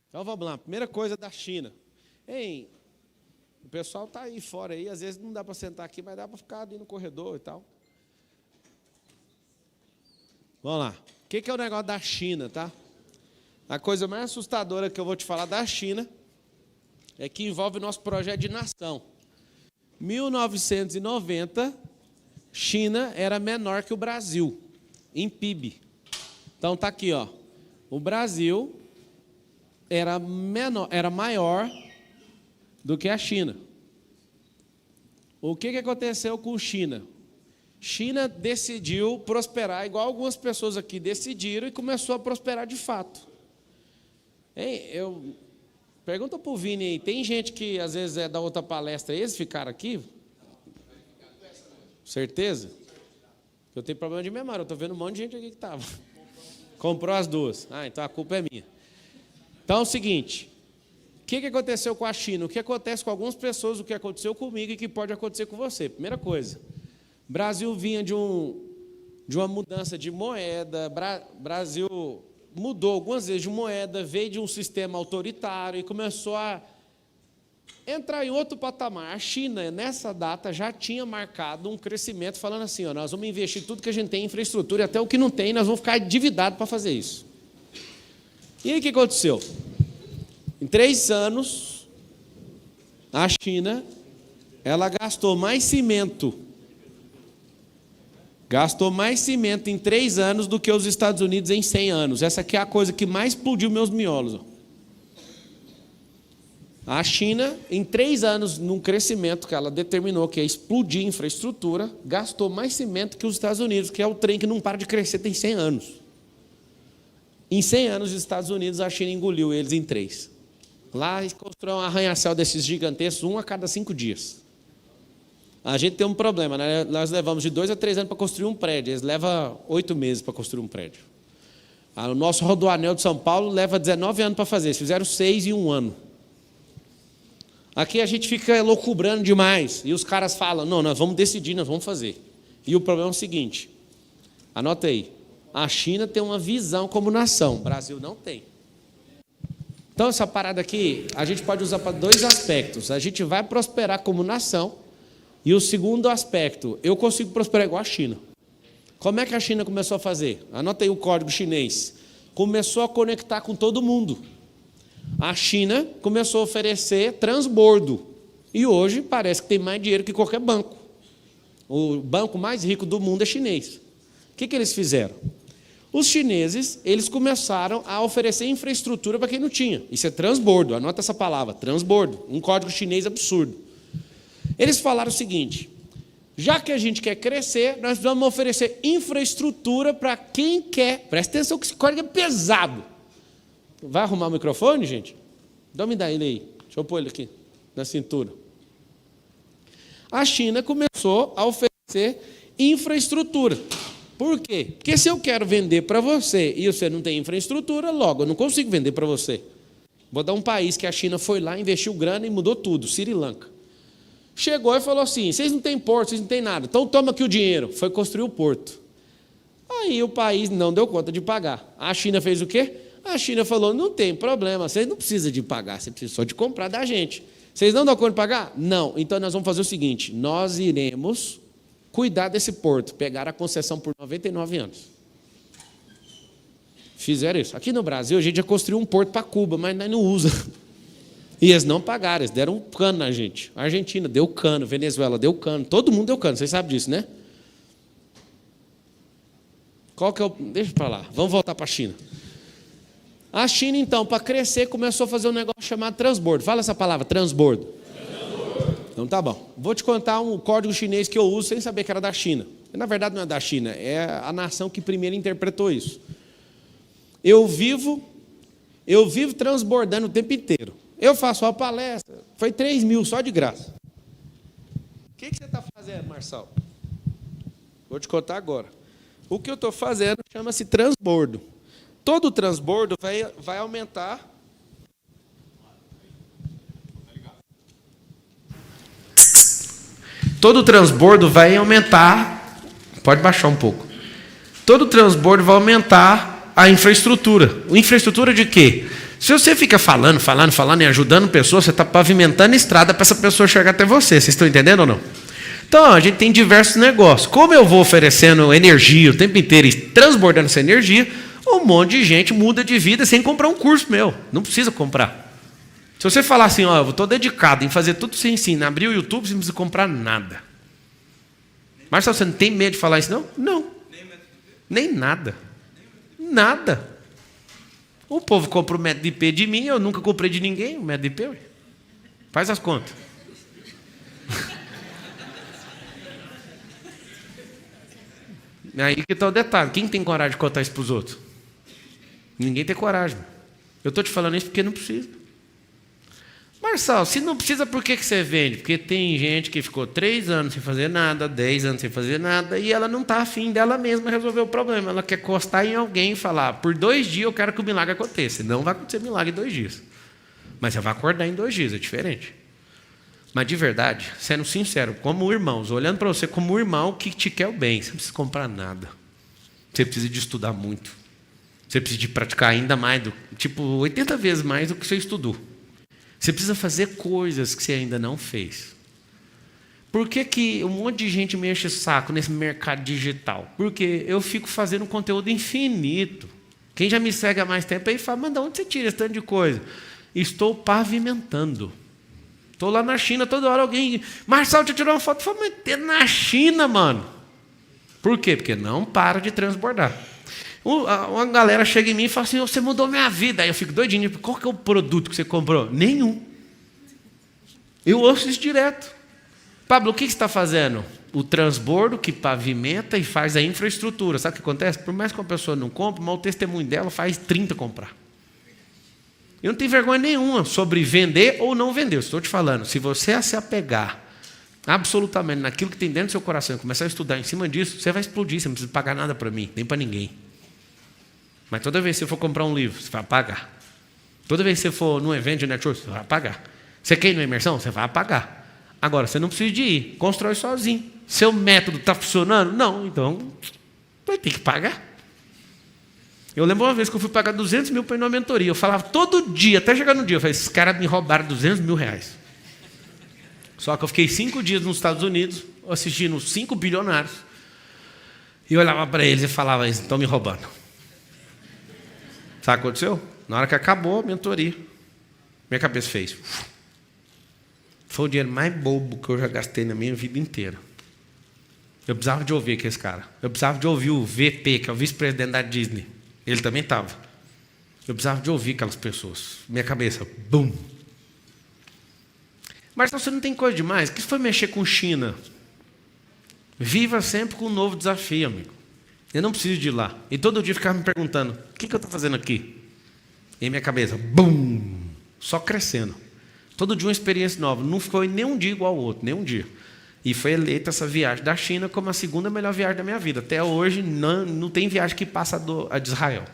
Então vamos lá, primeira coisa da China. Hein, o pessoal está aí fora, aí, às vezes não dá para sentar aqui, mas dá para ficar ali no corredor e tal. Vamos lá. O que é o negócio da China, tá? A coisa mais assustadora que eu vou te falar da China é que envolve o nosso projeto de nação. 1990, China era menor que o Brasil, em PIB. Então tá aqui, ó. O Brasil era maior do que a China. O que aconteceu com a China? China decidiu prosperar, igual algumas pessoas aqui decidiram, e começou a prosperar de fato. Pergunta para o Vini aí, tem gente que às vezes é da outra palestra, eles ficaram aqui? Certeza? Eu tenho problema de memória, eu estou vendo um monte de gente aqui que estava. Comprou as duas. Ah, então a culpa é minha. Então é o seguinte, o que aconteceu com a China? O que acontece com algumas pessoas, o que aconteceu comigo e o que pode acontecer com você? Primeira coisa, o Brasil vinha de uma mudança de moeda, Brasil mudou algumas vezes de moeda, veio de um sistema autoritário e começou a entrar em outro patamar. A China, nessa data, já tinha marcado um crescimento, falando assim, ó, nós vamos investir tudo que a gente tem em infraestrutura, e até o que não tem, nós vamos ficar endividados para fazer isso. E aí o que aconteceu? Em 3 anos, a China, ela gastou mais cimento em 3 anos do que os Estados Unidos em 100 anos. Essa aqui é a coisa que mais explodiu meus miolos. A China, em 3 anos, num crescimento que ela determinou que ia explodir a infraestrutura, gastou mais cimento que os Estados Unidos, que é o trem que não para de crescer tem 100 anos. Em 100 anos, os Estados Unidos, a China engoliu eles em 3. Lá, eles construíram um arranha-céu desses gigantescos, 1 a cada 5 dias. A gente tem um problema, né? Nós levamos de 2 a 3 anos para construir um prédio, eles levam 8 meses para construir um prédio. O nosso Rodoanel de São Paulo leva 19 anos para fazer, eles fizeram 6 em 1 ano. Aqui a gente fica loucubrando demais, e os caras falam, não, nós vamos decidir, nós vamos fazer. E o problema é o seguinte, anota aí, a China tem uma visão como nação, o Brasil não tem. Então essa parada aqui, a gente pode usar para 2 aspectos, a gente vai prosperar como nação, e o segundo aspecto, eu consigo prosperar igual a China. Como é que a China começou a fazer? Anota aí o código chinês. Começou a conectar com todo mundo. A China começou a oferecer transbordo. E hoje parece que tem mais dinheiro que qualquer banco. O banco mais rico do mundo é chinês. O que eles fizeram? Os chineses, eles começaram a oferecer infraestrutura para quem não tinha. Isso é transbordo, anota essa palavra, transbordo. Um código chinês absurdo. Eles falaram o seguinte, já que a gente quer crescer, nós vamos oferecer infraestrutura para quem quer. Presta atenção que esse código é pesado. Vai arrumar o microfone, gente? Então me dá ele aí. Deixa eu pôr ele aqui, na cintura. A China começou a oferecer infraestrutura. Por quê? Porque se eu quero vender para você e você não tem infraestrutura, logo eu não consigo vender para você. Vou dar um país que a China foi lá, investiu grana e mudou tudo, Sri Lanka. Chegou e falou assim, vocês não têm porto, vocês não têm nada, então toma aqui o dinheiro. Foi construir o porto. Aí o país não deu conta de pagar. A China fez o quê? A China falou, não tem problema, vocês não precisam de pagar, vocês precisam só de comprar da gente. Vocês não dão conta de pagar? Não. Então nós vamos fazer o seguinte, nós iremos cuidar desse porto. Pegaram a concessão por 99 anos. Fizeram isso. Aqui no Brasil a gente já construiu um porto para Cuba, mas nós não usa. E eles não pagaram, eles deram um cano na gente. A Argentina deu cano, Venezuela deu cano, todo mundo deu cano, vocês sabem disso, né? Qual que é o... Deixa para lá, vamos voltar para a China. A China, então, para crescer, começou a fazer um negócio chamado transbordo. Fala essa palavra, transbordo. Então tá bom. Vou te contar um código chinês que eu uso sem saber que era da China. Na verdade não é da China, é a nação que primeiro interpretou isso. Eu vivo transbordando o tempo inteiro. Eu faço uma palestra, foi 3 mil só de graça. O que você está fazendo, Marçal? Vou te contar agora. O que eu estou fazendo chama-se transbordo. Todo transbordo vai aumentar. Todo transbordo vai aumentar. Pode baixar um pouco. Todo transbordo vai aumentar a infraestrutura. Infraestrutura de quê? Se você fica falando e ajudando pessoas, você está pavimentando estrada para essa pessoa chegar até você. Vocês estão entendendo ou não? Então, a gente tem diversos negócios. Como eu vou oferecendo energia o tempo inteiro e transbordando essa energia, um monte de gente muda de vida sem comprar um curso meu. Não precisa comprar. Se você falar assim, ó, eu estou dedicado em fazer tudo que você ensina, abrir o YouTube, você não precisa comprar nada. Marcelo, você não tem medo de falar isso, não? Não. Nem nada. Nada. O povo compra o método IP de mim, eu nunca comprei de ninguém o método IP. Ué. Faz as contas. Aí que está o detalhe. Quem tem coragem de contar isso para os outros? Ninguém tem coragem. Eu estou te falando isso porque não precisa. Marçal, se não precisa, por que você vende? Porque tem gente que ficou 3 anos sem fazer nada, 10 anos sem fazer nada, e ela não está afim dela mesma resolver o problema. Ela quer encostar em alguém e falar, por 2 dias eu quero que o milagre aconteça. Não vai acontecer milagre em 2 dias. Mas você vai acordar em 2 dias, é diferente. Mas de verdade, sendo sincero, como irmãos, olhando para você como um irmão que te quer o bem, você não precisa comprar nada. Você precisa de estudar muito. Você precisa de praticar ainda mais, tipo 80 vezes mais do que você estudou. Você precisa fazer coisas que você ainda não fez. Por que um monte de gente me enche o saco nesse mercado digital? Porque eu fico fazendo conteúdo infinito. Quem já me segue há mais tempo aí fala, mas de onde você tira esse tanto de coisa? Estou pavimentando. Estou lá na China, toda hora alguém... Marcelo, deixa eu tirar uma foto. Eu falo, mas na China, mano. Por quê? Porque não para de transbordar. Uma galera chega em mim e fala assim, você mudou minha vida. Aí eu fico doidinho. Qual que é o produto que você comprou? Nenhum. Eu ouço isso direto. Pablo, o que você está fazendo? O transbordo que pavimenta e faz a infraestrutura. Sabe o que acontece? Por mais que uma pessoa não compre, mas o testemunho dela faz 30 comprar. Eu não tenho vergonha nenhuma sobre vender ou não vender. Eu estou te falando, se você se apegar absolutamente naquilo que tem dentro do seu coração e começar a estudar em cima disso, você vai explodir, você não precisa pagar nada para mim, nem para ninguém. Mas toda vez que você for comprar um livro, você vai pagar. Toda vez que você for num evento de network, você vai pagar. Você quer ir numa imersão? Você vai pagar. Agora, você não precisa de ir, constrói sozinho. Seu método está funcionando? Não, então vai ter que pagar. Eu lembro uma vez que eu fui pagar 200 mil para ir numa mentoria. Eu falava todo dia, até chegar no dia, eu falei, esses caras me roubaram 200 mil reais. Só que eu fiquei 5 dias nos Estados Unidos, assistindo 5 bilionários, e eu olhava para eles e falava, eles estão me roubando. Sabe o que aconteceu? Na hora que acabou a mentoria, minha cabeça fez. Foi o dinheiro mais bobo que eu já gastei na minha vida inteira. Eu precisava de ouvir aquele cara. Eu precisava de ouvir o VP, que é o vice-presidente da Disney. Ele também estava. Eu precisava de ouvir aquelas pessoas. Minha cabeça, bum. Mas você não tem coisa demais. O que foi mexer com China? Viva sempre com um novo desafio, amigo. Eu não preciso de ir lá. E todo dia eu ficava me perguntando, o que eu estou fazendo aqui? E minha cabeça, bum. Só crescendo. Todo dia uma experiência nova. Não foi nem um dia igual ao outro, nem um dia. E foi eleita essa viagem da China como a segunda melhor viagem da minha vida. Até hoje não tem viagem que passa a de Israel.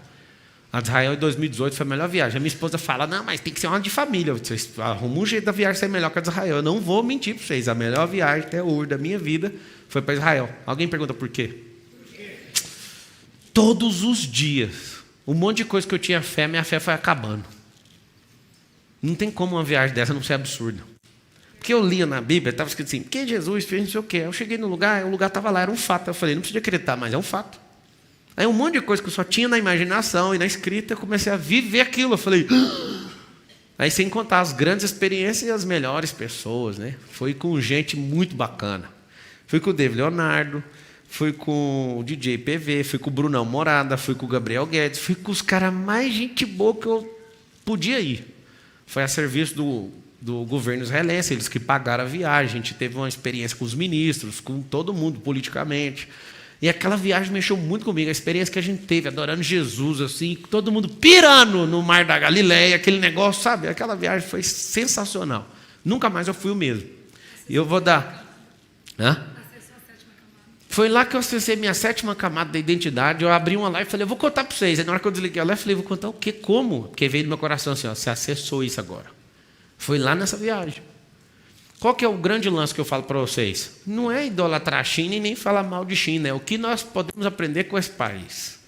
A de Israel em 2018 foi a melhor viagem. A minha esposa fala, não, mas tem que ser uma de família. Vocês arrumam um jeito da viagem ser melhor que a de Israel. Eu não vou mentir para vocês. A melhor viagem até hoje da minha vida foi para Israel. Alguém pergunta por quê? Todos os dias. Um monte de coisa que eu tinha fé, minha fé foi acabando. Não tem como uma viagem dessa não ser absurda. Porque eu lia na Bíblia, estava escrito assim, que Jesus fez não sei o quê. Eu cheguei no lugar, o lugar estava lá, era um fato. Eu falei, não precisa acreditar, mas é um fato. Aí um monte de coisa que eu só tinha na imaginação e na escrita, eu comecei a viver aquilo. Eu falei, aí sem contar as grandes experiências e as melhores pessoas, né? Foi com gente muito bacana. Fui com o David Leonardo, fui com o DJ PV, fui com o Brunão Morada, fui com o Gabriel Guedes, fui com os caras mais gente boa que eu podia ir. Foi a serviço do governo israelense, eles que pagaram a viagem, a gente teve uma experiência com os ministros, com todo mundo, politicamente. E aquela viagem mexeu muito comigo, a experiência que a gente teve, adorando Jesus, assim, todo mundo pirando no mar da Galileia, aquele negócio, sabe? Aquela viagem foi sensacional. Nunca mais eu fui o mesmo. E eu vou dar... Foi lá que eu acessei minha 7ª camada da identidade, eu abri uma live e falei, eu vou contar para vocês. Aí na hora que eu desliguei a live, eu falei, vou contar o quê? Como? Porque veio do meu coração assim, ó, você acessou isso agora. Foi lá nessa viagem. Qual que é o grande lance que eu falo para vocês? Não é idolatrar a China e nem falar mal de China, é o que nós podemos aprender com esse país.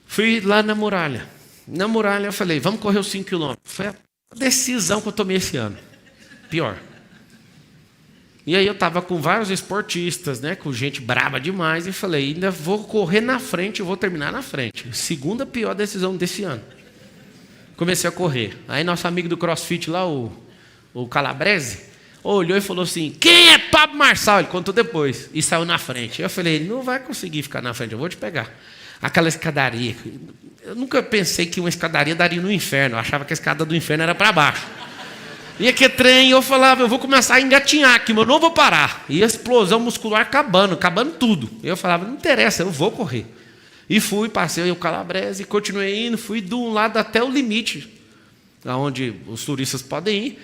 Fui lá na muralha. Na muralha eu falei, vamos correr os 5 quilômetros. Foi a decisão que eu tomei esse ano. Pior. E aí eu estava com vários esportistas, né, com gente braba demais, e falei, ainda vou correr na frente e vou terminar na frente. Segunda pior decisão desse ano. Comecei a correr. Aí nosso amigo do CrossFit lá, o Calabrese, olhou e falou assim, quem é Pablo Marçal? Ele contou depois. E saiu na frente. Eu falei, não vai conseguir ficar na frente, eu vou te pegar. Aquela escadaria. Eu nunca pensei que uma escadaria daria no inferno. Eu achava que a escada do inferno era para baixo. E aquele trem, eu falava, eu vou começar a engatinhar aqui, mas eu não vou parar. E a explosão muscular acabando tudo. Eu falava, não interessa, eu vou correr. E fui, passei o Calabrese, continuei indo, fui de um lado até o limite, aonde os turistas podem ir.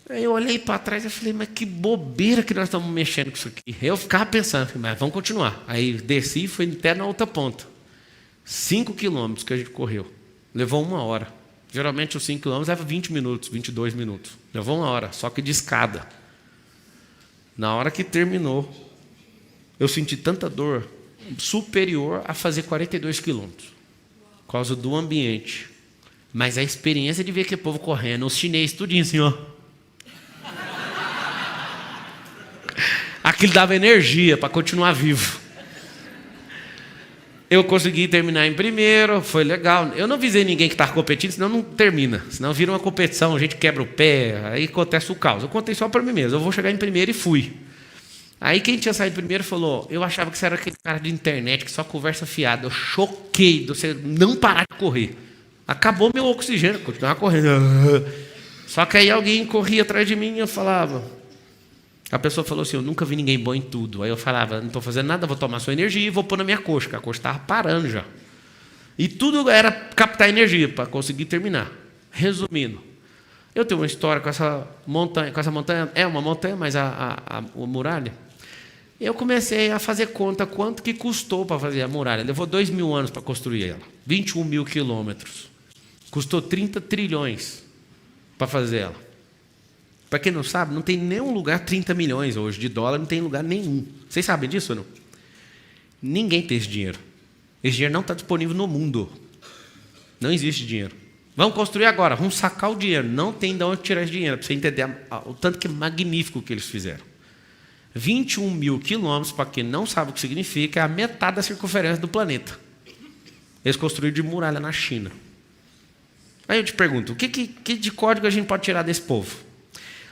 Aí eu olhei para trás e falei, mas que bobeira que nós estamos mexendo com isso aqui. Eu ficava pensando, mas vamos continuar. Aí desci e fui até na outra ponta. 5 quilômetros que a gente correu. Levou 1 hora. Geralmente os 5 quilômetros leva 20 minutos, 22 minutos. Levou 1 hora, só que de escada. Na hora que terminou, eu senti tanta dor superior a fazer 42 quilômetros. Por causa do ambiente. Mas a experiência de ver aquele povo correndo, os chineses tudinho assim, ó. Aquilo dava energia para continuar vivo. Eu consegui terminar em primeiro, foi legal. Eu não avisei ninguém que estava competindo, senão não termina. Senão vira uma competição, a gente quebra o pé, aí acontece o caos. Eu contei só para mim mesmo, eu vou chegar em primeiro e fui. Aí quem tinha saído primeiro falou, eu achava que você era aquele cara de internet que só conversa fiada. Eu choquei de você não parar de correr. Acabou meu oxigênio, continuava correndo. Só que aí alguém corria atrás de mim e eu falava... A pessoa falou assim, eu nunca vi ninguém bom em tudo. Aí eu falava, não estou fazendo nada, vou tomar sua energia e vou pôr na minha coxa, porque a coxa estava parando já. E tudo era captar energia para conseguir terminar. Resumindo, eu tenho uma história com essa montanha, é uma montanha, mas a muralha. Eu comecei a fazer conta quanto que custou para fazer a muralha. Levou 2.000 anos para construir ela, 21 mil quilômetros. Custou 30 trilhões para fazer ela. Para quem não sabe, não tem nenhum lugar 30 milhões hoje de dólar, não tem lugar nenhum. Vocês sabem disso ou não? Ninguém tem esse dinheiro. Esse dinheiro não está disponível no mundo. Não existe dinheiro. Vamos construir agora, vamos sacar o dinheiro. Não tem de onde tirar esse dinheiro, para você entender o tanto que é magnífico que eles fizeram. 21 mil quilômetros, para quem não sabe o que significa, é a metade da circunferência do planeta. Eles construíram de muralha na China. Aí eu te pergunto, o que de código a gente pode tirar desse povo?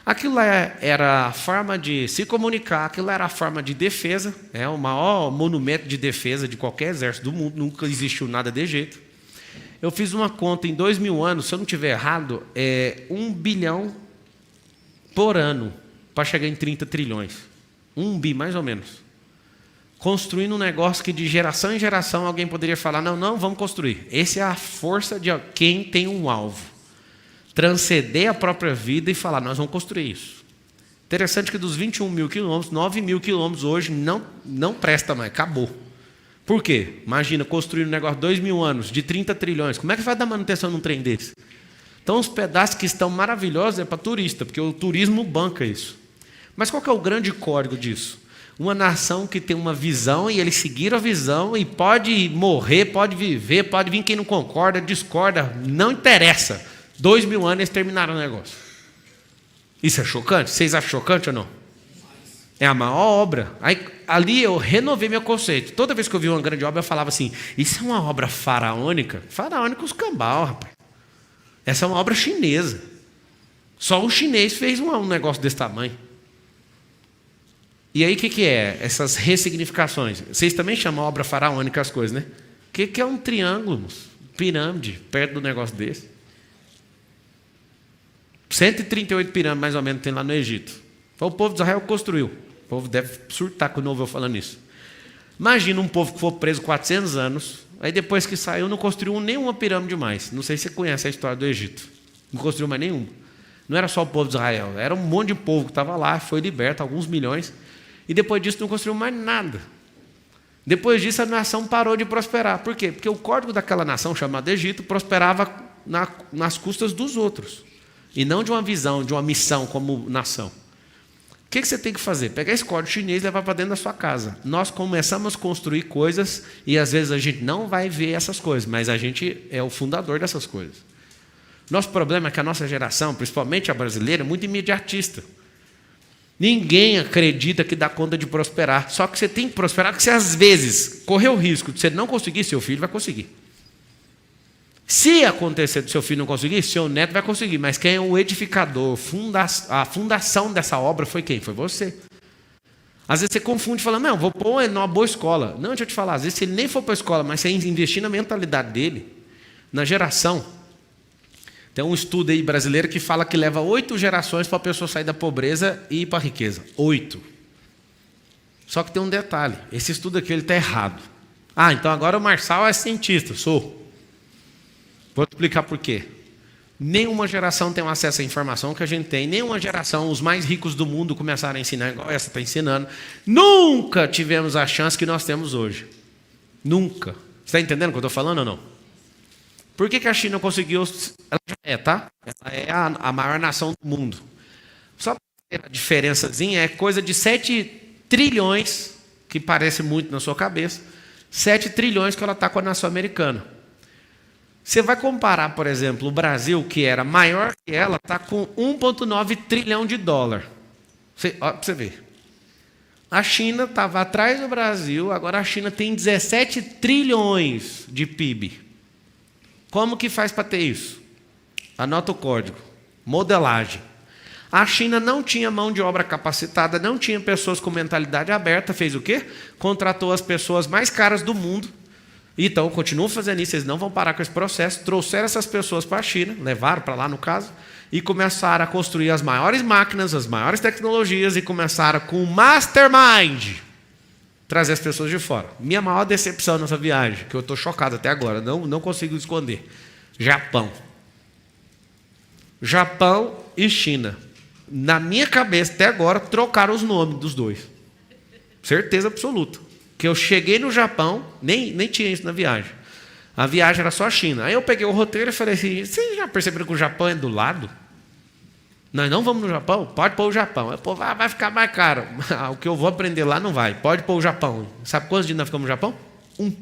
Aquilo era a forma de se comunicar, aquilo era a forma de defesa, é o maior monumento de defesa de qualquer exército do mundo, nunca existiu nada de jeito. Eu fiz uma conta em 2.000 anos, se eu não estiver errado, 1 bilhão por ano para chegar em 30 trilhões. 1 bi, mais ou menos. Construindo um negócio que de geração em geração alguém poderia falar, não, vamos construir. Essa é a força de quem tem um alvo. Transcender a própria vida e falar, nós vamos construir isso. Interessante que dos 21 mil quilômetros, 9 mil quilômetros hoje não presta mais, acabou. Por quê? Imagina, construir um negócio de 2.000 anos, de 30 trilhões, como é que vai dar manutenção num trem desse? Então os pedaços que estão maravilhosos é para turista, porque o turismo banca isso. Mas qual que é o grande código disso? Uma nação que tem uma visão e eles seguiram a visão e pode morrer, pode viver, pode vir quem não concorda, discorda, não interessa. 2.000 anos eles terminaram o negócio. Isso é chocante? Vocês acham chocante ou não? É a maior obra. Aí, ali eu renovei meu conceito. Toda vez que eu vi uma grande obra, eu falava assim, isso é uma obra faraônica? Faraônica os cambal, rapaz. Essa é uma obra chinesa. Só o chinês fez um negócio desse tamanho. E aí o que é? Essas ressignificações. Vocês também chamam obra faraônica as coisas, né? O que é um triângulo, pirâmide, perto do negócio desse? 138 pirâmides, mais ou menos, tem lá no Egito. Foi o povo de Israel que construiu. O povo deve surtar quando ouviu falando isso. Imagina um povo que foi preso 400 anos, aí depois que saiu não construiu nenhuma pirâmide mais. Não sei se você conhece a história do Egito. Não construiu mais nenhuma. Não era só o povo de Israel, era um monte de povo que estava lá, foi liberto, alguns milhões, e depois disso não construiu mais nada. Depois disso a nação parou de prosperar. Por quê? Porque o código daquela nação chamada Egito prosperava nas custas dos outros. E não de uma visão, de uma missão como nação. que você tem que fazer? Pegar esse código chinês e levar para dentro da sua casa. Nós começamos a construir coisas e às vezes a gente não vai ver essas coisas, mas a gente é o fundador dessas coisas. Nosso problema é que a nossa geração, principalmente a brasileira, é muito imediatista. Ninguém acredita que dá conta de prosperar. Só que você tem que prosperar, porque você às vezes correr o risco de você não conseguir, seu filho vai conseguir. Se acontecer do seu filho não conseguir, seu neto vai conseguir. Mas quem é o edificador, a fundação dessa obra foi quem? Foi você. Às vezes você confunde e fala, não, vou pôr ele numa boa escola. Não, deixa eu te falar, às vezes se ele nem for para a escola, mas você investir na mentalidade dele, na geração. Tem um estudo aí brasileiro que fala que leva 8 gerações para a pessoa sair da pobreza e ir para a riqueza. 8. Só que tem um detalhe, esse estudo aqui está errado. Ah, então agora o Marçal é cientista. Sou. Vou te explicar por quê. Nenhuma geração tem acesso à informação que a gente tem. Nenhuma geração, os mais ricos do mundo começaram a ensinar igual essa está ensinando. Nunca tivemos a chance que nós temos hoje. Nunca. Você está entendendo o que eu estou falando ou não? Por que a China conseguiu? Ela já é, tá? Ela é a maior nação do mundo. Só para ter a diferençazinha, é coisa de 7 trilhões, que parece muito na sua cabeça, 7 trilhões que ela está com a nação americana. Você vai comparar, por exemplo, o Brasil, que era maior que ela, está com 1,9 trilhão de dólar. Para você ver. A China estava atrás do Brasil, agora a China tem 17 trilhões de PIB. Como que faz para ter isso? Anota o código. Modelagem. A China não tinha mão de obra capacitada, não tinha pessoas com mentalidade aberta, fez o quê? Contratou as pessoas mais caras do mundo. Então, continuam fazendo isso, eles não vão parar com esse processo. Trouxeram essas pessoas para a China, levaram para lá no caso, e começaram a construir as maiores máquinas, as maiores tecnologias, e começaram com o mastermind trazer as pessoas de fora. Minha maior decepção nessa viagem, que eu estou chocado até agora, não consigo esconder. Japão. Japão e China. Na minha cabeça, até agora, trocaram os nomes dos dois. Certeza absoluta. Que eu cheguei no Japão, nem tinha isso na viagem. A viagem era só a China. Aí eu peguei o roteiro e falei assim, vocês já perceberam que o Japão é do lado? Nós não vamos no Japão? Pode pôr o Japão. Eu, pô, vai ficar mais caro. O que eu vou aprender lá não vai. Pode pôr o Japão. Sabe quantos dias nós ficamos no Japão? 1. Aí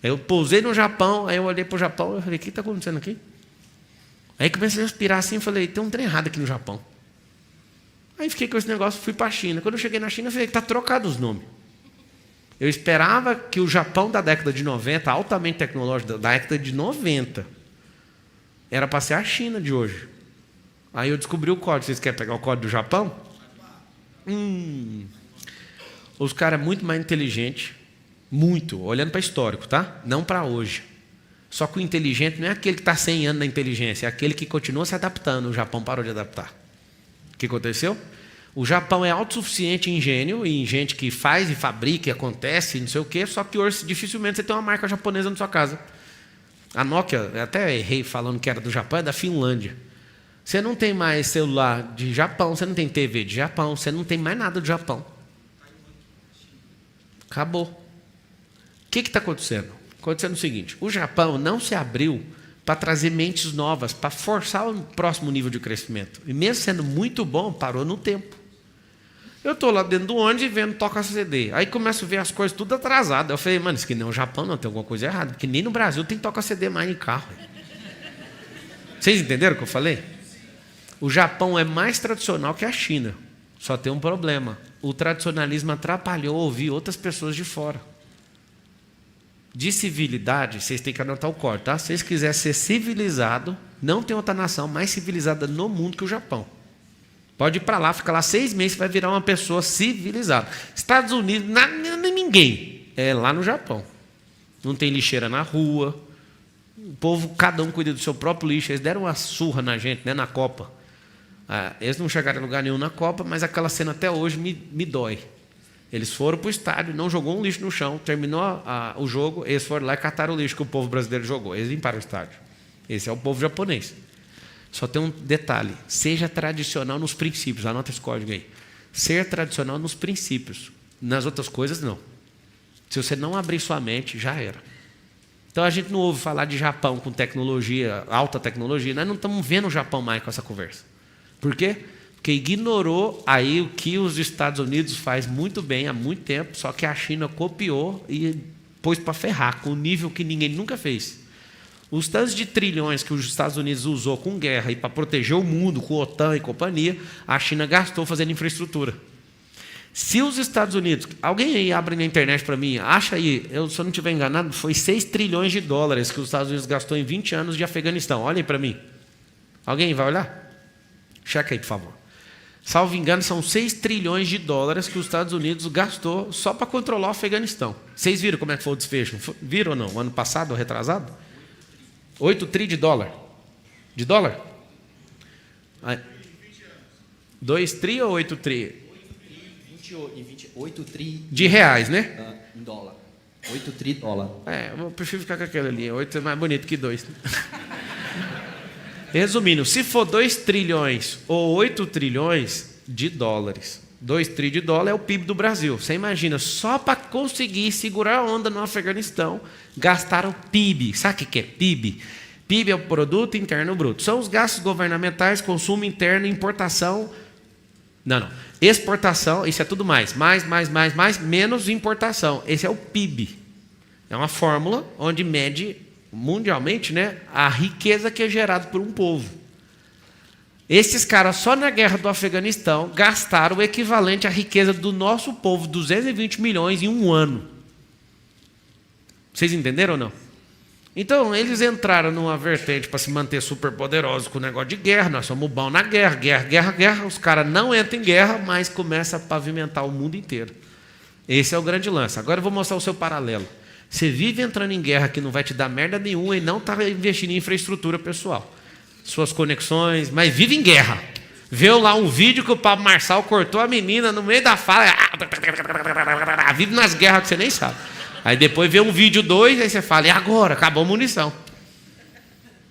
eu pousei no Japão, aí eu olhei para o Japão e falei, o que está acontecendo aqui? Aí comecei a respirar assim e falei, tem um trem errado aqui no Japão. Aí fiquei com esse negócio, fui para a China. Quando eu cheguei na China, eu falei, está trocado os nomes. Eu esperava que o Japão da década de 90, altamente tecnológico, da década de 90, era para ser a China de hoje. Aí eu descobri o código. Vocês querem pegar o código do Japão? Os caras muito mais inteligentes, muito, olhando para histórico, tá? Não para hoje. Só que o inteligente não é aquele que está 100 anos na inteligência, é aquele que continua se adaptando. O Japão parou de adaptar. O que aconteceu? O Japão é autossuficiente em gênio, em gente que faz e fabrica e acontece, não sei o quê, só que hoje dificilmente você tem uma marca japonesa na sua casa. A Nokia, eu até errei falando que era do Japão, é da Finlândia. Você não tem mais celular de Japão, você não tem TV de Japão, você não tem mais nada do Japão. Acabou. O que está acontecendo? Acontecendo o seguinte, o Japão não se abriu para trazer mentes novas, para forçar o próximo nível de crescimento. E mesmo sendo muito bom, parou no tempo. Eu estou lá dentro do ônibus e vendo toca CD. Aí começo a ver as coisas tudo atrasadas. Eu falei, mano, isso aqui não é o Japão, não, tem alguma coisa errada. Porque nem no Brasil tem toca CD mais em carro. Vocês entenderam o que eu falei? O Japão é mais tradicional que a China. Só tem um problema. O tradicionalismo atrapalhou ouvir outras pessoas de fora. De civilidade, vocês têm que anotar o código, tá? Se vocês quiserem ser civilizado, não tem outra nação mais civilizada no mundo que o Japão. Pode ir para lá, fica lá 6 meses, vai virar uma pessoa civilizada. Estados Unidos, ninguém. É lá no Japão. Não tem lixeira na rua. O povo, cada um cuida do seu próprio lixo. Eles deram uma surra na gente, né, na Copa. Eles não chegaram a lugar nenhum na Copa, mas aquela cena até hoje me dói. Eles foram para o estádio, não jogou um lixo no chão, terminou o jogo, eles foram lá e cataram o lixo que o povo brasileiro jogou. Eles limparam o estádio. Esse é o povo japonês. Só tem um detalhe, seja tradicional nos princípios, anota esse código aí. Ser tradicional nos princípios, nas outras coisas não. Se você não abrir sua mente, já era. Então a gente não ouve falar de Japão com tecnologia, alta tecnologia, nós não estamos vendo o Japão mais com essa conversa. Por quê? Porque Porque ignorou aí o que os Estados Unidos faz muito bem há muito tempo, só que a China copiou e pôs para ferrar, com um nível que ninguém nunca fez. Os tantos de trilhões que os Estados Unidos usou com guerra e para proteger o mundo, com a OTAN e companhia, a China gastou fazendo infraestrutura. Se os Estados Unidos... Alguém aí abre na internet para mim, acha aí, se eu não estiver enganado, foi 6 trilhões de dólares que os Estados Unidos gastou em 20 anos de Afeganistão. Olhem para mim. Alguém vai olhar? Checa aí, por favor. Salvo engano, são 6 trilhões de dólares que os Estados Unidos gastou só para controlar o Afeganistão. Vocês viram como é que foi o desfecho? Viram ou não? Ano passado, retrasado? 8 tri de dólar. De dólar? 2 tri ou 8 tri? 8 tri de reais, né? Em dólar. 8 tri dólar. Eu prefiro ficar com aquela ali. 8 é mais bonito que 2. Resumindo, se for 2 trilhões ou 8 trilhões de dólares, 2 tri de dólar é o PIB do Brasil. Você imagina, só para conseguir segurar a onda no Afeganistão, gastaram PIB. Sabe o que é PIB? PIB é o Produto Interno Bruto. São os gastos governamentais, consumo interno, importação... Não. Exportação, isso é tudo mais, menos importação. Esse é o PIB. É uma fórmula onde mede mundialmente, né, a riqueza que é gerada por um povo. Esses caras, só na guerra do Afeganistão, gastaram o equivalente à riqueza do nosso povo, 220 milhões em um ano. Vocês entenderam ou não? Então, eles entraram numa vertente para se manter super poderosos com o negócio de guerra. Nós somos bons na guerra. Os caras não entram em guerra, mas começam a pavimentar o mundo inteiro. Esse é o grande lance. Agora eu vou mostrar o seu paralelo. Você vive entrando em guerra que não vai te dar merda nenhuma e não está investindo em infraestrutura pessoal. Suas conexões, mas vive em guerra. Viu lá um vídeo que o Pablo Marçal cortou a menina no meio da fala. Vive nas guerras que você nem sabe. Aí depois vê um vídeo 2, aí você fala, e agora? Acabou a munição.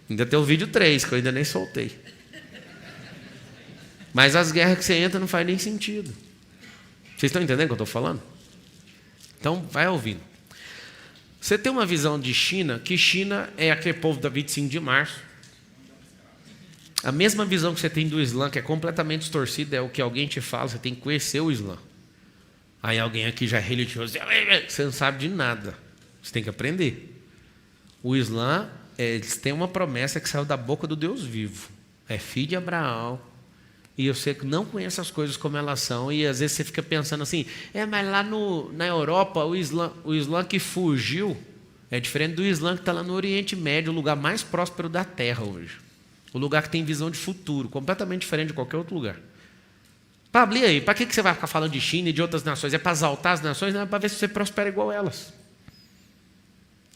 Ainda tem o vídeo 3, que eu ainda nem soltei. Mas as guerras que você entra não faz nem sentido. Vocês estão entendendo o que eu estou falando? Então, vai ouvindo. Você tem uma visão de China, que China é aquele povo da 25 de março. A mesma visão que você tem do Islã, que é completamente distorcida, é o que alguém te fala, você tem que conhecer o Islã. Aí alguém aqui já é religioso, você não sabe de nada. Você tem que aprender. O Islã, eles têm uma promessa que saiu da boca do Deus vivo. É filho de Abraão. E você não conhece as coisas como elas são. E às vezes você fica pensando assim, mas lá na Europa, o Islã que fugiu é diferente do Islã que está lá no Oriente Médio, o lugar mais próspero da Terra hoje. O lugar que tem visão de futuro, completamente diferente de qualquer outro lugar. Pablo, e aí? Para que você vai ficar falando de China e de outras nações? É para exaltar as nações? Não, é para ver se você prospera igual elas.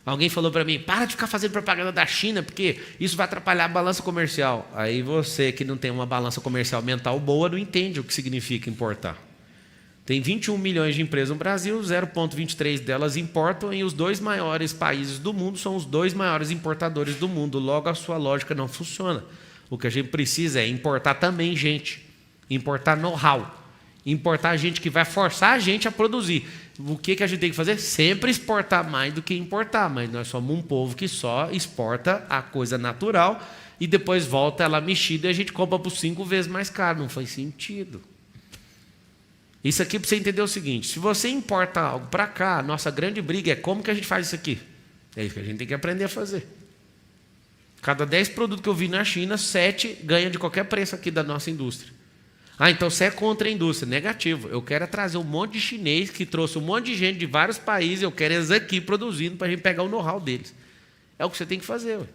Alguém falou para mim, para de ficar fazendo propaganda da China, porque isso vai atrapalhar a balança comercial. Aí você que não tem uma balança comercial mental boa, não entende o que significa importar. Tem 21 milhões de empresas no Brasil, 0,23 delas importam, e os 2 maiores países do mundo são os 2 maiores importadores do mundo. Logo, a sua lógica não funciona. O que a gente precisa é importar também gente. Importar know-how, importar gente que vai forçar a gente a produzir. O que a gente tem que fazer? Sempre exportar mais do que importar, mas nós somos um povo que só exporta a coisa natural e depois volta ela mexida e a gente compra por 5 vezes mais caro. Não faz sentido. Isso aqui para você entender o seguinte, se você importa algo para cá, a nossa grande briga é como que a gente faz isso aqui. É isso que a gente tem que aprender a fazer. Cada 10 produtos que eu vi na China, 7 ganha de qualquer preço aqui da nossa indústria. Então você é contra a indústria. Negativo. Eu quero trazer um monte de chinês que trouxe um monte de gente de vários países. Eu quero eles aqui produzindo para a gente pegar o know-how deles. É o que você tem que fazer. Ué.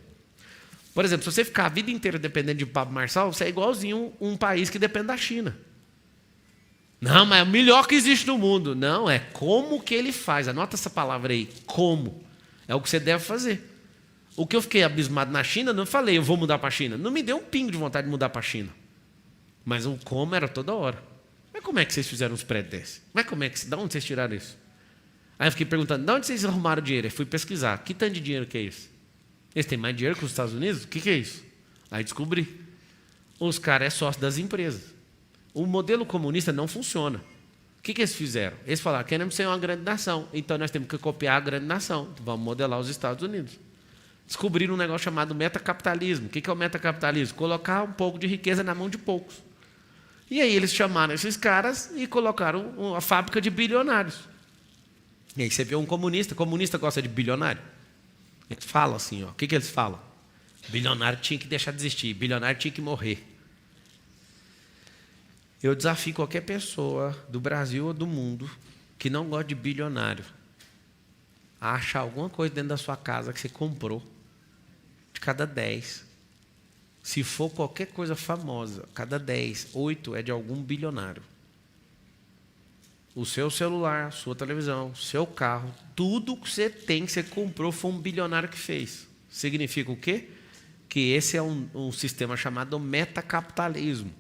Por exemplo, se você ficar a vida inteira dependendo de Pablo Marçal, você é igualzinho um país que depende da China. Não, mas é o melhor que existe no mundo. Não, é como que ele faz. Anota essa palavra aí. Como. É o que você deve fazer. O que eu fiquei abismado na China, não falei, eu vou mudar para a China. Não me deu um pingo de vontade de mudar para a China. Mas o como era toda hora. Mas como é que vocês fizeram uns prédios desses? Mas como é que, de onde vocês tiraram isso? Aí eu fiquei perguntando, de onde vocês arrumaram dinheiro? Eu fui pesquisar, que tanto de dinheiro que é isso? Eles têm mais dinheiro que os Estados Unidos? O que é isso? Aí descobri. Os caras são sócios das empresas. O modelo comunista não funciona. O que eles fizeram? Eles falaram, queremos ser uma grande nação, então nós temos que copiar a grande nação. Vamos modelar os Estados Unidos. Descobriram um negócio chamado metacapitalismo. O que é o metacapitalismo? Colocar um pouco de riqueza na mão de poucos. E aí eles chamaram esses caras e colocaram uma fábrica de bilionários. E aí você vê um comunista gosta de bilionário? Eles falam assim, ó, o que eles falam? Bilionário tinha que deixar de existir, bilionário tinha que morrer. Eu desafio qualquer pessoa do Brasil ou do mundo que não gosta de bilionário a achar alguma coisa dentro da sua casa que você comprou. De cada 10, se for qualquer coisa famosa, cada 10, 8 é de algum bilionário. O seu celular, sua televisão, seu carro, tudo que você tem, que você comprou, foi um bilionário que fez. Significa o quê? Que esse é um sistema chamado metacapitalismo.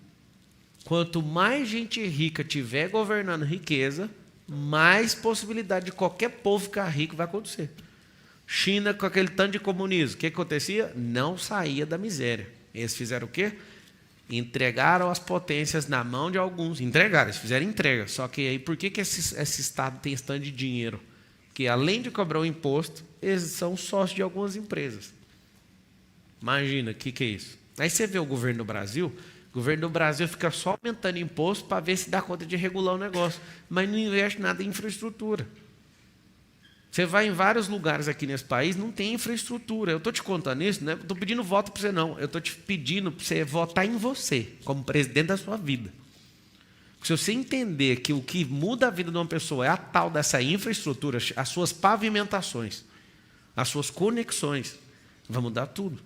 Quanto mais gente rica tiver governando riqueza, mais possibilidade de qualquer povo ficar rico vai acontecer. China, com aquele tanto de comunismo, o que acontecia? Não saía da miséria. Eles fizeram o quê? Entregaram as potências na mão de alguns. Entregaram, eles fizeram entrega. Só que aí, por que esse Estado tem esse tanto de dinheiro? Porque, além de cobrar o imposto, eles são sócios de algumas empresas. Imagina, o que é isso? Aí você vê o governo do Brasil fica só aumentando imposto para ver se dá conta de regular o negócio, mas não investe nada em infraestrutura. Você vai em vários lugares aqui nesse país, não tem infraestrutura. Eu estou te contando isso, não estou pedindo voto para você, não. Eu estou te pedindo para você votar em você, como presidente da sua vida. Se você entender que o que muda a vida de uma pessoa é a tal dessa infraestrutura, as suas pavimentações, as suas conexões, vai mudar tudo.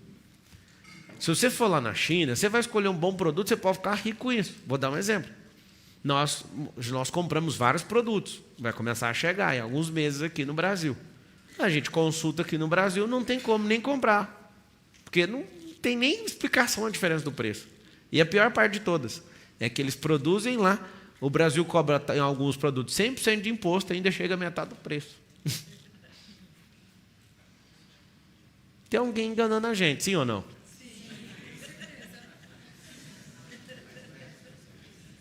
Se você for lá na China, você vai escolher um bom produto, você pode ficar rico com isso. Vou dar um exemplo. Nós compramos vários produtos. Vai começar a chegar em alguns meses aqui no Brasil. A gente consulta aqui no Brasil, não tem como nem comprar. Porque não tem nem explicação a diferença do preço. E a pior parte de todas é que eles produzem lá, o Brasil cobra em alguns produtos 100% de imposto e ainda chega a metade do preço. Tem alguém enganando a gente, sim ou não?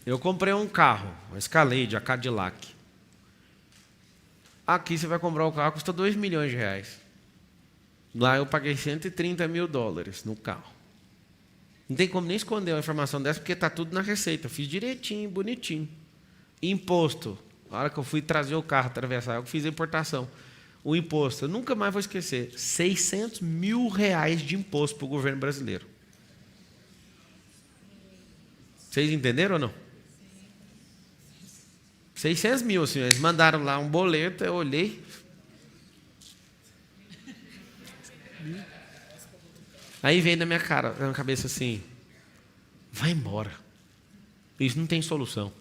Eu comprei um carro, uma Escalade, a Cadillac. Aqui você vai comprar o carro, custa 2 milhões de reais. Lá eu paguei $130 mil no carro. Não tem como nem esconder uma informação dessa, porque está tudo na receita. Fiz direitinho, bonitinho. Imposto. Na hora que eu fui trazer o carro, atravessar, eu fiz a importação. O imposto, eu nunca mais vou esquecer, R$600 mil de imposto para o governo brasileiro. Vocês entenderam ou não? 600 mil, assim, eles mandaram lá um boleto, eu olhei. Aí veio na minha cabeça assim, vai embora. Isso não tem solução.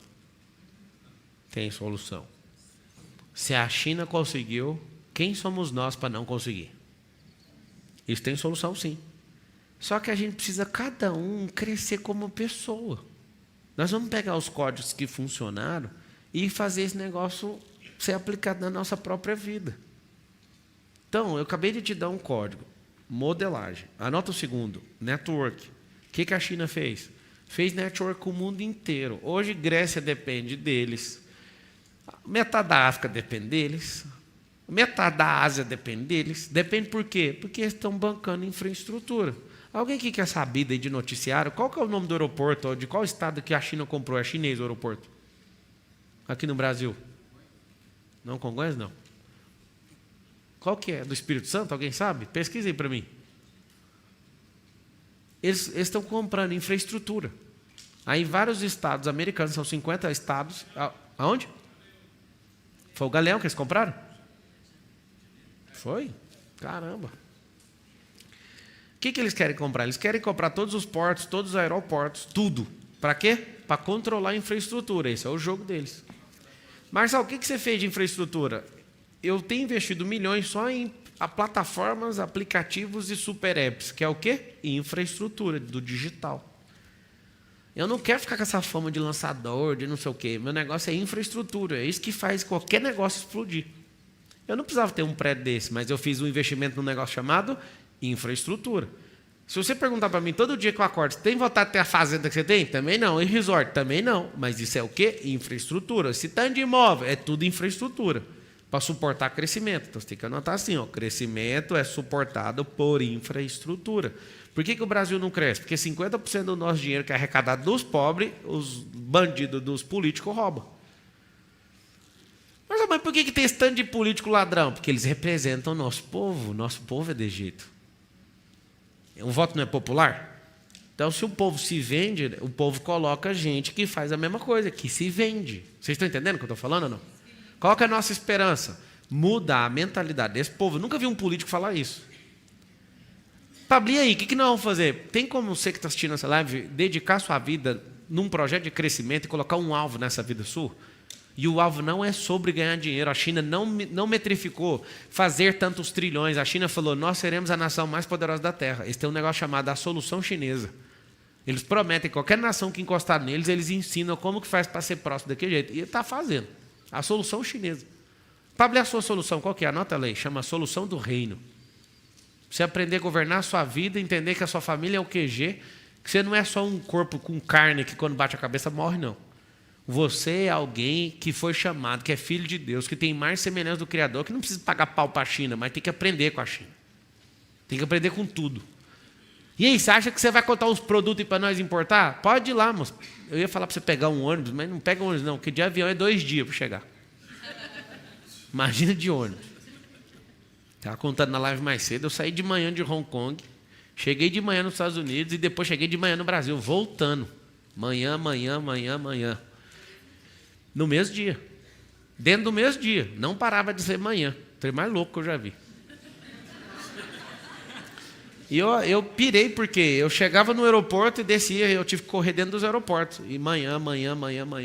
Tem solução. Se a China conseguiu, quem somos nós para não conseguir? Isso tem solução, sim. Só que a gente precisa, cada um, crescer como pessoa. Nós vamos pegar os códigos que funcionaram e fazer esse negócio ser aplicado na nossa própria vida. Então, eu acabei de te dar um código, modelagem. Anota o segundo, network. O que a China fez? Fez network com o mundo inteiro. Hoje, Grécia depende deles. Metade da África depende deles. Metade da Ásia depende deles. Depende por quê? Porque eles estão bancando infraestrutura. Alguém que quer saber aí de noticiário, qual que é o nome do aeroporto, ou de qual estado que a China comprou? É chinês o aeroporto? Aqui no Brasil. Não conhece, não? Qual que é? Do Espírito Santo? Alguém sabe? Pesquisa aí para mim. Eles estão comprando infraestrutura. Aí vários estados americanos, são 50 estados. Aonde? Foi o Galeão que eles compraram? Foi? Caramba. O que eles querem comprar? Eles querem comprar todos os portos, todos os aeroportos, tudo. Para quê? Para controlar a infraestrutura. Esse é o jogo deles. Marcelo, o que você fez de infraestrutura? Eu tenho investido milhões só em plataformas, aplicativos e super apps, que é o quê? Infraestrutura do digital. Eu não quero ficar com essa fama de lançador, de não sei o quê. Meu negócio é infraestrutura. É isso que faz qualquer negócio explodir. Eu não precisava ter um prédio desse, mas eu fiz um investimento num negócio chamado infraestrutura. Se você perguntar para mim todo dia que eu acordo, você tem vontade de ter a fazenda que você tem? Também não. E resort? Também não. Mas isso é o quê? Infraestrutura. Se tanto de imóvel, é tudo infraestrutura. para suportar crescimento. Então, você tem que anotar assim, ó, crescimento é suportado por infraestrutura. Por que o Brasil não cresce? Porque 50% do nosso dinheiro que é arrecadado dos pobres, os bandidos dos políticos roubam. Mas por que tem esse tanto de político ladrão? Porque eles representam o nosso povo é de jeito. Um voto não é popular? Então, se o povo se vende, o povo coloca gente que faz a mesma coisa, que se vende. Vocês estão entendendo o que eu estou falando ou não? Qual que é a nossa esperança? Mudar a mentalidade desse povo. Eu nunca vi um político falar isso. Pablo, e aí, o que nós vamos fazer? Tem como você que está assistindo essa live dedicar sua vida num projeto de crescimento e colocar um alvo nessa vida sua? E o alvo não é sobre ganhar dinheiro. A China não metrificou fazer tantos trilhões. A China falou, nós seremos a nação mais poderosa da Terra. Eles têm um negócio chamado a solução chinesa. Eles prometem que qualquer nação que encostar neles, eles ensinam como que faz para ser próximo daquele jeito. E ele está fazendo. A solução chinesa. Pablo, a sua solução qual que é? Anota a lei. Chama solução do reino. Você aprender a governar a sua vida, entender que a sua família é o QG, que você não é só um corpo com carne que quando bate a cabeça morre, não. Você é alguém que foi chamado, que é filho de Deus, que tem mais semelhança do Criador, que não precisa pagar pau para a China, mas tem que aprender com a China. Tem que aprender com tudo. E aí, você acha que você vai contar uns produtos para nós importar? Pode ir lá, moço. Eu ia falar para você pegar um ônibus, mas não pega um ônibus não, porque de avião é 2 dias para chegar. Imagina de ônibus. Estava contando na live mais cedo, eu saí de manhã de Hong Kong, cheguei de manhã nos Estados Unidos e depois cheguei de manhã no Brasil, voltando. Manhã. No mesmo dia. Dentro do mesmo dia. Não parava de ser manhã. Foi mais louco que eu já vi. E eu pirei porque eu chegava no aeroporto e descia, eu tive que correr dentro dos aeroportos. E manhã.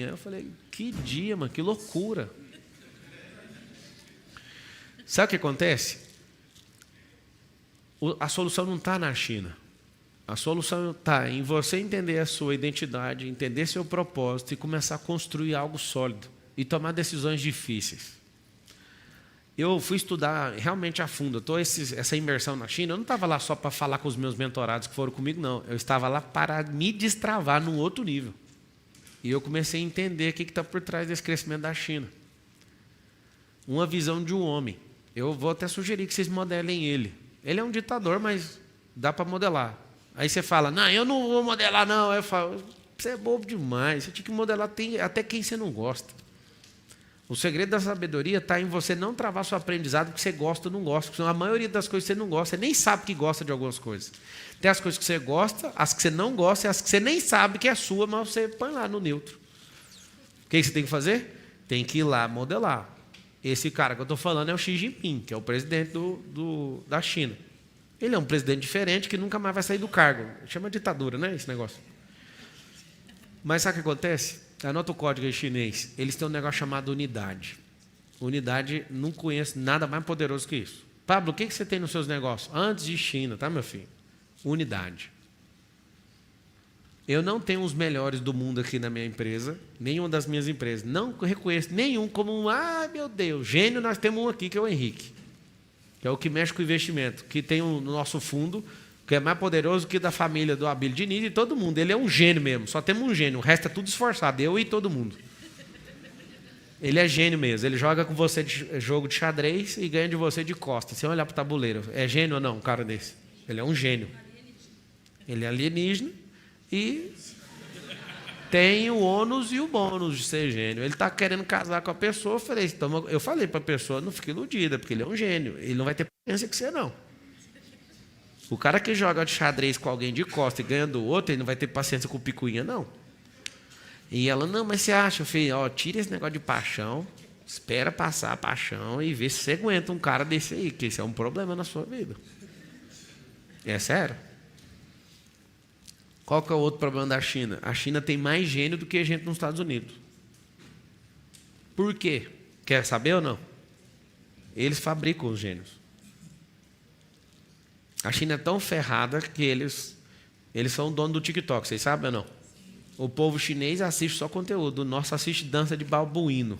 Eu falei, que dia, mano, que loucura. Sabe o que acontece? A solução não está na China. A solução está em você entender a sua identidade, entender seu propósito e começar a construir algo sólido e tomar decisões difíceis. Eu fui estudar realmente a fundo. Essa imersão na China, eu não estava lá só para falar com os meus mentorados que foram comigo, não. Eu estava lá para me destravar num outro nível. E eu comecei a entender o que está por trás desse crescimento da China. Uma visão de um homem. Eu vou até sugerir que vocês modelem ele. Ele é um ditador, mas dá para modelar. Aí você fala, não, eu não vou modelar, não. Aí eu falo, você é bobo demais. Você tinha que modelar até quem você não gosta. O segredo da sabedoria está em você não travar seu aprendizado porque você gosta ou não gosta. Porque a maioria das coisas você não gosta. Você nem sabe que gosta de algumas coisas. Tem as coisas que você gosta, as que você não gosta e as que você nem sabe que é sua, mas você põe lá no neutro. O que você tem que fazer? Tem que ir lá modelar. Esse cara que eu estou falando é o Xi Jinping, que é o presidente da China. Ele é um presidente diferente que nunca mais vai sair do cargo. Chama ditadura, né, esse negócio? Mas sabe o que acontece? Anota o código aí chinês. Eles têm um negócio chamado unidade. Unidade, não conheço nada mais poderoso que isso. Pablo, o que você tem nos seus negócios? Antes de China, tá, meu filho? Unidade. Eu não tenho os melhores do mundo aqui na minha empresa, nenhuma das minhas empresas. Não reconheço nenhum como meu Deus, gênio. Nós temos um aqui que é o Henrique, que é o que mexe com o investimento, que tem o nosso fundo, que é mais poderoso que da família do Abílio Diniz e todo mundo. Ele é um gênio mesmo, só temos um gênio, o resto é tudo esforçado, eu e todo mundo. Ele é gênio mesmo, ele joga com você jogo de xadrez e ganha de você de costas, sem olhar para o tabuleiro. É gênio ou não, um cara desse? Ele é um gênio. Ele é alienígena. E tem o ônus e o bônus de ser gênio. Ele está querendo casar com a pessoa. Eu falei para a pessoa, não fique iludida, porque ele é um gênio. Ele não vai ter paciência com você, não. O cara que joga de xadrez com alguém de costa e ganha do outro, ele não vai ter paciência com o picuinha, não. E ela, não, mas você acha, filho, tira esse negócio de paixão, espera passar a paixão e vê se você aguenta um cara desse aí, que esse é um problema na sua vida. É sério. Qual que é o outro problema da China? A China tem mais gênio do que gente nos Estados Unidos. Por quê? Quer saber ou não? Eles fabricam os gênios. A China é tão ferrada que eles são o dono do TikTok, vocês sabem ou não? O povo chinês assiste só conteúdo, o nosso assiste dança de babuíno.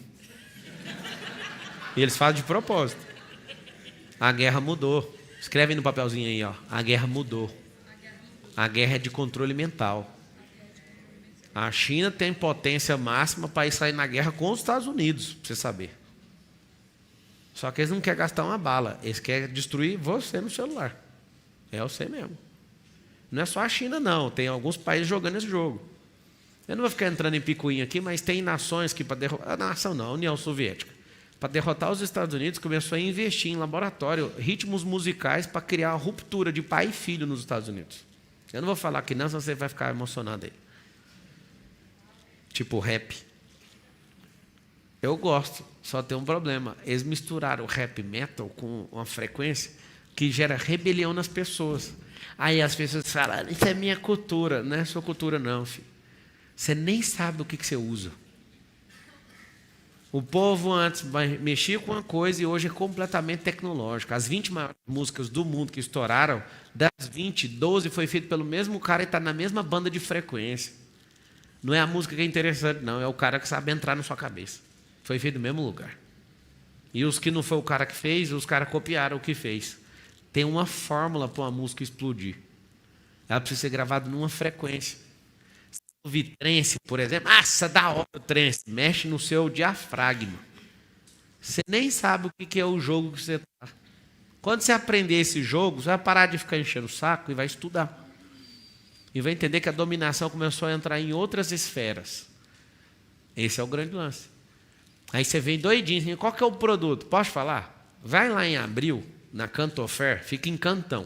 E eles fazem de propósito. A guerra mudou. Escreve no papelzinho aí, ó. A guerra mudou. A guerra é de controle mental. A China tem potência máxima para ir sair na guerra com os Estados Unidos, para você saber. Só que eles não querem gastar uma bala, eles querem destruir você no celular. É você mesmo. Não é só a China, não. Tem alguns países jogando esse jogo. Eu não vou ficar entrando em picuinha aqui, mas tem nações que, para derrotar... A nação não, a União Soviética. Para derrotar os Estados Unidos, começou a investir em laboratório, ritmos musicais para criar uma ruptura de pai e filho nos Estados Unidos. Eu não vou falar aqui não, senão você vai ficar emocionado aí. Tipo rap. Eu gosto, só tem um problema. Eles misturaram o rap metal com uma frequência que gera rebelião nas pessoas. Aí as pessoas falam, isso é minha cultura. Não é sua cultura não, filho. Você nem sabe do que você usa. O povo antes mexia com uma coisa e hoje é completamente tecnológico. As 20 maiores músicas do mundo que estouraram, das 20, 12 foi feito pelo mesmo cara e está na mesma banda de frequência. Não é a música que é interessante, não. É o cara que sabe entrar na sua cabeça. Foi feito no mesmo lugar. E os que não foi o cara que fez, os caras copiaram o que fez. Tem uma fórmula para uma música explodir. Ela precisa ser gravada numa frequência. Se ouvir trance, por exemplo, nossa, da hora o trance. Mexe no seu diafragma. Você nem sabe o que é o jogo que você está. Quando você aprender esse jogo, você vai parar de ficar enchendo o saco e vai estudar. E vai entender que a dominação começou a entrar em outras esferas. Esse é o grande lance. Aí você vem doidinho, assim, qual que é o produto? Posso falar? Vai lá em Abril, na Cantofer, fica em Cantão.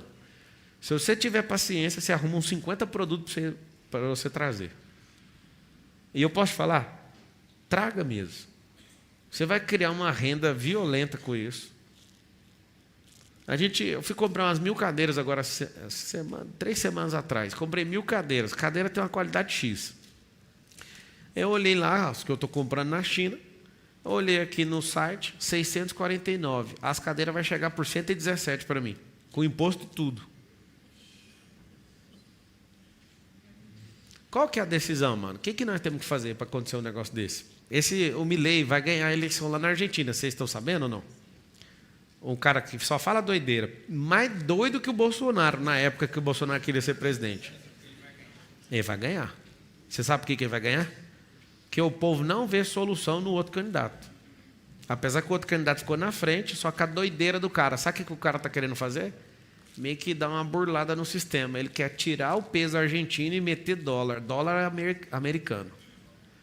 Se você tiver paciência, você arruma uns 50 produtos para você trazer. E eu posso falar? Traga mesmo. Você vai criar uma renda violenta com isso. Eu fui comprar umas 1000 cadeiras agora, 3 semanas atrás. Comprei 1000 cadeiras. Cadeira tem uma qualidade X. Eu olhei lá, as que eu estou comprando na China. Eu olhei aqui no site, 649. As cadeiras vão chegar por 117 para mim. Com imposto e tudo. Qual que é a decisão, mano? O que nós temos que fazer para acontecer um negócio desse? O Milei vai ganhar a eleição lá na Argentina. Vocês estão sabendo ou não? Um cara que só fala doideira. Mais doido que o Bolsonaro, na época que o Bolsonaro queria ser presidente. Ele vai ganhar. Você sabe por que ele vai ganhar? Porque o povo não vê solução no outro candidato. Apesar que o outro candidato ficou na frente, só que a doideira do cara. Sabe o que o cara está querendo fazer? Meio que dar uma burlada no sistema. Ele quer tirar o peso argentino e meter dólar. Dólar americano.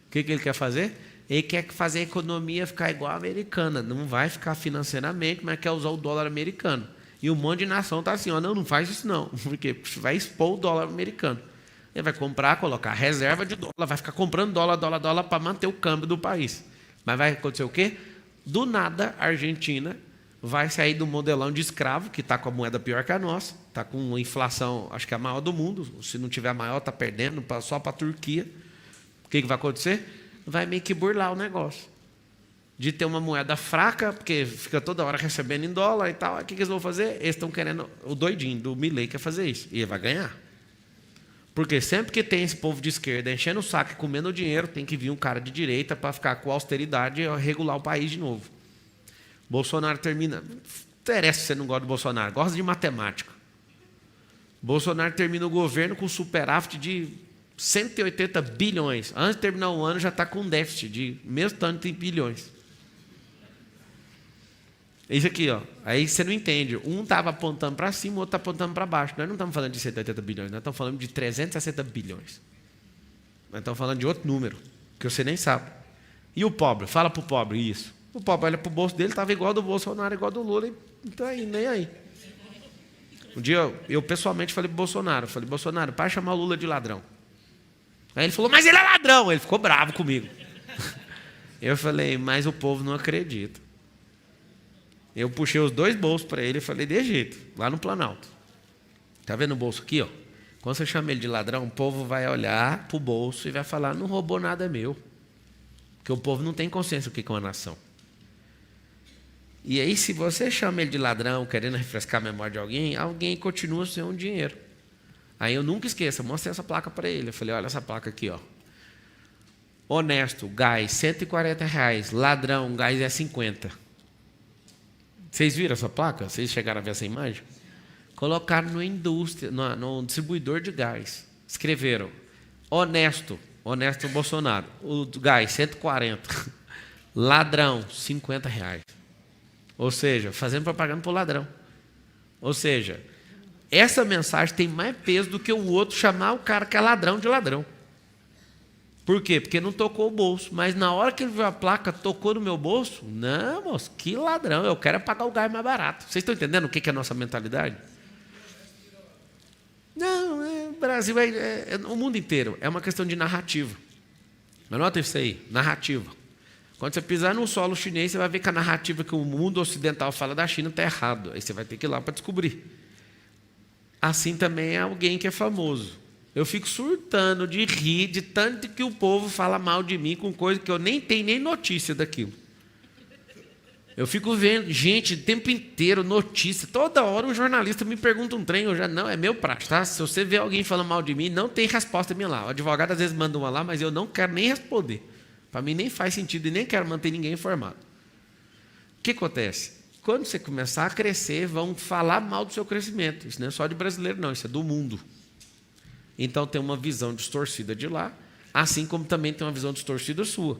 O que ele quer fazer? Ele quer fazer a economia ficar igual a americana. Não vai ficar financeiramente, mas quer usar o dólar americano. E um monte de nação está assim, ó, não faz isso não. Porque vai expor o dólar americano. Ele vai comprar, colocar reserva de dólar, vai ficar comprando dólar para manter o câmbio do país. Mas vai acontecer o quê? Do nada, a Argentina vai sair do modelão de escravo, que está com a moeda pior que a nossa, está com uma inflação, acho que é a maior do mundo. Se não tiver a maior, está perdendo só para a Turquia. O que vai acontecer? Vai meio que burlar o negócio. De ter uma moeda fraca, porque fica toda hora recebendo em dólar e tal. O que eles vão fazer? Eles estão querendo, o doidinho do Milei quer fazer isso. E ele vai ganhar. Porque sempre que tem esse povo de esquerda enchendo o saco e comendo dinheiro, tem que vir um cara de direita para ficar com austeridade e regular o país de novo. Bolsonaro termina... Não interessa se você não gosta do Bolsonaro, gosta de matemática. Bolsonaro termina o governo com superávit de 180 bilhões. Antes de terminar o ano já está com um déficit de mesmo tanto em bilhões. Isso aqui, ó. Aí você não entende. Um estava apontando para cima, o outro está apontando para baixo. Nós não estamos falando de 180 bilhões, nós estamos falando de 360 bilhões. Nós estamos falando de outro número, que você nem sabe. E o pobre? Fala para o pobre isso. O pobre olha para o bolso dele, estava igual do Bolsonaro, igual do Lula, e não está aí, nem aí. Um dia eu pessoalmente falei para o Bolsonaro, Bolsonaro, para chamar o Lula de ladrão. Aí ele falou, mas ele é ladrão. Ele ficou bravo comigo. Eu falei, mas o povo não acredita. Eu puxei os 2 bolsos para ele e falei, de jeito, lá no Planalto. Está vendo o bolso aqui, ó? Quando você chama ele de ladrão, o povo vai olhar para o bolso e vai falar, não roubou nada meu. Porque o povo não tem consciência do que é uma nação. E aí, se você chama ele de ladrão, querendo refrescar a memória de alguém, alguém continua sem um dinheiro. Aí eu nunca esqueço, eu mostrei essa placa para ele. Eu falei, olha essa placa aqui, ó. Honesto, gás, R$140. Ladrão, gás é 50. Vocês viram essa placa? Vocês chegaram a ver essa imagem? Colocaram no indústria, no distribuidor de gás. Escreveram, honesto Bolsonaro. O gás, 140. Ladrão, R$50. Ou seja, fazendo propaganda para o ladrão. Ou seja, essa mensagem tem mais peso do que o outro chamar o cara que é ladrão de ladrão. Por quê? Porque não tocou o bolso. Mas na hora que ele viu a placa, tocou no meu bolso? Não, moço, que ladrão. Eu quero é pagar o gás mais barato. Vocês estão entendendo o que é a nossa mentalidade? Não, o Brasil o mundo inteiro. É uma questão de narrativa. Anota isso aí, narrativa. Quando você pisar num solo chinês, você vai ver que a narrativa que o mundo ocidental fala da China está errado. Aí você vai ter que ir lá para descobrir. Assim também é alguém que é famoso. Eu fico surtando de rir de tanto que o povo fala mal de mim com coisa que eu nem tenho nem notícia daquilo. Eu fico vendo, gente, o tempo inteiro, notícia. Toda hora um jornalista me pergunta um trem, eu já, não, é meu prato, tá? Se você vê alguém falando mal de mim, não tem resposta minha lá. O advogado às vezes manda uma lá, mas eu não quero nem responder. Para mim nem faz sentido e nem quero manter ninguém informado. O que acontece? Quando você começar a crescer, vão falar mal do seu crescimento. Isso não é só de brasileiro, não, isso é do mundo. Então tem uma visão distorcida de lá, assim como também tem uma visão distorcida sua.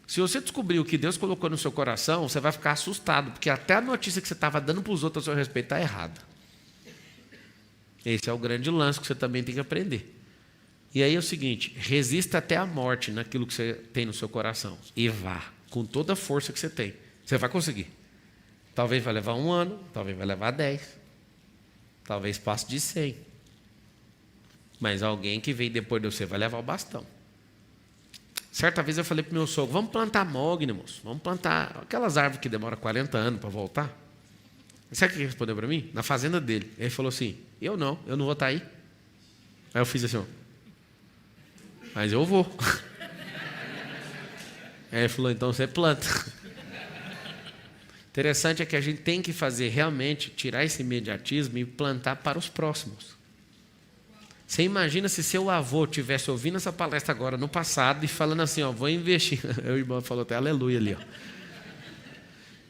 Se você descobrir o que Deus colocou no seu coração, você vai ficar assustado, porque até a notícia que você estava dando para os outros a seu respeito está errada. Esse é o grande lance que você também tem que aprender. E aí é o seguinte, resista até a morte naquilo que você tem no seu coração. E vá, com toda a força que você tem. Você vai conseguir. Talvez vai levar 1 ano, talvez vai levar 10. Talvez passe de 100. Mas alguém que veio depois de você vai levar o bastão. Certa vez eu falei para o meu sogro, vamos plantar mogno, moço. Vamos plantar aquelas árvores que demoram 40 anos para voltar. Sabe o que ele respondeu para mim? Na fazenda dele. Ele falou assim, eu não vou estar aí. Aí eu fiz assim, ó. Mas eu vou. Aí ele falou, então você planta. Interessante é que a gente tem que fazer realmente, tirar esse imediatismo e plantar para os próximos. Você imagina se seu avô tivesse ouvindo essa palestra agora no passado e falando assim, ó, vou investir. O irmão falou até aleluia ali, ó.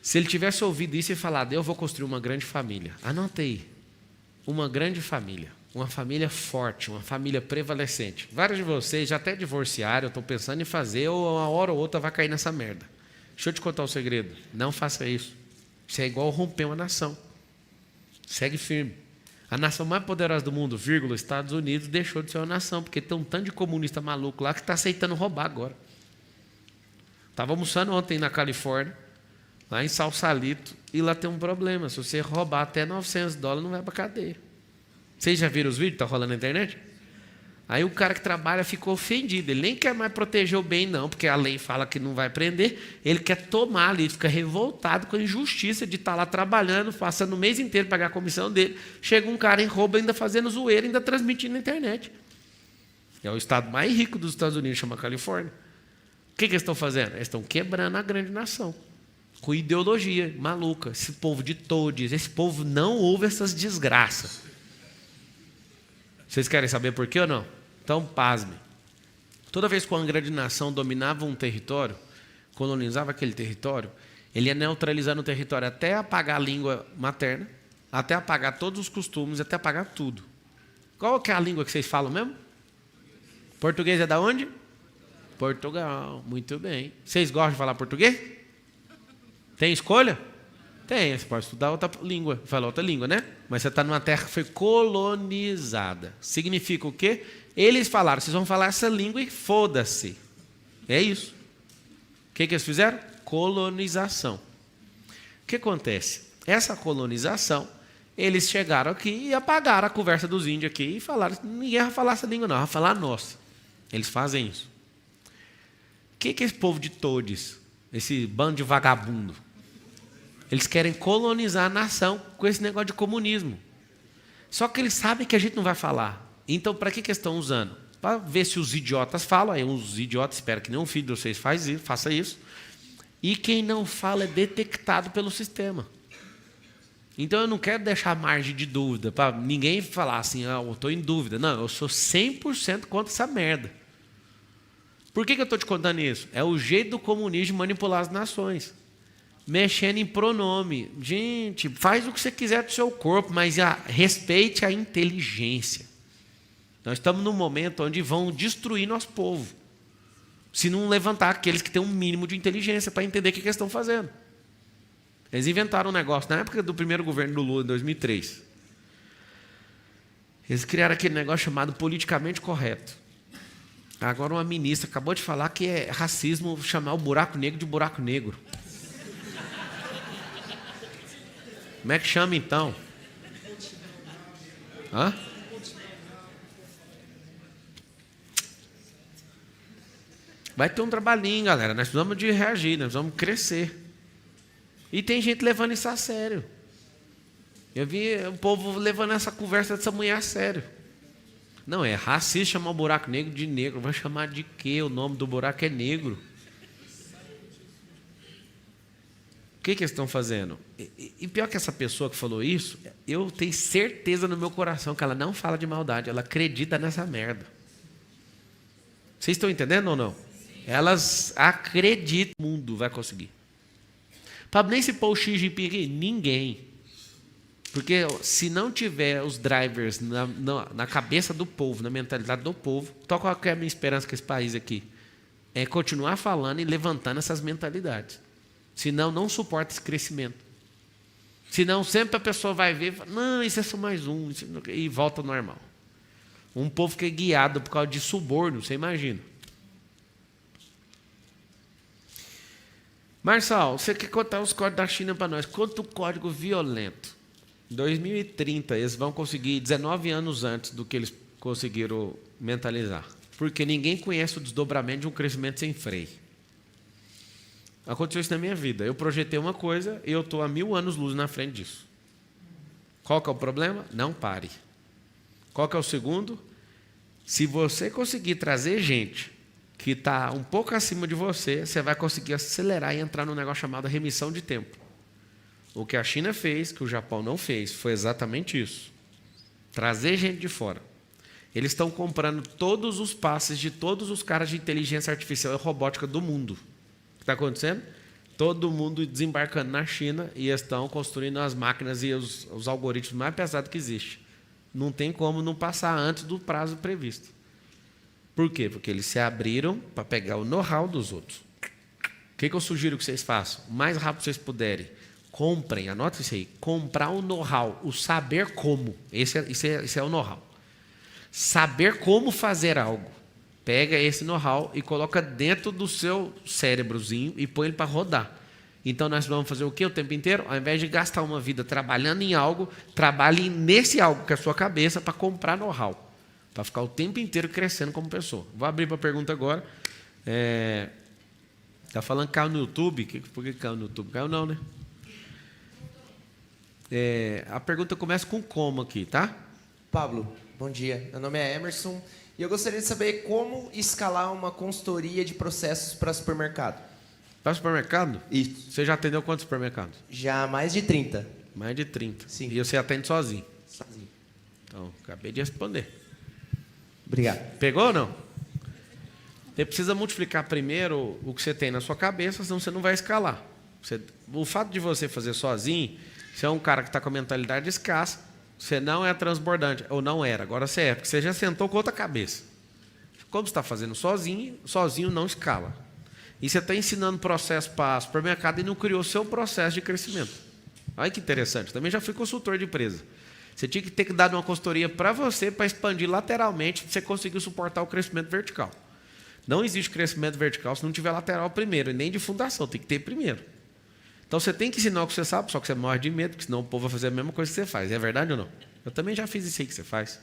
Se ele tivesse ouvido isso e falado, eu vou construir uma grande família. Anota aí. Uma grande família. Uma família forte, uma família prevalecente. Vários de vocês já até divorciaram, eu estou pensando em fazer, ou uma hora ou outra vai cair nessa merda. Deixa eu te contar um segredo. Não faça isso. Isso é igual romper uma nação. Segue firme. A nação mais poderosa do mundo, vírgula, Estados Unidos, deixou de ser uma nação, porque tem um tanto de comunista maluco lá que está aceitando roubar agora. Estava almoçando ontem na Califórnia, lá em Sausalito, e lá tem um problema. Se você roubar até $900, não vai para a cadeia. Vocês já viram os vídeos que estão rolando na internet? Aí o cara que trabalha ficou ofendido. Ele nem quer mais proteger o bem, não, porque a lei fala que não vai prender. Ele quer tomar ali, ele fica revoltado com a injustiça de estar lá trabalhando, passando o mês inteiro para pagar a comissão dele. Chega um cara e rouba, ainda fazendo zoeira, ainda transmitindo na internet. É o estado mais rico dos Estados Unidos, chama Califórnia. O que eles estão fazendo? Eles estão quebrando a grande nação. Com ideologia maluca. Esse povo de todes, esse povo não ouve essas desgraças. Vocês querem saber por quê ou não? Então, pasme. Toda vez que uma grande nação dominava um território, colonizava aquele território, ele ia neutralizando o território até apagar a língua materna, até apagar todos os costumes, até apagar tudo. Qual que é a língua que vocês falam mesmo? Português é da onde? Portugal. Muito bem. Vocês gostam de falar português? Tem escolha? Tem, você pode estudar outra língua, falar outra língua, né? Mas você está numa terra que foi colonizada. Significa o quê? Eles falaram, vocês vão falar essa língua e foda-se. É isso. O que eles fizeram? Colonização. O que acontece? Essa colonização, eles chegaram aqui e apagaram a conversa dos índios aqui e falaram, ninguém vai falar essa língua não, vai falar a nossa. Eles fazem isso. O que é esse povo de todes? Esse bando de vagabundo? Eles querem colonizar a nação com esse negócio de comunismo. Só que eles sabem que a gente não vai falar. Então, para que eles estão usando? Para ver se os idiotas falam. Aí uns idiotas esperam que nenhum filho de vocês faça isso. E quem não fala é detectado pelo sistema. Então, eu não quero deixar margem de dúvida. Para ninguém falar assim, eu estou em dúvida. Não, eu sou 100% contra essa merda. Por que eu estou te contando isso? É o jeito do comunismo de manipular as nações. Mexendo em pronome. Gente, faz o que você quiser do seu corpo, mas respeite a inteligência. Nós estamos num momento onde vão destruir nosso povo, se não levantar aqueles que têm um mínimo de inteligência para entender o que eles estão fazendo. Eles inventaram um negócio na época do primeiro governo do Lula, em 2003. Eles criaram aquele negócio chamado politicamente correto. Agora uma ministra acabou de falar que é racismo chamar o buraco negro de buraco negro. Como é que chama então? Hã? Vai ter um trabalhinho, galera. Nós precisamos de reagir, nós vamos crescer. E tem gente levando isso a sério. Eu vi o povo levando essa conversa dessa mulher a sério. Não, é racista chamar o buraco negro de negro. Vai chamar de quê? O nome do buraco é negro. O que eles estão fazendo? E pior que essa pessoa que falou isso, eu tenho certeza no meu coração que ela não fala de maldade. Ela acredita nessa merda. Vocês estão entendendo ou não? Elas acreditam que o mundo vai conseguir. Pablo, nem se pôr o Xi Jinping aqui, ninguém. Porque se não tiver os drivers na cabeça do povo, na mentalidade do povo, então qual que é a minha esperança com esse país aqui? É continuar falando e levantando essas mentalidades. Senão não suporta esse crescimento. Senão sempre a pessoa vai ver e fala, não, isso é só mais um, e volta ao normal. Um povo que é guiado por causa de suborno, você imagina. Marçal, você quer contar os códigos da China para nós? Conta o código violento. Em 2030, eles vão conseguir 19 anos antes do que eles conseguiram mentalizar. Porque ninguém conhece o desdobramento de um crescimento sem freio. Aconteceu isso na minha vida. Eu projetei uma coisa e eu estou há 1000 anos-luz na frente disso. Qual que é o problema? Não pare. Qual que é o segundo? Se você conseguir trazer gente que está um pouco acima de você, você vai conseguir acelerar e entrar num negócio chamado remissão de tempo. O que a China fez, que o Japão não fez, foi exatamente isso. Trazer gente de fora. Eles estão comprando todos os passes de todos os caras de inteligência artificial e robótica do mundo. O que está acontecendo? Todo mundo desembarcando na China e estão construindo as máquinas e os algoritmos mais pesados que existem. Não tem como não passar antes do prazo previsto. Por quê? Porque eles se abriram para pegar o know-how dos outros. O que eu sugiro que vocês façam? O mais rápido que vocês puderem. Comprem, anota isso aí. Comprar o know-how, o saber como. Esse é o know-how. Saber como fazer algo. Pega esse know-how e coloca dentro do seu cérebrozinho e põe ele para rodar. Então nós vamos fazer o quê o tempo inteiro? Ao invés de gastar uma vida trabalhando em algo, trabalhe nesse algo que é a sua cabeça para comprar know-how. Para ficar o tempo inteiro crescendo como pessoa. Vou abrir para a pergunta agora. Está falando que caiu no YouTube. Por que caiu no YouTube? Caiu não, né? A pergunta começa com como aqui, tá? Pablo, bom dia. Meu nome é Emerson e eu gostaria de saber como escalar uma consultoria de processos para supermercado. Para supermercado? Isso. Você já atendeu quantos supermercados? Já mais de 30. Mais de 30. Sim. E você atende sozinho? Sozinho. Então, acabei de responder. Obrigado. Pegou ou não? Você precisa multiplicar primeiro o que você tem na sua cabeça, senão você não vai escalar. O fato de você fazer sozinho, você é um cara que está com a mentalidade escassa, você não é transbordante, ou não era, agora você é, porque você já sentou com outra cabeça. Como você está fazendo sozinho não escala. E você está ensinando processo para supermercado e não criou seu processo de crescimento. Olha que interessante, também já fui consultor de empresa. Você tinha que ter que dar uma consultoria para você, para expandir lateralmente, para você conseguir suportar o crescimento vertical. Não existe crescimento vertical se não tiver lateral primeiro, e nem de fundação, tem que ter primeiro. Então você tem que ensinar o que você sabe, só que você morre de medo, porque senão o povo vai fazer a mesma coisa que você faz. É verdade ou não? Eu também já fiz isso aí que você faz.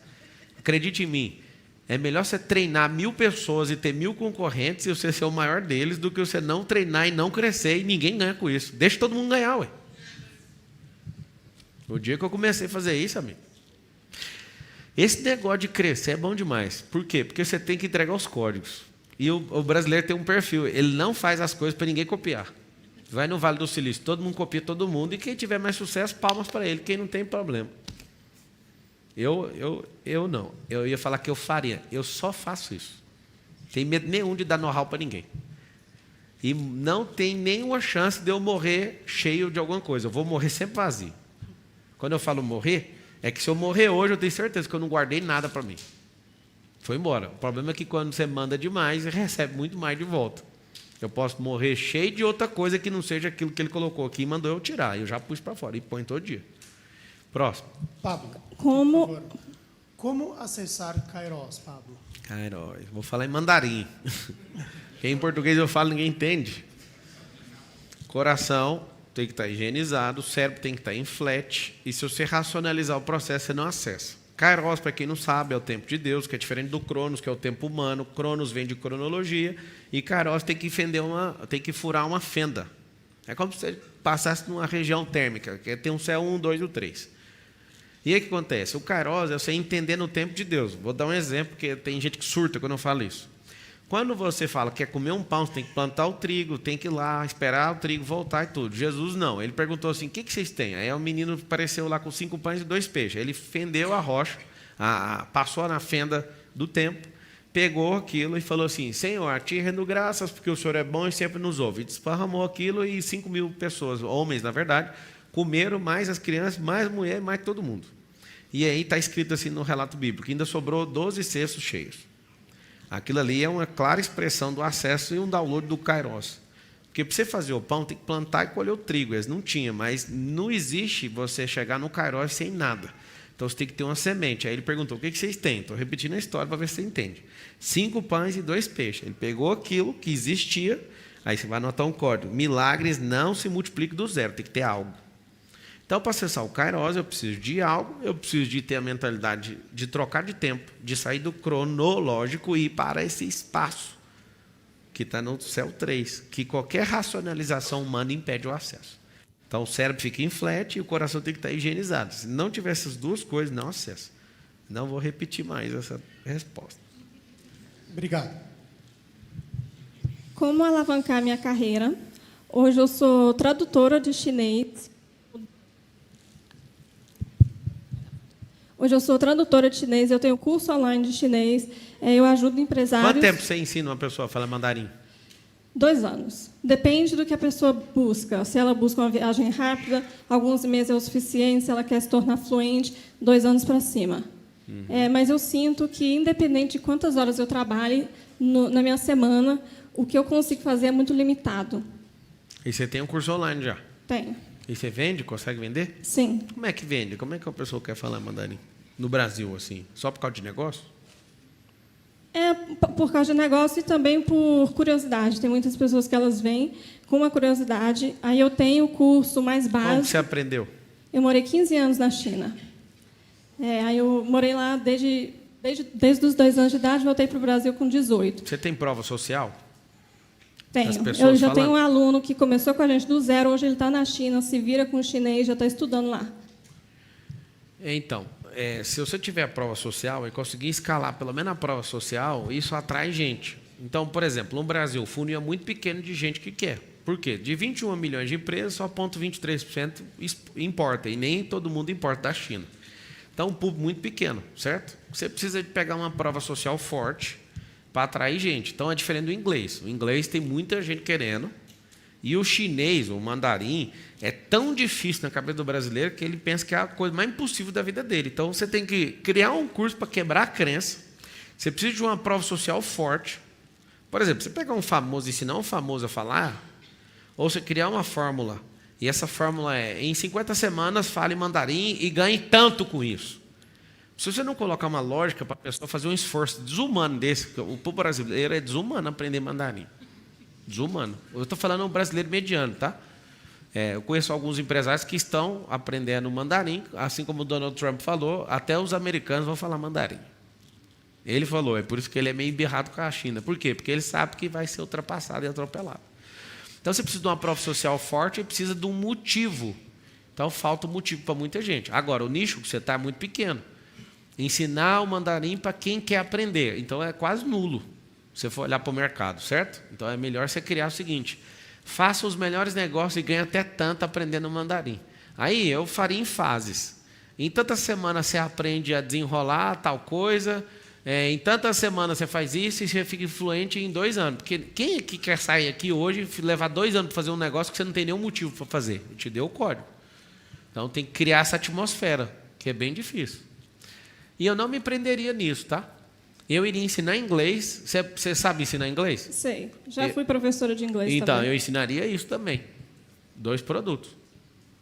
Acredite em mim, é melhor você treinar 1000 pessoas e ter 1000 concorrentes e você ser o maior deles, do que você não treinar e não crescer e ninguém ganha com isso. Deixa todo mundo ganhar, ué. O dia que eu comecei a fazer isso, amigo. Esse negócio de crescer é bom demais. Por quê? Porque você tem que entregar os códigos. E o brasileiro tem um perfil. Ele não faz as coisas para ninguém copiar. Vai no Vale do Silício, todo mundo copia todo mundo. E quem tiver mais sucesso, palmas para ele. Quem não tem problema. Eu não. Eu ia falar que eu faria. Eu só faço isso. Tem medo nenhum de dar know-how para ninguém. E não tem nenhuma chance de eu morrer cheio de alguma coisa. Eu vou morrer sempre vazio. Quando eu falo morrer, é que se eu morrer hoje, eu tenho certeza que eu não guardei nada para mim. Foi embora. O problema é que quando você manda demais, você recebe muito mais de volta. Eu posso morrer cheio de outra coisa que não seja aquilo que ele colocou aqui e mandou eu tirar. Eu já pus para fora e põe todo dia. Próximo. Pablo, Como- por favor. Como acessar Kairos, Pablo? Kairos. Vou falar em mandarim. Porque em português eu falo, ninguém entende. Coração tem que estar higienizado, o cérebro tem que estar em flat, e se você racionalizar o processo, você não acessa. Kairos, para quem não sabe, é o tempo de Deus, que é diferente do Cronos, que é o tempo humano. Cronos vem de cronologia, e Kairos tem que furar uma fenda. É como se você passasse numa região térmica, que tem um céu 1, 2 e o 3. E aí o que acontece? O Kairos é você entender no tempo de Deus. Vou dar um exemplo, porque tem gente que surta quando eu falo isso. Quando você fala que quer comer um pão, você tem que plantar o trigo, tem que ir lá, esperar o trigo voltar e tudo. Jesus não. Ele perguntou assim, o que vocês têm? Aí o menino apareceu lá com 5 pães e 2 peixes. Ele fendeu a rocha, passou na fenda do templo, pegou aquilo e falou assim, Senhor, a ti rendo graças, porque o Senhor é bom e sempre nos ouve. E desparramou aquilo e 5.000 pessoas, homens na verdade, comeram, mais as crianças, mais mulher, mais todo mundo. E aí está escrito assim no relato bíblico, que ainda sobrou 12 cestos cheios. Aquilo ali é uma clara expressão do acesso e um download do Kairos. Porque para você fazer o pão, tem que plantar e colher o trigo. Eles não tinham, mas não existe você chegar no Kairos sem nada. Então você tem que ter uma semente. Aí ele perguntou, o que vocês têm? Estou repetindo a história para ver se você entende. 5 pães e 2 peixes. Ele pegou aquilo que existia, aí você vai anotar um código. Milagres não se multiplicam do zero, tem que ter algo. Então, para acessar o Kairos, eu preciso de algo, eu preciso de ter a mentalidade de trocar de tempo, de sair do cronológico e ir para esse espaço que está no céu 3, que qualquer racionalização humana impede o acesso. Então, o cérebro fica em flat e o coração tem que estar higienizado. Se não tiver essas duas coisas, não acessa. Não vou repetir mais essa resposta. Obrigado. Como alavancar minha carreira? Hoje eu sou tradutora de chinês. Eu tenho curso online de chinês, eu ajudo empresários. Quanto tempo você ensina uma pessoa a falar mandarim? 2 anos. Depende do que a pessoa busca. Se ela busca uma viagem rápida, alguns meses é o suficiente. Se ela quer se tornar fluente, 2 anos para cima. Mas eu sinto que, independente de quantas horas eu trabalhe na minha semana, o que eu consigo fazer é muito limitado. E você tem um curso online já? Tenho. E você vende? Consegue vender? Sim. Como é que vende? Como é que a pessoa quer falar mandarim? No Brasil, assim? Só por causa de negócio? É por causa de negócio e também por curiosidade. Tem muitas pessoas que elas vêm com uma curiosidade. Aí eu tenho o curso mais Como básico. você aprendeu? Eu morei 15 anos na China. Aí eu morei lá desde os 2 anos de idade, voltei para o Brasil com 18. Você tem prova social? Tenho. As pessoas Eu já falam- tenho um aluno que começou com a gente do zero, hoje ele está na China, se vira com o chinês, já está estudando lá. Então, se você tiver a prova social e conseguir escalar pelo menos a prova social, isso atrai gente. Então, por exemplo, no Brasil, o funil é muito pequeno de gente que quer. Por quê? De 21 milhões de empresas, só 0,23% importa, e nem todo mundo importa da China. Então, um público muito pequeno, certo? Você precisa de pegar uma prova social forte para atrair gente. Então, é diferente do inglês. O inglês tem muita gente querendo, e o chinês, o mandarim, é tão difícil na cabeça do brasileiro que ele pensa que é a coisa mais impossível da vida dele. Então, você tem que criar um curso para quebrar a crença. Você precisa de uma prova social forte. Por exemplo, você pegar um famoso e ensinar um famoso a falar, ou você criar uma fórmula, e essa fórmula é, em 50 semanas, fale mandarim e ganhe tanto com isso. Se você não colocar uma lógica para a pessoa fazer um esforço desumano desse, o povo brasileiro é desumano aprender mandarim. Desumano. Eu estou falando um brasileiro mediano, tá? Eu conheço alguns empresários que estão aprendendo mandarim, assim como o Donald Trump falou, até os americanos vão falar mandarim. Ele falou, é por isso que ele é meio embirrado com a China. Por quê? Porque ele sabe que vai ser ultrapassado e atropelado. Então, você precisa de uma prova social forte e precisa de um motivo. Então, falta um motivo para muita gente. Agora, o nicho que você está é muito pequeno. Ensinar o mandarim para quem quer aprender. Então, é quase nulo, se você for olhar para o mercado, certo? Então, é melhor você criar o seguinte, faça os melhores negócios e ganhe até tanto aprendendo mandarim. Aí, eu faria em fases. Em tantas semanas, você aprende a desenrolar tal coisa, em tantas semanas você faz isso e você fica fluente em 2 anos. Porque quem aqui quer sair aqui hoje e levar 2 anos para fazer um negócio que você não tem nenhum motivo para fazer? Eu te dei o código. Então, tem que criar essa atmosfera, que é bem difícil. E eu não me prenderia nisso, tá? Eu iria ensinar inglês. Você sabe ensinar inglês? Sei. Já fui professora de inglês Então, também. eu ensinaria isso também. 2 produtos.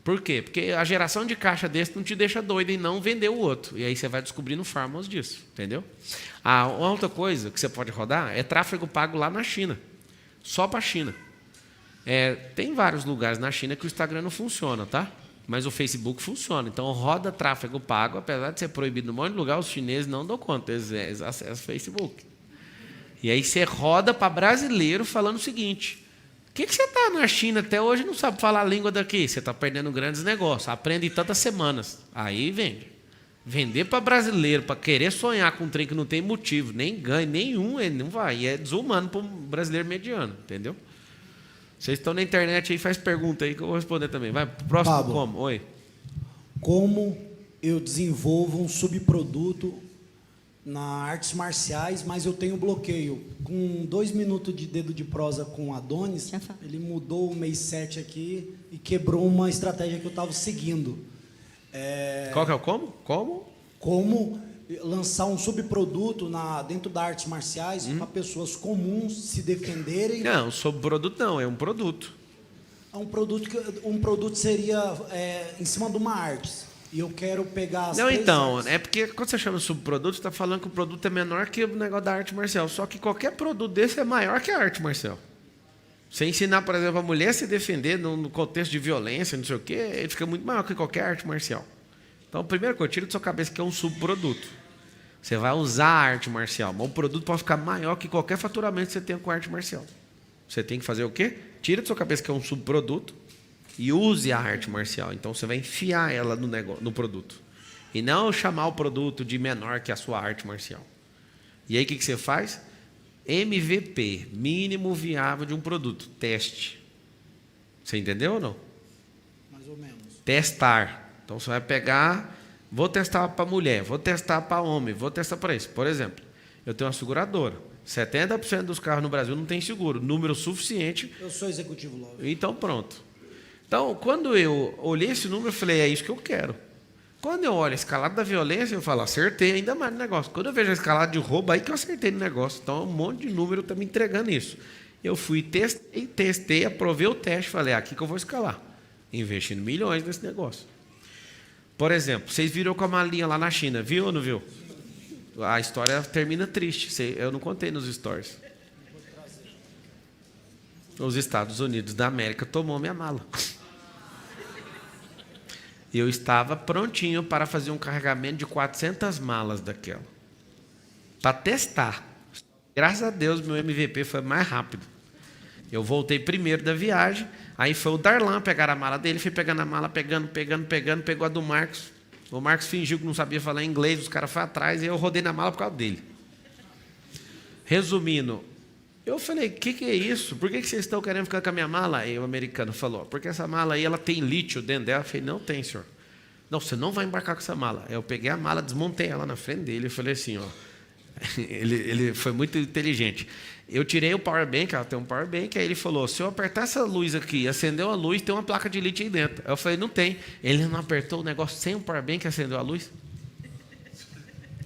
Por quê? Porque a geração de caixa desse não te deixa doido em não vender o outro. E aí você vai descobrindo fórmulas disso, entendeu? Uma outra coisa que você pode rodar é tráfego pago lá na China. Só para a China. Tem vários lugares na China que o Instagram não funciona, tá? Mas o Facebook funciona. Então, roda tráfego pago, apesar de ser proibido em um monte de lugar, os chineses não dão conta, eles acessam o Facebook. E aí você roda para brasileiro falando o seguinte: o que você está na China até hoje e não sabe falar a língua daqui? Você está perdendo grandes negócios, aprende em tantas semanas. Aí vende. Vender para brasileiro, para querer sonhar com um trem que não tem motivo, nem ganho, nenhum, ele não vai. E é desumano para um brasileiro mediano, entendeu? Vocês estão na internet aí, faz pergunta aí que eu vou responder também. Vai, próximo. Pablo, como? Oi. Como eu desenvolvo um subproduto na artes marciais, mas eu tenho bloqueio. Com 2 minutos de dedo de prosa com o Adonis, ele mudou o mês 7 aqui e quebrou uma estratégia que eu estava seguindo. Qual que é o como? Como lançar um subproduto dentro das artes marciais para pessoas comuns se defenderem. Não, subproduto não, é um produto. Um produto seria em cima de uma arte. E eu quero pegar as Não, três então, artes. é porque quando você chama subproduto, você está falando que o produto é menor que o negócio da arte marcial. Só que qualquer produto desse é maior que a arte marcial. Você ensinar, por exemplo, a mulher a se defender no contexto de violência, não sei o quê, ele fica muito maior que qualquer arte marcial. Então, primeiro que eu tiro da sua cabeça que é um subproduto. Você vai usar a arte marcial, mas o produto pode ficar maior que qualquer faturamento que você tenha com a arte marcial. Você tem que fazer o quê? Tira da sua cabeça que é um subproduto e use a arte marcial. Então, você vai enfiar ela no produto. E não chamar o produto de menor que a sua arte marcial. E aí, o que você faz? MVP, mínimo viável de um produto. Teste. Você entendeu ou não? Mais ou menos. Testar. Então, você vai pegar... Vou testar para mulher, vou testar para homem, vou testar para isso. Por exemplo, eu tenho uma seguradora. 70% dos carros no Brasil não tem seguro. Número suficiente. Eu sou executivo logo. Então, pronto. Então, quando eu olhei esse número, eu falei, é isso que eu quero. Quando eu olho a escalada da violência, eu falo, acertei ainda mais no negócio. Quando eu vejo a escalada de roubo, aí que eu acertei no negócio. Então, um monte de número está me entregando isso. Eu fui, testei, aprovei o teste, falei, aqui que eu vou escalar. Investindo milhões nesse negócio. Por exemplo, vocês viram com a malinha lá na China, viu ou não viu? A história termina triste, eu não contei nos stories. Os Estados Unidos da América tomou minha mala. Eu estava prontinho para fazer um carregamento de 400 malas daquela. Para testar. Graças a Deus, meu MVP foi mais rápido. Eu voltei primeiro da viagem, aí foi o Darlan pegar a mala dele, fui pegando a mala, pegando, pegou a do Marcos. O Marcos fingiu que não sabia falar inglês, os caras foram atrás e eu rodei na mala por causa dele. Resumindo, eu falei, o que é isso? Por que vocês estão querendo ficar com a minha mala? Aí o americano falou, porque essa mala aí ela tem lítio dentro dela. Eu falei, não tem, senhor. Não, você não vai embarcar com essa mala. Aí eu peguei a mala, desmontei ela na frente dele e falei assim, ó. Ele foi muito inteligente. Eu tirei o power bank, ela tem um power bank, aí ele falou, se eu apertar essa luz aqui, acendeu a luz, tem uma placa de lítio aí dentro. Aí eu falei, não tem. Ele não apertou o negócio sem o power bank, acendeu a luz?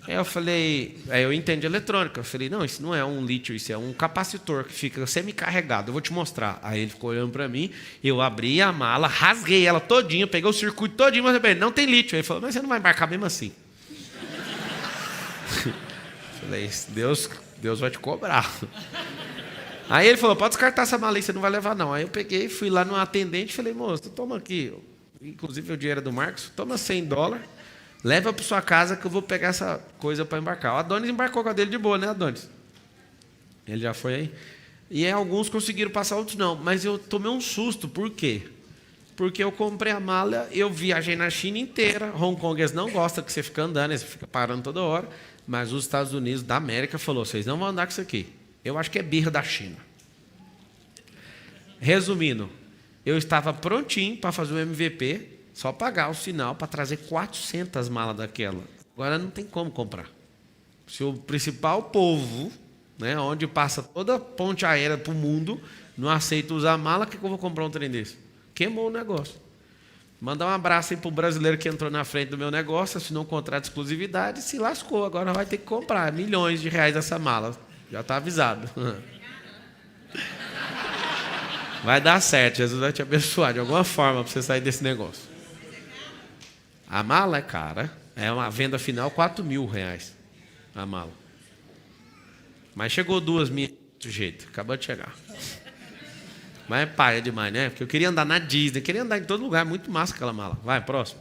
Aí eu falei, aí eu entendi eletrônica. Eu falei, não, isso não é um lítio, isso é um capacitor que fica semi-carregado. Eu vou te mostrar. Aí ele ficou olhando para mim, eu abri a mala, rasguei ela todinha, peguei o circuito todinho, mas ele não tem lítio. Aí ele falou, mas você não vai embarcar mesmo assim. Falei, Deus vai te cobrar. Aí ele falou, pode descartar essa mala aí, você não vai levar não. Aí eu peguei, fui lá no atendente e falei, moço, toma aqui, inclusive o dinheiro é do Marcos, toma $100, leva para sua casa que eu vou pegar essa coisa para embarcar. O Adonis embarcou com a dele de boa, né, Adonis? Ele já foi aí. E alguns conseguiram passar, outros não. Mas eu tomei um susto, por quê? Porque eu comprei a mala, eu viajei na China inteira, Hong Kong eles não gostam que você fica andando, eles ficam parando toda hora. Mas os Estados Unidos da América falou, vocês não vão andar com isso aqui. Eu acho que é birra da China. Resumindo, eu estava prontinho para fazer o MVP, só pagar o sinal para trazer 400 malas daquela. Agora não tem como comprar. Se o principal povo, né, onde passa toda a ponte aérea para o mundo, não aceita usar mala, que eu vou comprar um trem desse? Queimou o negócio. Mandar um abraço aí pro brasileiro que entrou na frente do meu negócio, assinou um contrato de exclusividade e se lascou. Agora vai ter que comprar milhões de reais essa mala. Já está avisado. Vai dar certo, Jesus vai te abençoar de alguma forma para você sair desse negócio. A mala é cara, é uma venda final R$4.000 a mala. Mas chegou 2.000 do jeito, acabou de chegar. Mas é paia demais, né? Porque eu queria andar na Disney, queria andar em todo lugar, muito massa aquela mala. Vai, próximo.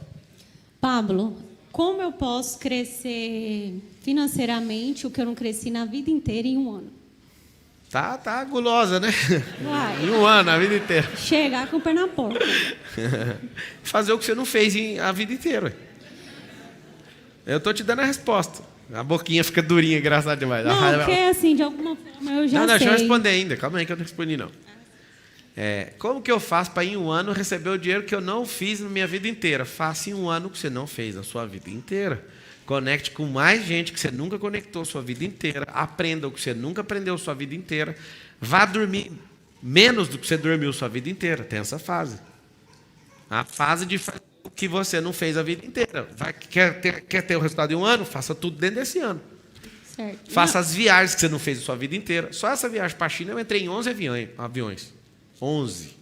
Pablo, como eu posso crescer financeiramente o que eu não cresci na vida inteira em um ano? Tá gulosa, né? Vai. Em um ano, a vida inteira. Chegar com o pé na porta. Fazer o que você não fez a vida inteira. Ué. Eu estou te dando a resposta. A boquinha fica durinha, engraçada demais. Não, porque assim, de alguma forma eu já sei. Não, deixa eu responder ainda. Calma aí que eu não respondi, não. Como que eu faço para em um ano receber o dinheiro que eu não fiz na minha vida inteira? Faça em um ano o que você não fez na sua vida inteira. Conecte com mais gente que você nunca conectou sua vida inteira. Aprenda o que você nunca aprendeu sua vida inteira. Vá dormir menos do que você dormiu sua vida inteira. Tem essa fase. A fase de fazer o que você não fez a vida inteira. Quer ter o resultado em um ano? Faça tudo dentro desse ano. Certo. Faça as viagens que você não fez a sua vida inteira. Só essa viagem para a China eu entrei em 11 aviões. 11.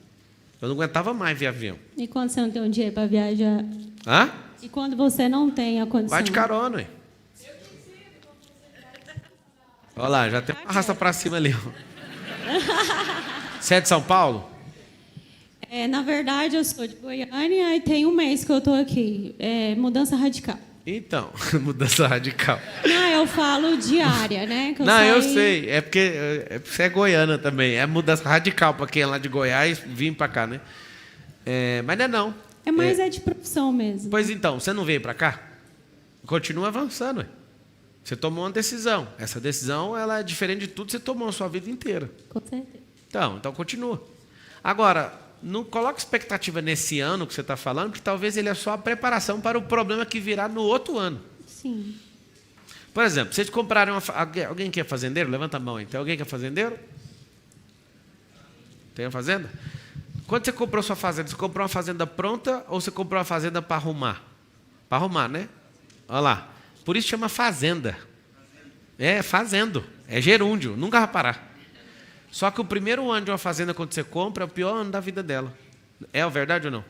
Eu não aguentava mais ver avião. E quando você não tem um dinheiro para viajar? Hã? E quando você não tem a condição? Vai de carona, ué. Olha lá, já tem uma raça para cima ali. Você é de São Paulo? Na verdade, eu sou de Goiânia e tem um mês que eu estou aqui. Mudança radical. Então, mudança radical. Não, eu falo diária, né? Que Eu sei. É porque você é goiana também. É mudança radical para quem é lá de Goiás vir para cá, né? Mas não é não. É mais de profissão mesmo. Pois então, você não veio para cá? Continua avançando, ué. Você tomou uma decisão. Essa decisão ela é diferente de tudo que você tomou a sua vida inteira. Com certeza. Então continua. Agora, não coloque expectativa nesse ano que você está falando, que talvez ele é só a preparação para o problema que virá no outro ano. Sim. Por exemplo, vocês compraram alguém que é fazendeiro? Levanta a mão aí. Tem alguém que é fazendeiro? Tem uma fazenda? Quando você comprou sua fazenda, você comprou uma fazenda pronta ou você comprou uma fazenda para arrumar? Para arrumar, né? Olha lá. Por isso chama fazenda. É fazendo. É gerúndio. Nunca vai parar. Só que o primeiro ano de uma fazenda, quando você compra, é o pior ano da vida dela. É verdade ou não?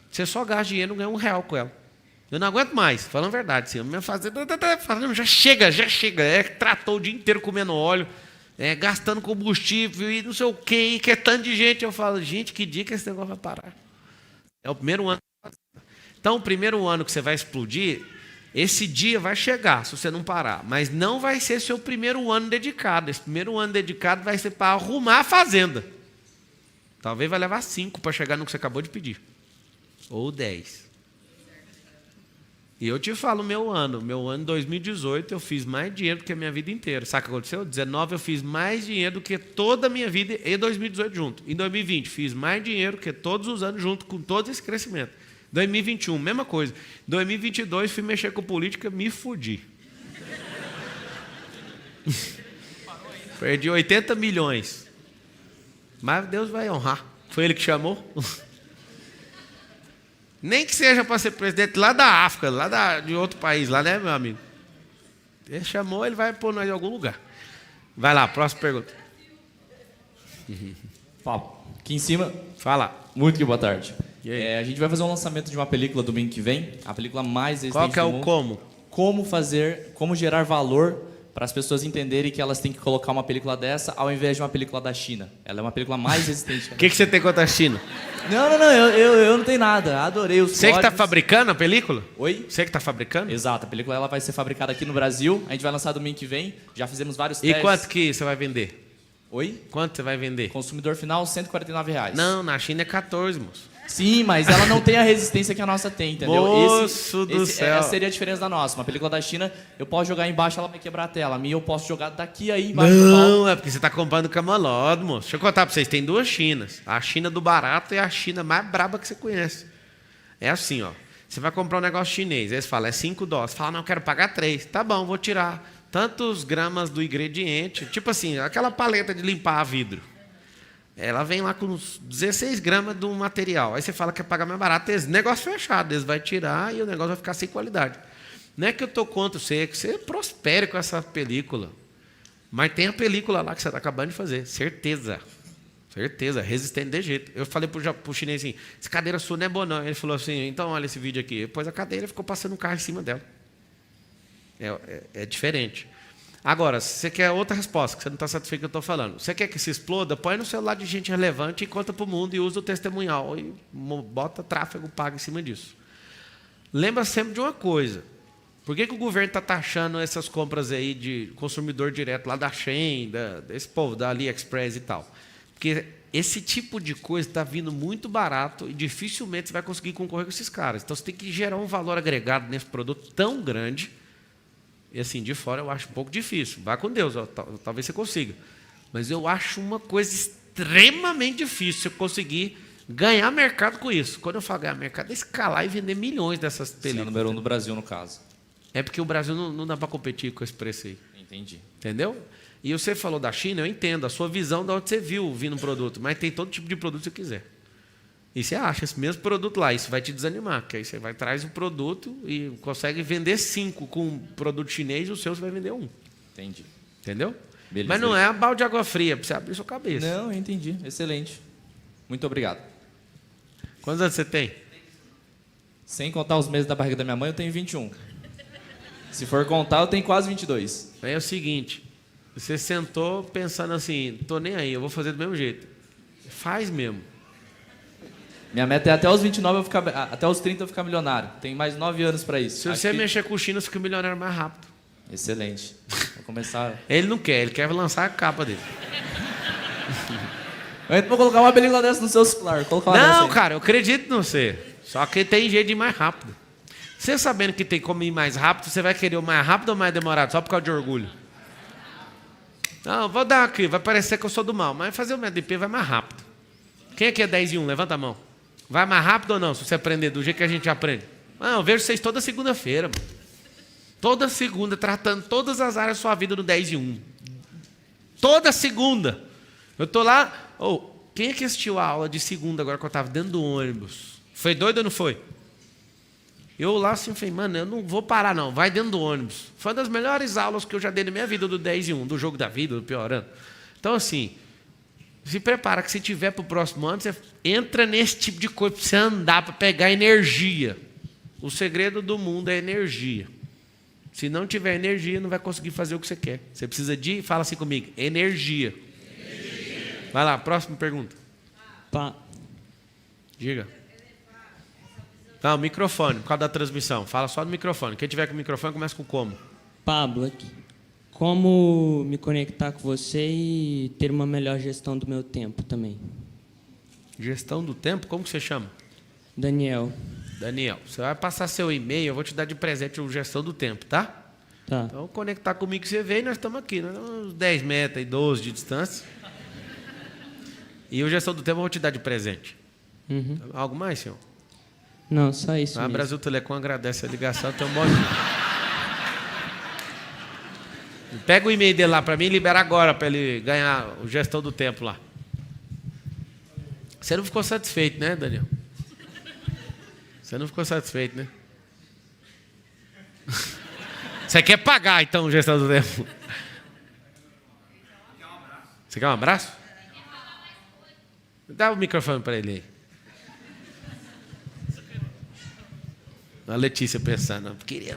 Você só gasta dinheiro e não ganha R$1 com ela. Eu não aguento mais, falando a verdade. Assim, a minha fazenda já chega. Tratou o dia inteiro comendo óleo, gastando combustível e não sei o quê, que é tanto de gente. Eu falo, gente, que dia que esse negócio vai parar? É o primeiro ano. Então, o primeiro ano que você vai explodir, esse dia vai chegar, se você não parar. Mas não vai ser seu primeiro ano dedicado. Esse primeiro ano dedicado vai ser para arrumar a fazenda. Talvez vai levar 5 para chegar no que você acabou de pedir. Ou 10. E eu te falo meu ano 2018 eu fiz mais dinheiro do que a minha vida inteira. Sabe o que aconteceu? 19 eu fiz mais dinheiro do que toda a minha vida e 2018 junto. Em 2020 fiz mais dinheiro que todos os anos junto com todo esse crescimento. 2021, mesma coisa. 2022 fui mexer com política, me fudi. Perdi 80 milhões. Mas Deus vai honrar. Foi Ele que chamou. Nem que seja para ser presidente lá da África, de outro país, lá, né, meu amigo? Ele chamou, Ele vai pôr nós em algum lugar. Vai lá, próxima pergunta. Pablo, aqui em cima. Fala. Muito que boa tarde. E a gente vai fazer um lançamento de uma película domingo que vem, a película mais existente Qual que é do o mundo. como? Como gerar valor para as pessoas entenderem que elas têm que colocar uma película dessa ao invés de uma película da China. Ela é uma película mais existente. O que você tem contra a China? Não, eu não tenho nada. Adorei os Você que está códigos. fabricando a película? Oi? Você que está fabricando? Exato, a película ela vai ser fabricada aqui no Brasil. A gente vai lançar domingo que vem. Já fizemos vários E testes. quanto que você vai vender? Oi? Quanto você vai vender? Consumidor final, R$149. Não, na China é 14, moço. Sim, mas ela não tem a resistência que a nossa tem, entendeu? Moço do céu. Essa seria a diferença da nossa. Uma película da China, eu posso jogar embaixo, ela vai quebrar a tela. A minha eu posso jogar daqui aí embaixo do Não, palco. é porque você está comprando camalado, moço. Deixa eu contar para vocês, tem 2 Chinas. A China do barato e a China mais braba que você conhece. É assim, ó. Você vai comprar um negócio chinês, aí você fala, é $5. Você fala, não, eu quero pagar 3. Tá bom, vou tirar tantos gramas do ingrediente. Tipo assim, aquela paleta de limpar vidro. Ela vem lá com uns 16 gramas do material. Aí você fala que quer pagar mais barato, esse negócio fechado. Eles vão tirar e o negócio vai ficar sem qualidade. Não é que eu estou contra você, que você prospere com essa película. Mas tem a película lá que você está acabando de fazer. Certeza. Certeza. Resistente de jeito. Eu falei para o chinês assim, essa cadeira sua não é boa não. Ele falou assim, então olha esse vídeo aqui. Depois a cadeira ficou passando um carro em cima dela. É diferente. Agora, se você quer outra resposta, que você não está satisfeito com o que eu estou falando, você quer que se exploda, põe no celular de gente relevante e conta para o mundo e usa o testemunhal e bota tráfego pago em cima disso. Lembra sempre de uma coisa. Por que o governo está taxando essas compras aí de consumidor direto lá da Shein, desse povo, da AliExpress e tal? Porque esse tipo de coisa está vindo muito barato e dificilmente você vai conseguir concorrer com esses caras. Então você tem que gerar um valor agregado nesse produto tão grande. E assim, de fora eu acho um pouco difícil. Vá com Deus, talvez você consiga. Mas eu acho uma coisa extremamente difícil você conseguir ganhar mercado com isso. Quando eu falo ganhar mercado, é escalar e vender milhões dessas películas. Você é o número 1 no Brasil, no caso. É porque o Brasil não dá para competir com esse preço aí. Entendi. Entendeu? E você falou da China, eu entendo. A sua visão de onde você viu vindo um produto. Mas tem todo tipo de produto que você quiser. E você acha esse mesmo produto lá, isso vai te desanimar, porque aí você vai traz o produto e consegue vender 5 com um produto chinês, o seu você vai vender 1. Entendi. Entendeu? Beleza. Mas não é a balde de água fria, para você abrir sua cabeça. Não, eu entendi. Excelente. Muito obrigado. Quantos anos você tem? Sem contar os meses da barriga da minha mãe, eu tenho 21. Se for contar, eu tenho quase 22. Aí é o seguinte, você sentou pensando assim, tô nem aí, eu vou fazer do mesmo jeito. Faz mesmo. Minha meta é até os 29, até os 30 eu ficar milionário. Tem mais 9 anos para isso. Se você mexer com o China, você fica milionário mais rápido. Excelente. Vou começar... Ele não quer, ele quer lançar a capa dele. Eu vou colocar uma película dessa no seu celular. Não, cara, eu acredito em você. Só que tem jeito de ir mais rápido. Você sabendo que tem como ir mais rápido, você vai querer o mais rápido ou mais demorado? Só por causa de orgulho. Não, vou dar aqui, vai parecer que eu sou do mal, mas fazer o MDP vai mais rápido. Quem aqui é 10 e 1? Levanta a mão. Vai mais rápido ou não, se você aprender do jeito que a gente aprende? Eu vejo vocês toda segunda-feira, mano. Toda segunda, tratando todas as áreas da sua vida no 10 e 1. Toda segunda. Eu tô lá... quem é que assistiu a aula de segunda agora que eu estava dentro do ônibus? Foi doido ou não foi? Eu lá assim, falei, mano, eu não vou parar não, vai dentro do ônibus. Foi uma das melhores aulas que eu já dei na minha vida do 10 e 1, do jogo da vida, do piorando. Então assim... Se prepara que se tiver para o próximo ano, você entra nesse tipo de coisa para você andar, para pegar energia. O segredo do mundo é energia. Se não tiver energia, não vai conseguir fazer o que você quer. Você precisa de, fala assim comigo, energia. Vai lá, próxima pergunta. Diga. Não, microfone, por causa da transmissão. Fala só no microfone. Quem tiver com o microfone, começa com como? Pablo aqui. Como me conectar com você e ter uma melhor gestão do meu tempo também? Gestão do tempo? Como que você chama? Daniel. Daniel, você vai passar seu e-mail, eu vou te dar de presente o gestão do tempo, tá? Tá. Então, conectar comigo que você vê e nós estamos aqui, né? Uns 10 metros e 12 de distância. E o gestão do tempo eu vou te dar de presente. Uhum. Algo mais, senhor? Não, só isso mesmo. Brasil Telecom agradece a ligação, tem um bom dia. Pega o e-mail dele lá para mim e libera agora para ele ganhar o gestão do tempo lá. Você não ficou satisfeito, né, Daniel? Você não ficou satisfeito, né? Você quer pagar, então, o gestão do tempo? Você quer um abraço? Dá o microfone para ele aí. A Letícia pensando, queria...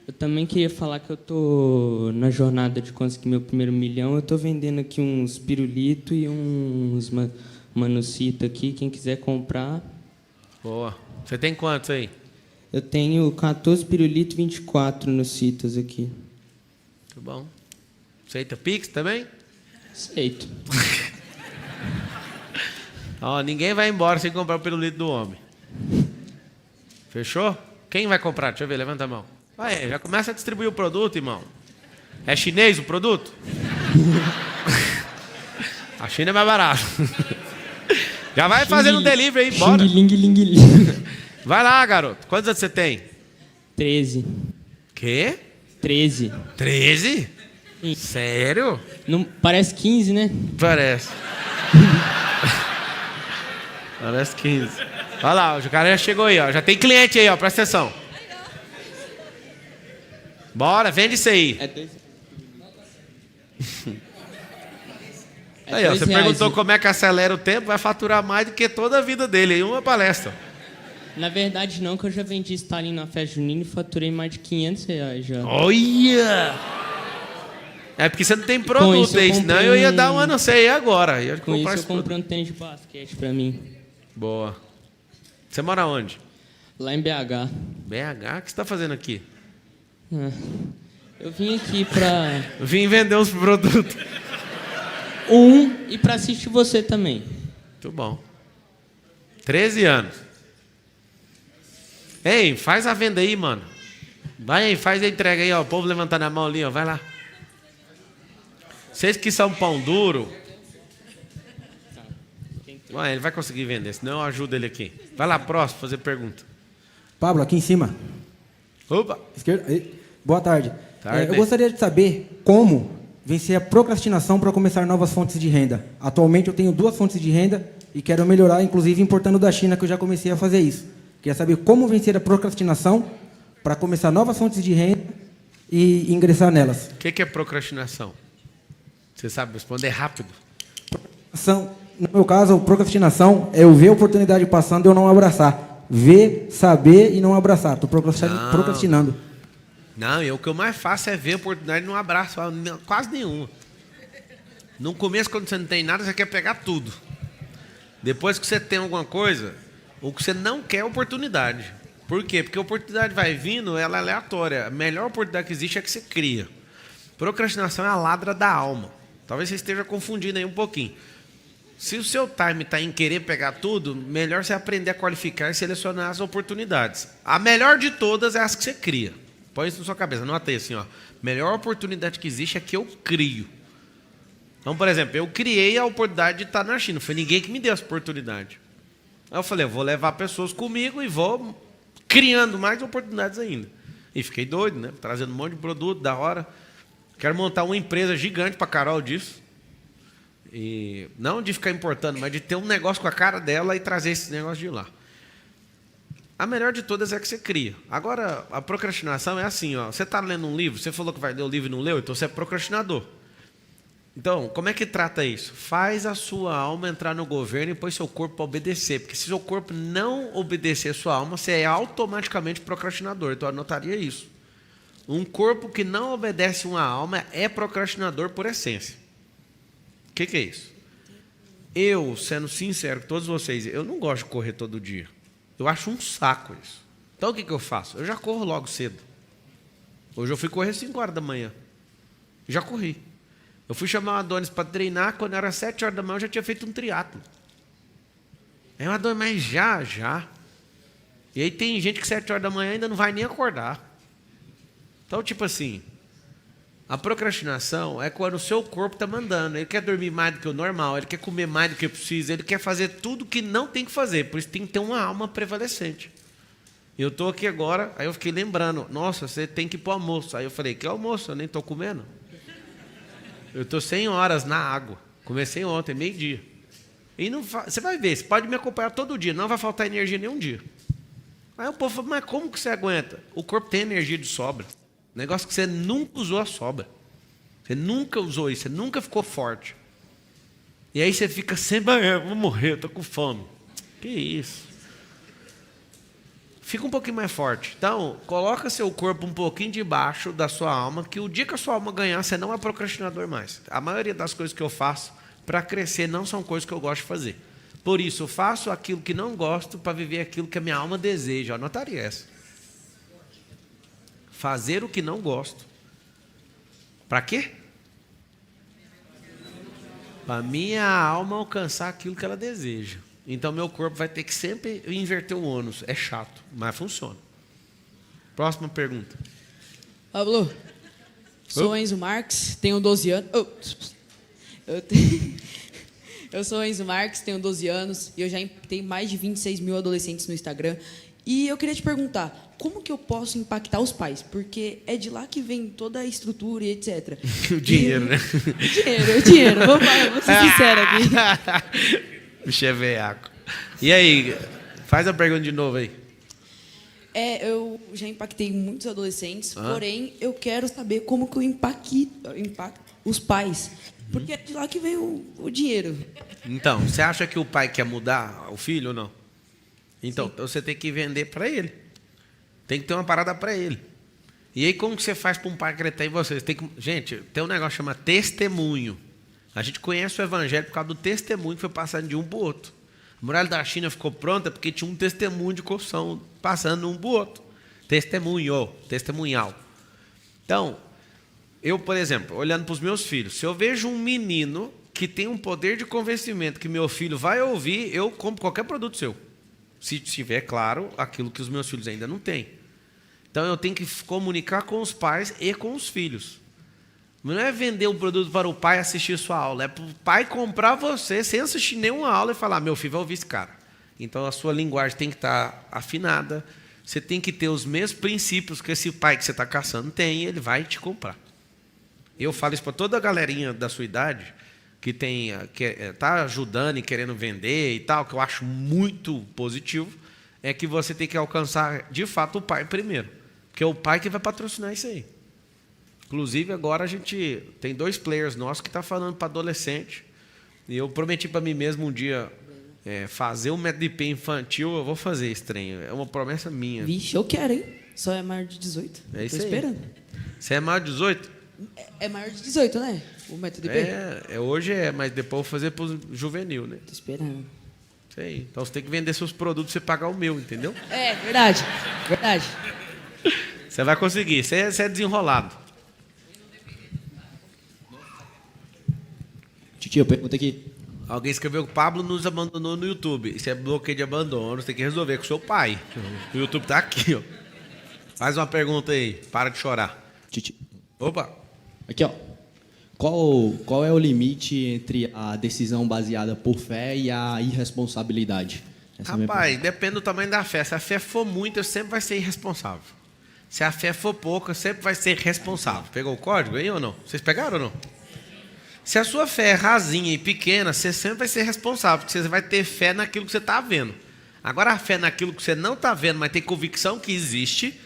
Eu também queria falar que eu tô na jornada de conseguir meu primeiro milhão. Eu tô vendendo aqui uns pirulito e uns manucita aqui. Quem quiser comprar. Boa. Você tem quantos aí? Eu tenho 14 pirulito e 24 nos citas aqui. Muito bom. Aceita Pix também? Aceito. Ninguém vai embora sem comprar o pirulito do homem. Fechou? Quem vai comprar? Deixa eu ver, levanta a mão. Já começa a distribuir o produto, irmão. É chinês o produto? A China é mais barato. Já vai fazendo um delivery aí, bora. Vai lá, garoto. Quantos anos você tem? 13. Quê? 13. 13? Sério? Não, parece 15, né? Parece. Parece 15. Olha lá, o cara já chegou aí, ó. Já tem cliente aí, ó. Presta atenção. Bora, vende isso aí. Aí, ó, você perguntou como é que acelera o tempo, vai faturar mais do que toda a vida dele em uma palestra. Na verdade, não, que eu já vendi Stalin na festa junina e faturei mais de R$500 já. Olha! É porque você não tem produto aí, senão eu ia dar uma, não sei, agora. Com isso eu comprei um tênis de basquete pra mim. Boa. Você mora onde? Lá em BH. BH? O que você tá fazendo aqui? Eu vim aqui pra... Vim vender uns produtos. E pra assistir você também. Muito bom. 13 anos. Ei, faz a venda aí, mano. Vai aí, faz a entrega aí, ó. O povo levantando a mão ali, ó. Vai lá. Vocês que são pão duro. Ele vai conseguir vender, senão eu ajudo ele aqui. Vai lá, próximo, fazer pergunta. Pablo, aqui em cima. Opa. Esquerda. Boa tarde. Tarde. Eu gostaria de saber como vencer a procrastinação para começar novas fontes de renda. Atualmente eu tenho 2 fontes de renda e quero melhorar, inclusive importando da China, que eu já comecei a fazer isso. Queria saber como vencer a procrastinação para começar novas fontes de renda e ingressar nelas. O que é procrastinação? Você sabe responder rápido? No meu caso, procrastinação é eu ver a oportunidade passando e eu não abraçar. Ver, saber e não abraçar. Estou procrastinando. Não, o que eu mais faço é ver a oportunidade e não abraço quase nenhuma. No começo, quando você não tem nada, você quer pegar tudo. Depois que você tem alguma coisa, o que você não quer é oportunidade. Por quê? Porque a oportunidade vai vindo, ela é aleatória. A melhor oportunidade que existe é que você cria. Procrastinação é a ladra da alma. Talvez você esteja confundindo aí um pouquinho. Se o seu time está em querer pegar tudo, melhor você aprender a qualificar e selecionar as oportunidades. A melhor de todas é as que você cria. Põe isso na sua cabeça, anota aí assim, ó. Melhor oportunidade que existe é que eu crio. Então, por exemplo, eu criei a oportunidade de estar na China. Foi ninguém que me deu essa oportunidade. Aí eu falei, eu vou levar pessoas comigo e vou criando mais oportunidades ainda. E fiquei doido, né? Trazendo um monte de produto, da hora. Quero montar uma empresa gigante para a Carol disso. E não de ficar importando, mas de ter um negócio com a cara dela e trazer esse negócio de lá. A melhor de todas é que você cria. Agora, a procrastinação é assim, ó. Você está lendo um livro, você falou que vai ler o livro e não leu, então você é procrastinador. Então, como é que trata isso? Faz a sua alma entrar no governo e põe seu corpo para obedecer. Porque se seu corpo não obedecer a sua alma, você é automaticamente procrastinador. Então, eu anotaria isso. Um corpo que não obedece uma alma é procrastinador por essência. O que é isso? Eu, sendo sincero com todos vocês, eu não gosto de correr todo dia. Eu acho um saco isso. Então, o que eu faço? Eu já corro logo cedo. Hoje eu fui correr 5 horas da manhã. Já corri. Eu fui chamar o Adonis para treinar, quando era 7 horas da manhã eu já tinha feito um triatlo. Aí o Adonis, mas já. E aí tem gente que 7 horas da manhã ainda não vai nem acordar. Então, tipo assim, a procrastinação é quando o seu corpo está mandando. Ele quer dormir mais do que o normal, ele quer comer mais do que precisa, ele quer fazer tudo que não tem que fazer. Por isso tem que ter uma alma prevalecente. Eu estou aqui agora, aí eu fiquei lembrando, nossa, você tem que ir para o almoço. Aí eu falei, que almoço? Eu nem estou comendo. Eu estou 100 horas na água. Comecei ontem, meio-dia. E não você vai ver, você pode me acompanhar todo dia, não vai faltar energia nenhum dia. Aí o povo fala, mas como que você aguenta? O corpo tem energia de sobra. Negócio que você nunca usou a sobra. Você nunca usou isso, você nunca ficou forte. E aí você fica sempre, eu vou morrer, eu estou com fome. Que isso? Fica um pouquinho mais forte. Então, coloca seu corpo um pouquinho debaixo da sua alma, que o dia que a sua alma ganhar, você não é procrastinador mais. A maioria das coisas que eu faço para crescer não são coisas que eu gosto de fazer. Por isso, eu faço aquilo que não gosto para viver aquilo que a minha alma deseja. Eu anotaria essa. Fazer o que não gosto. Para quê? Para minha alma alcançar aquilo que ela deseja. Então, meu corpo vai ter que sempre inverter o ônus. É chato, mas funciona. Próxima pergunta. Pablo, sou Enzo Marques, tenho 12 anos. Eu sou Enzo Marques, tenho 12 anos e eu já tenho mais de 26 mil adolescentes no Instagram. E eu queria te perguntar, como que eu posso impactar os pais? Porque é de lá que vem toda a estrutura e etc. O dinheiro, né? O dinheiro. Vou ser sincero aqui. Bicho é veaco. E aí, faz a pergunta de novo aí. Eu já impactei muitos adolescentes, porém, eu quero saber como que eu impacto os pais. Porque é de lá que vem o dinheiro. Então, você acha que o pai quer mudar o filho ou não? Então, você tem que vender para ele. Tem que ter uma parada para ele. E aí, como que você faz para um pai acreditar em você? Você tem que... Gente, tem um negócio que chama testemunho. A gente conhece o evangelho por causa do testemunho que foi passando de um para o outro. A muralha da China ficou pronta porque tinha um testemunho de construção passando um para o outro. Testemunhal. Então, eu, por exemplo, olhando para os meus filhos, se eu vejo um menino que tem um poder de convencimento que meu filho vai ouvir, eu compro qualquer produto seu. Se tiver claro aquilo que os meus filhos ainda não têm. Então, eu tenho que comunicar com os pais e com os filhos. Não é vender um produto para o pai assistir sua aula. É para o pai comprar você sem assistir nenhuma aula e falar, meu filho vai ouvir esse cara. Então, a sua linguagem tem que estar afinada. Você tem que ter os mesmos princípios que esse pai que você está caçando tem e ele vai te comprar. Eu falo isso para toda a galerinha da sua idade que está ajudando e querendo vender e tal, que eu acho muito positivo, é que você tem que alcançar, de fato, o pai primeiro. Porque é o pai que vai patrocinar isso aí. Inclusive, agora a gente tem 2 players nossos que estão falando para adolescente. E eu prometi para mim mesmo um dia fazer um método de IP infantil. Eu vou fazer esse trem. É uma promessa minha. Vixe, eu quero, hein? Só é maior de 18. É isso aí. Tô esperando. Você é maior de 18? É maior de 18, né? O método IP? Hoje mas depois eu vou fazer para o juvenil, né? Tô esperando. Isso aí. Então você tem que vender seus produtos e você pagar o meu, entendeu? Verdade. Você vai conseguir. Você é desenrolado. Titio, pergunta aqui. Alguém escreveu que o Pablo nos abandonou no YouTube. Isso é bloqueio de abandono, você tem que resolver com o seu pai. O YouTube está aqui, ó. Faz uma pergunta aí, para de chorar. Titio. Opa! Aqui, ó. Qual é o limite entre a decisão baseada por fé e a irresponsabilidade? Rapaz, depende do tamanho da fé. Se a fé for muita, sempre vai ser irresponsável. Se a fé for pouca, sempre vai ser responsável. Pegou o código aí ou não? Vocês pegaram ou não? Se a sua fé é rasinha e pequena, você sempre vai ser responsável, porque você vai ter fé naquilo que você está vendo. Agora, a fé naquilo que você não está vendo, mas tem convicção que existe,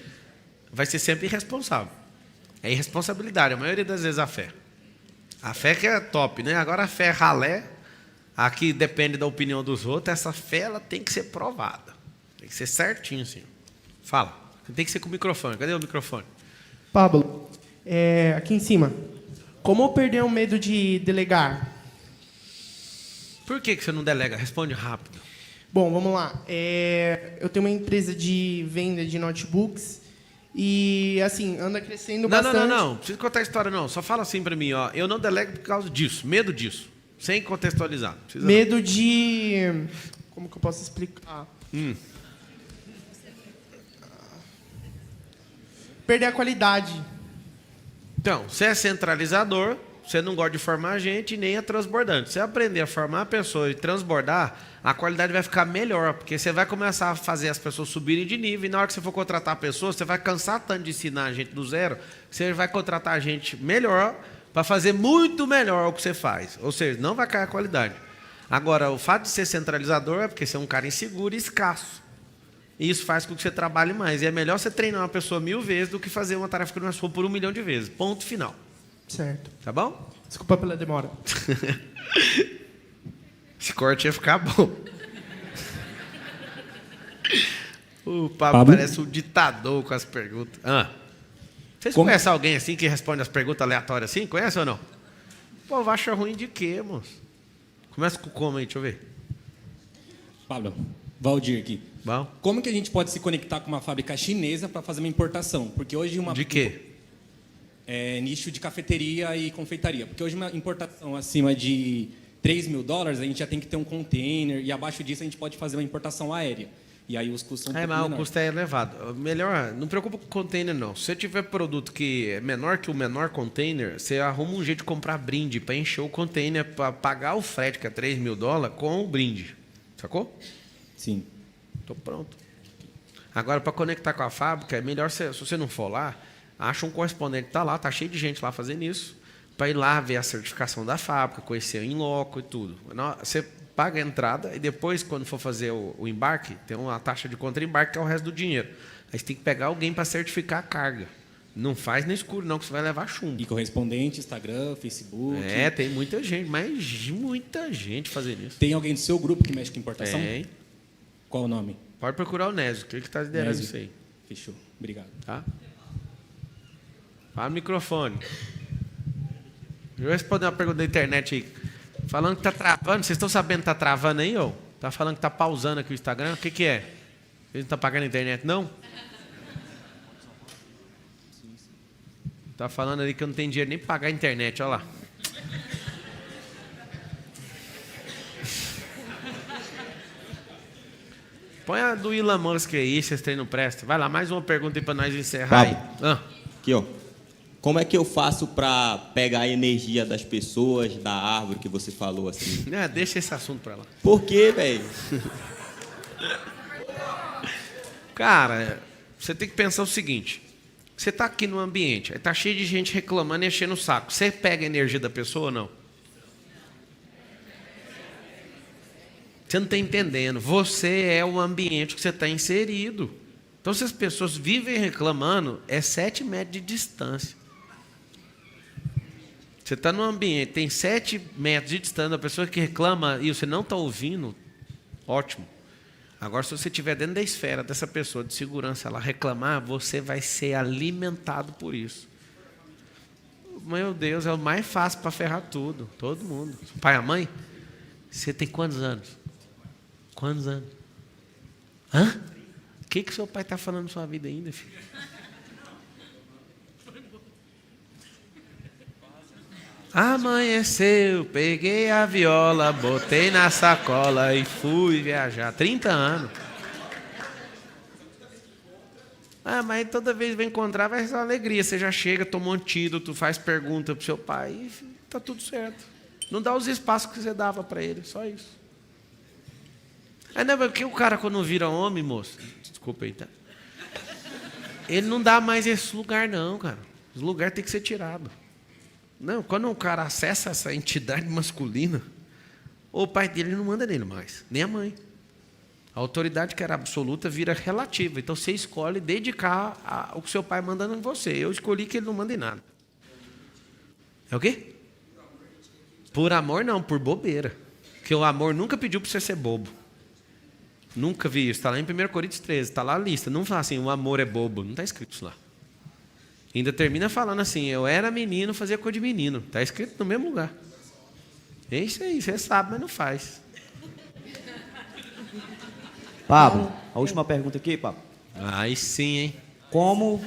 vai ser sempre irresponsável. É irresponsabilidade, a maioria das vezes a fé. A fé que é top, né? Agora a fé ralé, aqui depende da opinião dos outros, essa fé ela tem que ser provada. Tem que ser certinho, assim. Fala. Tem que ser com o microfone. Cadê o microfone? Pablo, aqui em cima. Como eu perder o medo de delegar? Por que você não delega? Responde rápido. Bom, vamos lá. Eu tenho uma empresa de venda de notebooks e, assim, anda crescendo bastante. Não precisa contar a história, não. Só fala assim para mim, ó. Eu não delego por causa disso. Medo disso. Sem contextualizar. Medo de... Como que eu posso explicar? Perder a qualidade. Então, você é centralizador, você não gosta de formar gente, nem é transbordante. Se você aprender a formar a pessoa e transbordar, a qualidade vai ficar melhor, porque você vai começar a fazer as pessoas subirem de nível, e na hora que você for contratar a pessoa, você vai cansar tanto de ensinar a gente do zero, que você vai contratar a gente melhor, para fazer muito melhor o que você faz. Ou seja, não vai cair a qualidade. Agora, o fato de ser centralizador é porque você é um cara inseguro e escasso. E isso faz com que você trabalhe mais. E é melhor você treinar uma pessoa 1000 vezes do que fazer uma tarefa que não é sua por 1 milhão de vezes. Ponto final. Certo. Tá bom? Desculpa pela demora. Esse corte ia ficar bom. O Pablo parece um ditador com as perguntas. Vocês conhecem alguém assim que responde as perguntas aleatórias assim? Conhece ou não? O povo acha ruim de quê, moço? Começa com como aí, deixa eu ver. Pablo, Valdir aqui. Bom. Como que a gente pode se conectar com uma fábrica chinesa para fazer uma importação? Porque hoje De quê? Nicho de cafeteria e confeitaria. Porque hoje uma importação acima de $3.000, a gente já tem que ter um container, e abaixo disso a gente pode fazer uma importação aérea. E aí os custos são mas o custo é elevado. Melhor, não preocupa com container, não. Se você tiver produto que é menor que o menor container, você arruma um jeito de comprar brinde para encher o container, para pagar o frete, que é $3.000, com o brinde. Sacou? Sim. Tô pronto. Agora, para conectar com a fábrica, é melhor, se você não for lá, acha um correspondente que está lá, está cheio de gente lá fazendo isso, para ir lá ver a certificação da fábrica, conhecer em loco e tudo. Você paga a entrada e depois, quando for fazer o embarque, tem uma taxa de contra-embarque que é o resto do dinheiro. Aí você tem que pegar alguém para certificar a carga. Não faz no escuro, não, que você vai levar chumbo. E correspondente, Instagram, Facebook. Tem muita gente, mas muita gente fazendo isso. Tem alguém do seu grupo que mexe com importação? Tem. Qual o nome? Pode procurar o Nésio, que ele está liderando Nésio. isso aí. Fechou. Obrigado. Tá? Fala no microfone. Eu vou responder uma pergunta da internet aí. Falando que está travando. Vocês estão sabendo que está travando aí, ou? Está falando que está pausando aqui o Instagram? O que é? Vocês não estão pagando a internet, não? Está falando ali que eu não tenho dinheiro nem para pagar a internet, olha lá. Põe a do Elon Musk aí, vocês têm não presta. Vai lá, mais uma pergunta aí para nós encerrar. Aqui, ó. Como é que eu faço para pegar a energia das pessoas, da árvore que você falou assim? Deixa esse assunto para lá. Por quê, velho? Cara, você tem que pensar o seguinte. Você está aqui no ambiente, aí está cheio de gente reclamando e enchendo o saco. Você pega a energia da pessoa ou não? Você não está entendendo. Você é o ambiente que você está inserido. Então, se as pessoas vivem reclamando, é 7 metros de distância. Você está num ambiente, tem 7 metros de distância da pessoa que reclama e você não está ouvindo, ótimo. Agora, se você estiver dentro da esfera dessa pessoa de segurança, ela reclamar, você vai ser alimentado por isso. Meu Deus, é o mais fácil para ferrar tudo, todo mundo. Pai e a mãe, você tem quantos anos? Quantos anos? Hã? O que seu pai está falando na sua vida ainda, filho? Amanheceu, peguei a viola, botei na sacola e fui viajar. 30 anos. Mas toda vez que vai encontrar vai ser uma alegria. Você já chega, toma um antídoto, faz pergunta pro seu pai e tá tudo certo. Não dá os espaços que você dava para ele, só isso. Não, porque o cara quando vira homem, moço, desculpa aí, tá? Ele não dá mais esse lugar não, cara. Esse lugar tem que ser tirado. Não, quando o cara acessa essa entidade masculina, o pai dele não manda nele mais, nem a mãe. A autoridade que era absoluta vira relativa. Então você escolhe dedicar o que seu pai manda em você. Eu escolhi que ele não manda em nada. É o quê? Por amor não, por bobeira. Porque o amor nunca pediu para você ser bobo. Nunca vi isso. Está lá em 1 Coríntios 13, está lá a lista. Não fala assim, o amor é bobo. Não está escrito isso lá. Ainda termina falando assim, eu era menino, fazia coisa de menino. Está escrito no mesmo lugar. É isso aí, você sabe, mas não faz. Pablo, a última pergunta aqui, Pablo. Aí sim, hein? Como...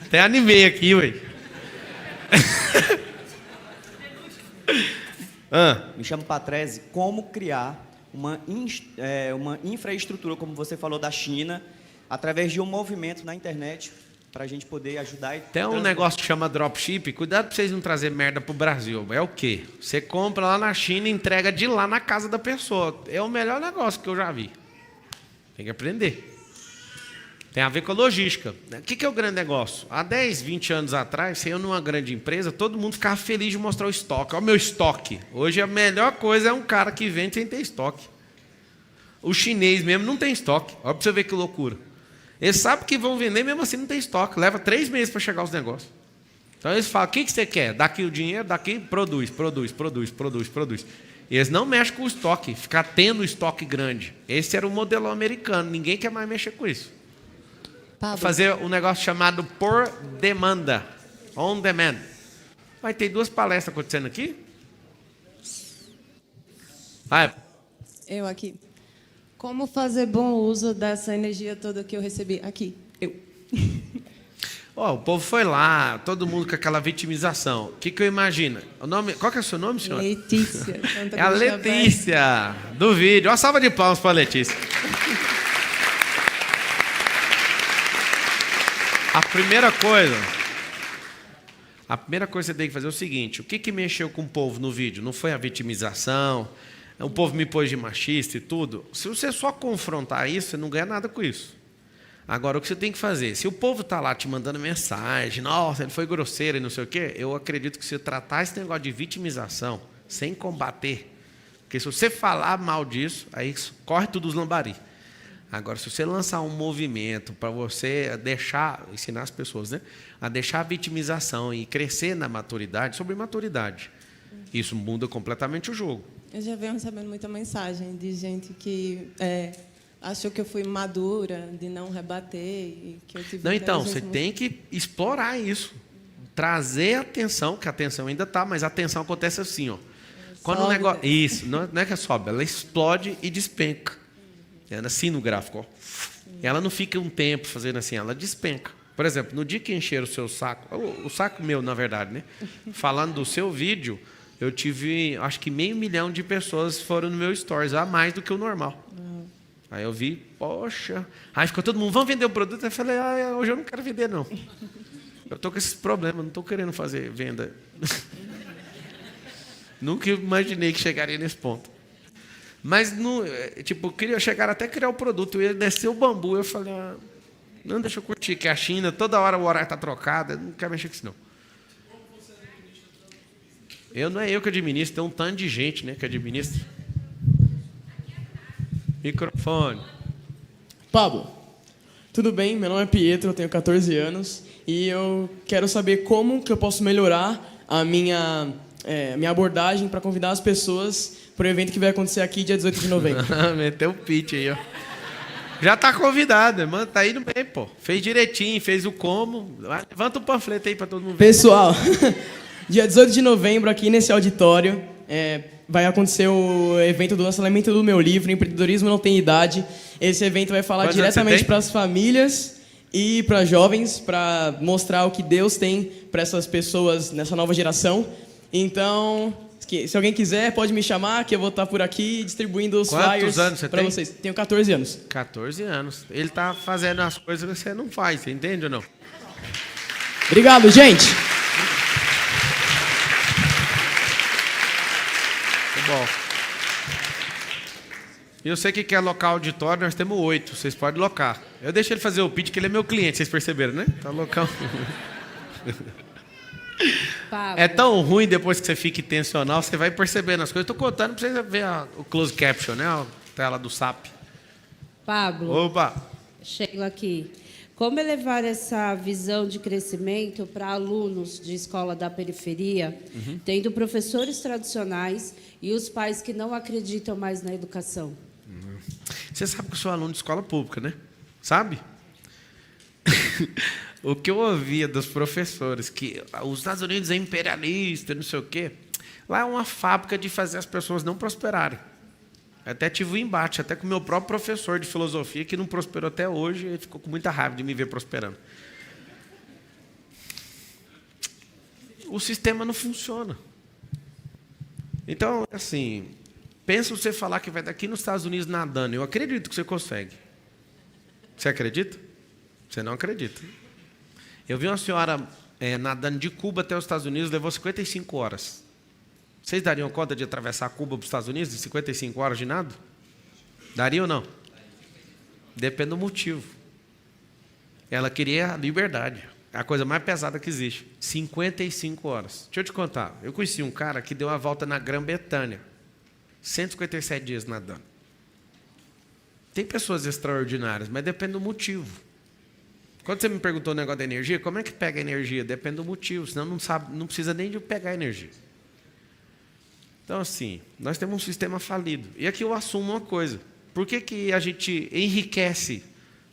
Até animei aqui, ué. Me chamo Patrese. Como criar uma infraestrutura, como você falou, da China, através de um movimento na internet, para a gente poder ajudar. Tem um negócio que chama dropship. Cuidado para vocês não trazerem merda para o Brasil. É o quê? Você compra lá na China e entrega de lá na casa da pessoa. É o melhor negócio que eu já vi. Tem que aprender. Tem a ver com a logística. O que é o grande negócio? Há 10, 20 anos atrás, se eu numa grande empresa, todo mundo ficava feliz de mostrar o estoque. Olha o meu estoque. Hoje a melhor coisa é um cara que vende sem ter estoque. O chinês mesmo não tem estoque. Olha para você ver que loucura. Eles sabem que vão vender, mesmo assim não tem estoque. Leva 3 meses para chegar os negócios. Então eles falam, o que você quer? Daqui o dinheiro, daqui produz. E eles não mexem com o estoque, ficar tendo estoque grande. Esse era o modelo americano, ninguém quer mais mexer com isso. Pablo. Fazer um negócio chamado por demanda, on demand. Vai ter 2 palestras acontecendo aqui? Eu aqui. Como fazer bom uso dessa energia toda que eu recebi aqui? O povo foi lá, todo mundo com aquela vitimização. O que eu imagino? Qual que é o seu nome, senhor? Letícia. É a Letícia, do vídeo. Uma salva de palmas para a Letícia. A primeira coisa que você tem que fazer é o seguinte: o que mexeu com o povo no vídeo? Não foi a vitimização, o povo me pôs de machista e tudo. Se você só confrontar isso, você não ganha nada com isso. Agora, o que você tem que fazer? Se o povo está lá te mandando mensagem, nossa, ele foi grosseiro e não sei o quê, eu acredito que se tratar esse negócio de vitimização, sem combater, porque se você falar mal disso, aí corre tudo os lambari. Agora, se você lançar um movimento para você ensinar as pessoas, né, a deixar a vitimização e crescer na maturidade, sobre maturidade, isso muda completamente o jogo. Eu já venho recebendo muita mensagem de gente que achou que eu fui madura, de não rebater. E que eu tive não, então, você tem que explorar isso. Trazer atenção, que a atenção ainda está, mas a atenção acontece assim, ó. Quando o negócio. Isso, não é que sobe, ela explode e despenca. Ela assim no gráfico, ó. Ela não fica um tempo fazendo assim, ela despenca. Por exemplo, no dia que encheram o seu saco, o saco meu, na verdade, né? Falando do seu vídeo, eu tive, acho que 500 mil de pessoas foram no meu stories, a mais do que o normal. Aí eu vi, poxa. Aí ficou todo mundo, vamos vender o produto? Eu falei, hoje eu não quero vender, não. Eu estou com esses problemas, não estou querendo fazer venda. Nunca imaginei que chegaria nesse ponto. Mas, tipo, eu chegar até a criar o produto, eu ia descer o bambu, eu falei, não, deixa eu curtir, que a China, toda hora o horário está trocado, eu não quero mexer com isso, não. Não é eu que administro, tem um tanto de gente, né, que administra. Microfone. Pablo, tudo bem? Meu nome é Pietro, eu tenho 14 anos e eu quero saber como que eu posso melhorar a minha abordagem para convidar as pessoas para o evento que vai acontecer aqui dia 18 de novembro. Meteu o pitch aí, ó. Já está convidado, mano, tá indo bem, pô. Fez direitinho, fez o como. Levanta o panfleto aí para todo mundo ver. Pessoal, dia 18 de novembro aqui nesse auditório vai acontecer o evento do lançamento do meu livro, Empreendedorismo Não Tem Idade. Esse evento vai falar diretamente para as famílias e para jovens, para mostrar o que Deus tem para essas pessoas nessa nova geração. Então, se alguém quiser, pode me chamar, que eu vou estar por aqui distribuindo os flyers para vocês. Tenho 14 anos. 14 anos. Ele está fazendo as coisas que você não faz, você entende ou não? Obrigado, gente. Bom. E eu sei que quer alocar auditório, nós temos 8. Vocês podem locar. Eu deixo ele fazer o pitch, que ele é meu cliente, vocês perceberam, né? Tá local. É tão ruim depois que você fica intencional, você vai percebendo as coisas. Estou contando para vocês ver o close caption, né? A tela do SAP. Pablo. Opa. Chego aqui. Como elevar essa visão de crescimento para alunos de escola da periferia, tendo professores tradicionais e os pais que não acreditam mais na educação? Você sabe que eu sou aluno de escola pública, né? Sabe? O que eu ouvia dos professores, que os Estados Unidos é imperialista, não sei o quê, lá é uma fábrica de fazer as pessoas não prosperarem. Até tive um embate, até com o meu próprio professor de filosofia, que não prosperou até hoje, ele ficou com muita raiva de me ver prosperando. O sistema não funciona. Então, assim, pensa você falar que vai daqui nos Estados Unidos nadando. Eu acredito que você consegue. Você acredita? Você não acredita. Eu vi uma senhora nadando de Cuba até os Estados Unidos, levou 55 horas. Vocês dariam conta de atravessar Cuba para os Estados Unidos em 55 horas de nado? Daria ou não? Depende do motivo. Ela queria a liberdade. É a coisa mais pesada que existe. 55 horas. Deixa eu te contar. Eu conheci um cara que deu uma volta na Grã-Bretanha. 157 dias nadando. Tem pessoas extraordinárias, mas depende do motivo. Quando você me perguntou o negócio da energia, como é que pega a energia? Depende do motivo, senão não precisa nem de pegar a energia. Então, assim, nós temos um sistema falido. E aqui eu assumo uma coisa. Por que a gente enriquece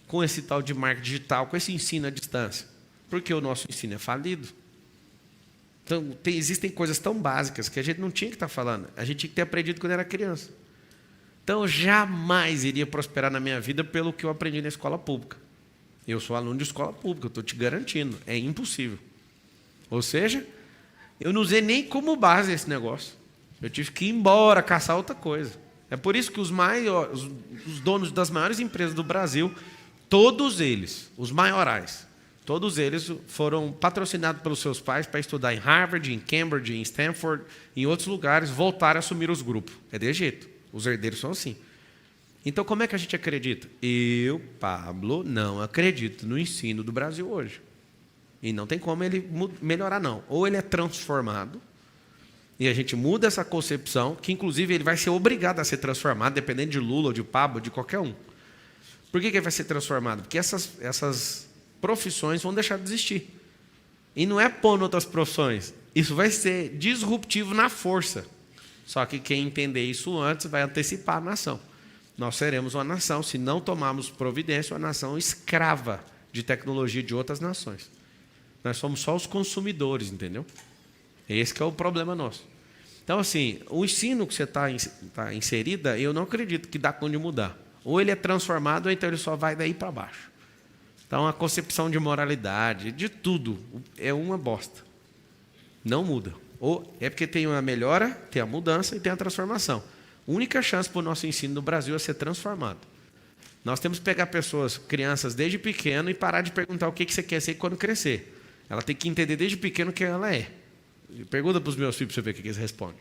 com esse tal de marketing digital, com esse ensino à distância? Porque o nosso ensino é falido. Então, existem coisas tão básicas que a gente não tinha que estar falando. A gente tinha que ter aprendido quando era criança. Então, eu jamais iria prosperar na minha vida pelo que eu aprendi na escola pública. Eu sou aluno de escola pública, eu estou te garantindo. É impossível. Ou seja, eu não usei nem como base esse negócio. Eu tive que ir embora, caçar outra coisa. É por isso que os donos das maiores empresas do Brasil, todos eles, os maiorais, todos eles foram patrocinados pelos seus pais para estudar em Harvard, em Cambridge, em Stanford, em outros lugares, voltaram a assumir os grupos. É de jeito. Os herdeiros são assim. Então, como é que a gente acredita? Eu, Pablo, não acredito no ensino do Brasil hoje. E não tem como ele melhorar, não. Ou ele é transformado, e a gente muda essa concepção, que inclusive ele vai ser obrigado a ser transformado, dependendo de Lula, ou de Pablo, de qualquer um. Por que ele vai ser transformado? Porque essas profissões vão deixar de existir. E não é pondo outras profissões. Isso vai ser disruptivo na força. Só que quem entender isso antes vai antecipar a nação. Nós seremos uma nação, se não tomarmos providência, uma nação escrava de tecnologia de outras nações. Nós somos só os consumidores, entendeu? Esse que é o problema nosso. Então, assim, o ensino que você está inserida, eu não acredito que dá conta de mudar. Ou ele é transformado, ou então ele só vai daí para baixo. Então, a concepção de moralidade, de tudo, é uma bosta. Não muda. Ou é porque tem uma melhora, tem a mudança e tem a transformação. A única chance para o nosso ensino no Brasil é ser transformado. Nós temos que pegar pessoas, crianças, desde pequeno e parar de perguntar o que você quer ser quando crescer. Ela tem que entender desde pequeno quem ela é. Pergunta para os meus filhos para você ver o que eles respondem.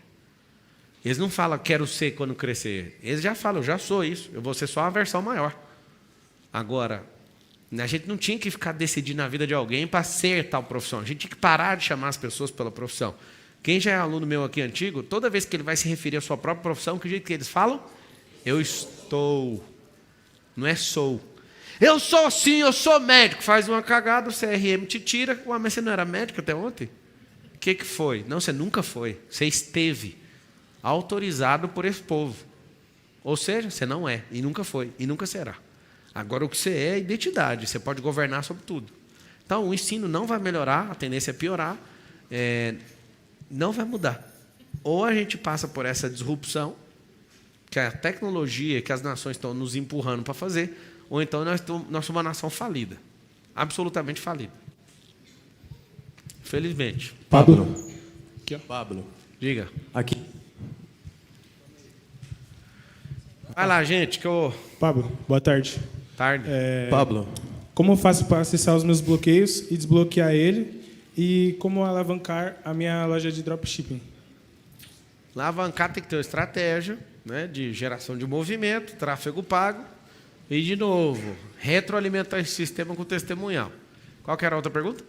Eles não falam, quero ser quando crescer. Eles já falam, eu já sou isso, eu vou ser só uma versão maior. Agora, a gente não tinha que ficar decidindo a vida de alguém para ser tal profissão. A gente tinha que parar de chamar as pessoas pela profissão. Quem já é aluno meu aqui antigo, toda vez que ele vai se referir à sua própria profissão, que jeito que eles falam? Eu estou. Não é sou. Eu sou sim, eu sou médico. Faz uma cagada, o CRM te tira. Ué, mas você não era médico até ontem? O que foi? Não, você nunca foi. Você esteve autorizado por esse povo. Ou seja, você não é, e nunca foi, e nunca será. Agora, o que você é identidade. Você pode governar sobre tudo. Então, o ensino não vai melhorar, a tendência é piorar. Não vai mudar. Ou a gente passa por essa disrupção, que a tecnologia, que as nações estão nos empurrando para fazer, ou então nós somos uma nação falida. Absolutamente falida. Felizmente. Pablo. Aqui, ó. Pablo. Diga. Aqui. Vai lá, gente, que eu... Pablo, boa tarde. Tarde. Pablo. Como eu faço para acessar os meus bloqueios e desbloquear ele? E como alavancar a minha loja de dropshipping? Alavancar tem que ter uma estratégia, né, de geração de movimento, tráfego pago e, de novo, retroalimentar esse sistema com testemunhal. Qual que era a outra pergunta?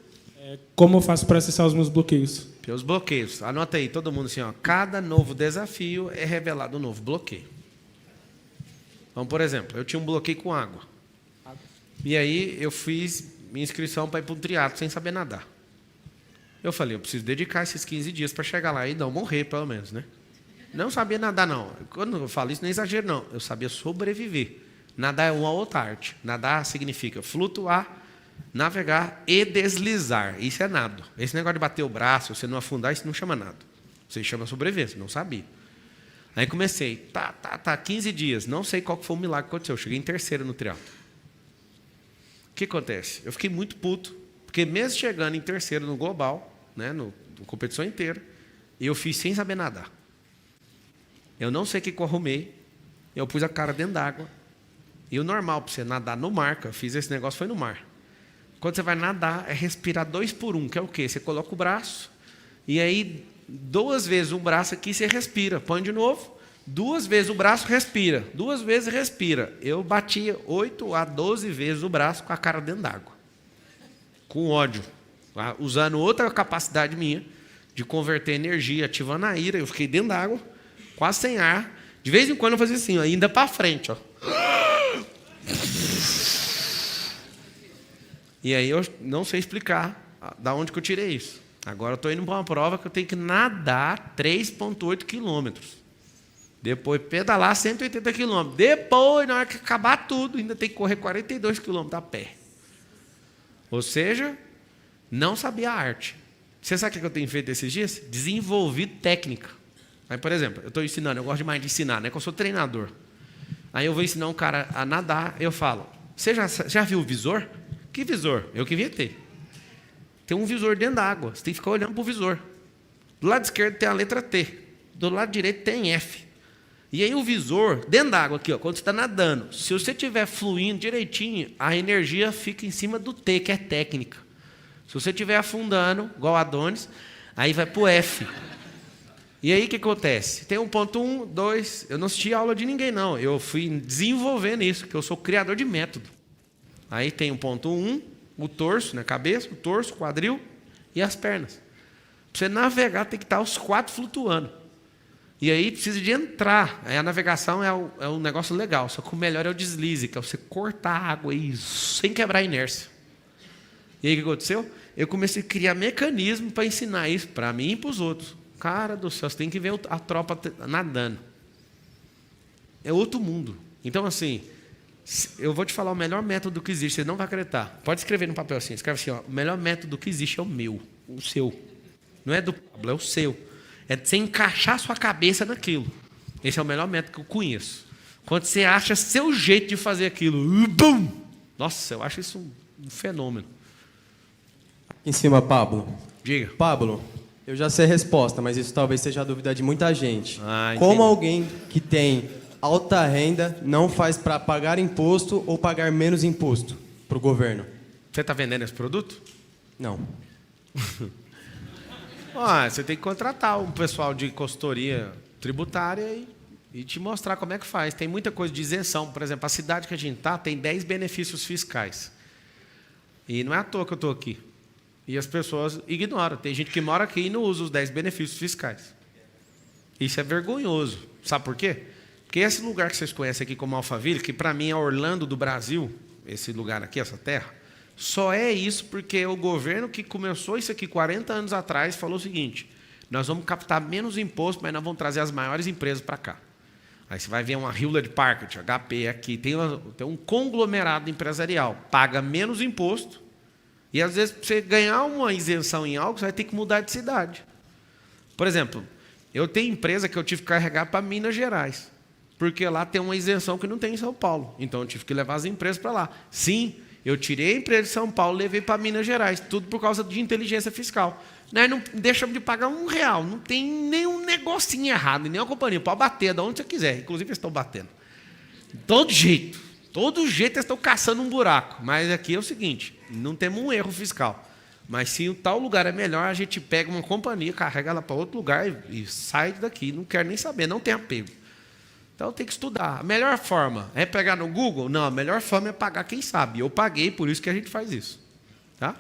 Como eu faço para acessar os meus bloqueios? Pelos bloqueios. Anota aí, todo mundo assim, ó, cada novo desafio é revelado um novo bloqueio. Então, por exemplo, eu tinha um bloqueio com água. E aí eu fiz minha inscrição para ir para um triatlo sem saber nadar. Eu falei, eu preciso dedicar esses 15 dias para chegar lá e não morrer, pelo menos, né? Não sabia nadar, não. Quando eu falo isso, não é exagero, não. Eu sabia sobreviver. Nadar é uma outra arte. Nadar significa flutuar, navegar e deslizar. Isso é nado. Esse negócio de bater o braço, você não afundar, isso não chama nado. Você chama sobrevivência, não sabia. Aí comecei, 15 dias. Não sei qual foi o milagre que aconteceu. Eu cheguei em terceiro no triatlo. O que acontece? Eu fiquei muito puto, porque mesmo chegando em terceiro no global, né, na competição inteira, eu fiz sem saber nadar. Eu não sei o que eu arrumei, eu pus a cara dentro d'água, e o normal para você nadar no mar, que eu fiz esse negócio, foi no mar. Quando você vai nadar, é respirar 2 por 1, que é o quê? Você coloca o braço, e aí 2 vezes o braço aqui, você respira, põe de novo, 2 vezes o braço, respira, 2 vezes respira. Eu batia 8 a 12 vezes o braço com a cara dentro d'água, com ódio, usando outra capacidade minha de converter energia, ativando a ira. Eu fiquei dentro d'água, quase sem ar. De vez em quando eu fazia assim, ó, ainda para frente. Ó. E aí eu não sei explicar da onde que eu tirei isso. Agora eu estou indo para uma prova que eu tenho que nadar 3,8 quilômetros. Depois pedalar 180 quilômetros. Depois, na hora que acabar tudo, ainda tem que correr 42 quilômetros a pé. Ou seja, não sabia a arte. Você sabe o que eu tenho feito esses dias? Desenvolvi técnica. Aí, por exemplo, eu estou ensinando, eu gosto demais de ensinar, né? Que eu sou treinador. Aí eu vou ensinar um cara a nadar, eu falo, você já viu o visor? Que visor? Eu que inventei. Tem um visor dentro da água, você tem que ficar olhando para o visor. Do lado esquerdo tem a letra T, do lado direito tem F. E aí o visor, dentro da água aqui, ó, quando você está nadando, se você estiver fluindo direitinho, a energia fica em cima do T, que é técnica. Se você estiver afundando, igual Adonis, aí vai para o F. E aí o que acontece? Tem um ponto 1, 2, eu não assisti aula de ninguém não, eu fui desenvolvendo isso, porque eu sou criador de método. Aí tem um ponto 1, o torso, né? Cabeça, o torso, o quadril e as pernas. Para você navegar tem que estar os 4 flutuando. E aí precisa de entrar. Aí a navegação é um negócio legal, só que o melhor é o deslize, que é você cortar a água aí, sem quebrar a inércia. E aí o que aconteceu? Eu comecei a criar mecanismo para ensinar isso para mim e para os outros. Cara do céu, você tem que ver a tropa nadando. É outro mundo. Então, assim, eu vou te falar o melhor método que existe, você não vai acreditar. Pode escrever no papel assim, escreve assim, ó, o melhor método que existe é o meu, o seu. Não é do Pablo, é o seu. É de você encaixar sua cabeça naquilo. Esse é o melhor método que eu conheço. Quando você acha seu jeito de fazer aquilo, bum! Nossa, eu acho isso um fenômeno. Aqui em cima, Pablo. Diga. Pablo, eu já sei a resposta, mas isso talvez seja a dúvida de muita gente. Ah, como alguém que tem alta renda não faz para pagar imposto ou pagar menos imposto para o governo? Você está vendendo esse produto? Não. Você tem que contratar um pessoal de consultoria tributária e te mostrar como é que faz. Tem muita coisa de isenção. Por exemplo, a cidade que a gente está tem 10 benefícios fiscais. E não é à toa que eu estou aqui. E as pessoas ignoram. Tem gente que mora aqui e não usa os 10 benefícios fiscais. Isso é vergonhoso. Sabe por quê? Porque esse lugar que vocês conhecem aqui como Alphaville, que para mim é Orlando do Brasil, esse lugar aqui, essa terra, só é isso porque o governo que começou isso aqui 40 anos atrás falou o seguinte: nós vamos captar menos imposto, mas nós vamos trazer as maiores empresas para cá. Aí você vai ver uma Hewlett Packard, HP aqui, tem um conglomerado empresarial, paga menos imposto, e às vezes para você ganhar uma isenção em algo, você vai ter que mudar de cidade. Por exemplo, eu tenho empresa que eu tive que carregar para Minas Gerais, porque lá tem uma isenção que não tem em São Paulo, então eu tive que levar as empresas para lá. Sim, eu tirei a empresa de São Paulo e levei para Minas Gerais, tudo por causa de inteligência fiscal. Nós não deixamos de pagar R$1, não tem nenhum negocinho errado, nenhuma companhia, pode bater de onde você quiser, inclusive eles estão batendo. Todo jeito eles estão caçando um buraco, mas aqui é o seguinte, não temos um erro fiscal, mas se o tal lugar é melhor, a gente pega uma companhia, carrega ela para outro lugar e sai daqui, não quer nem saber, não tem apego. Então tem que estudar. A melhor forma é pegar no Google? Não, a melhor forma é pagar quem sabe. Eu paguei, por isso que a gente faz isso. Tá?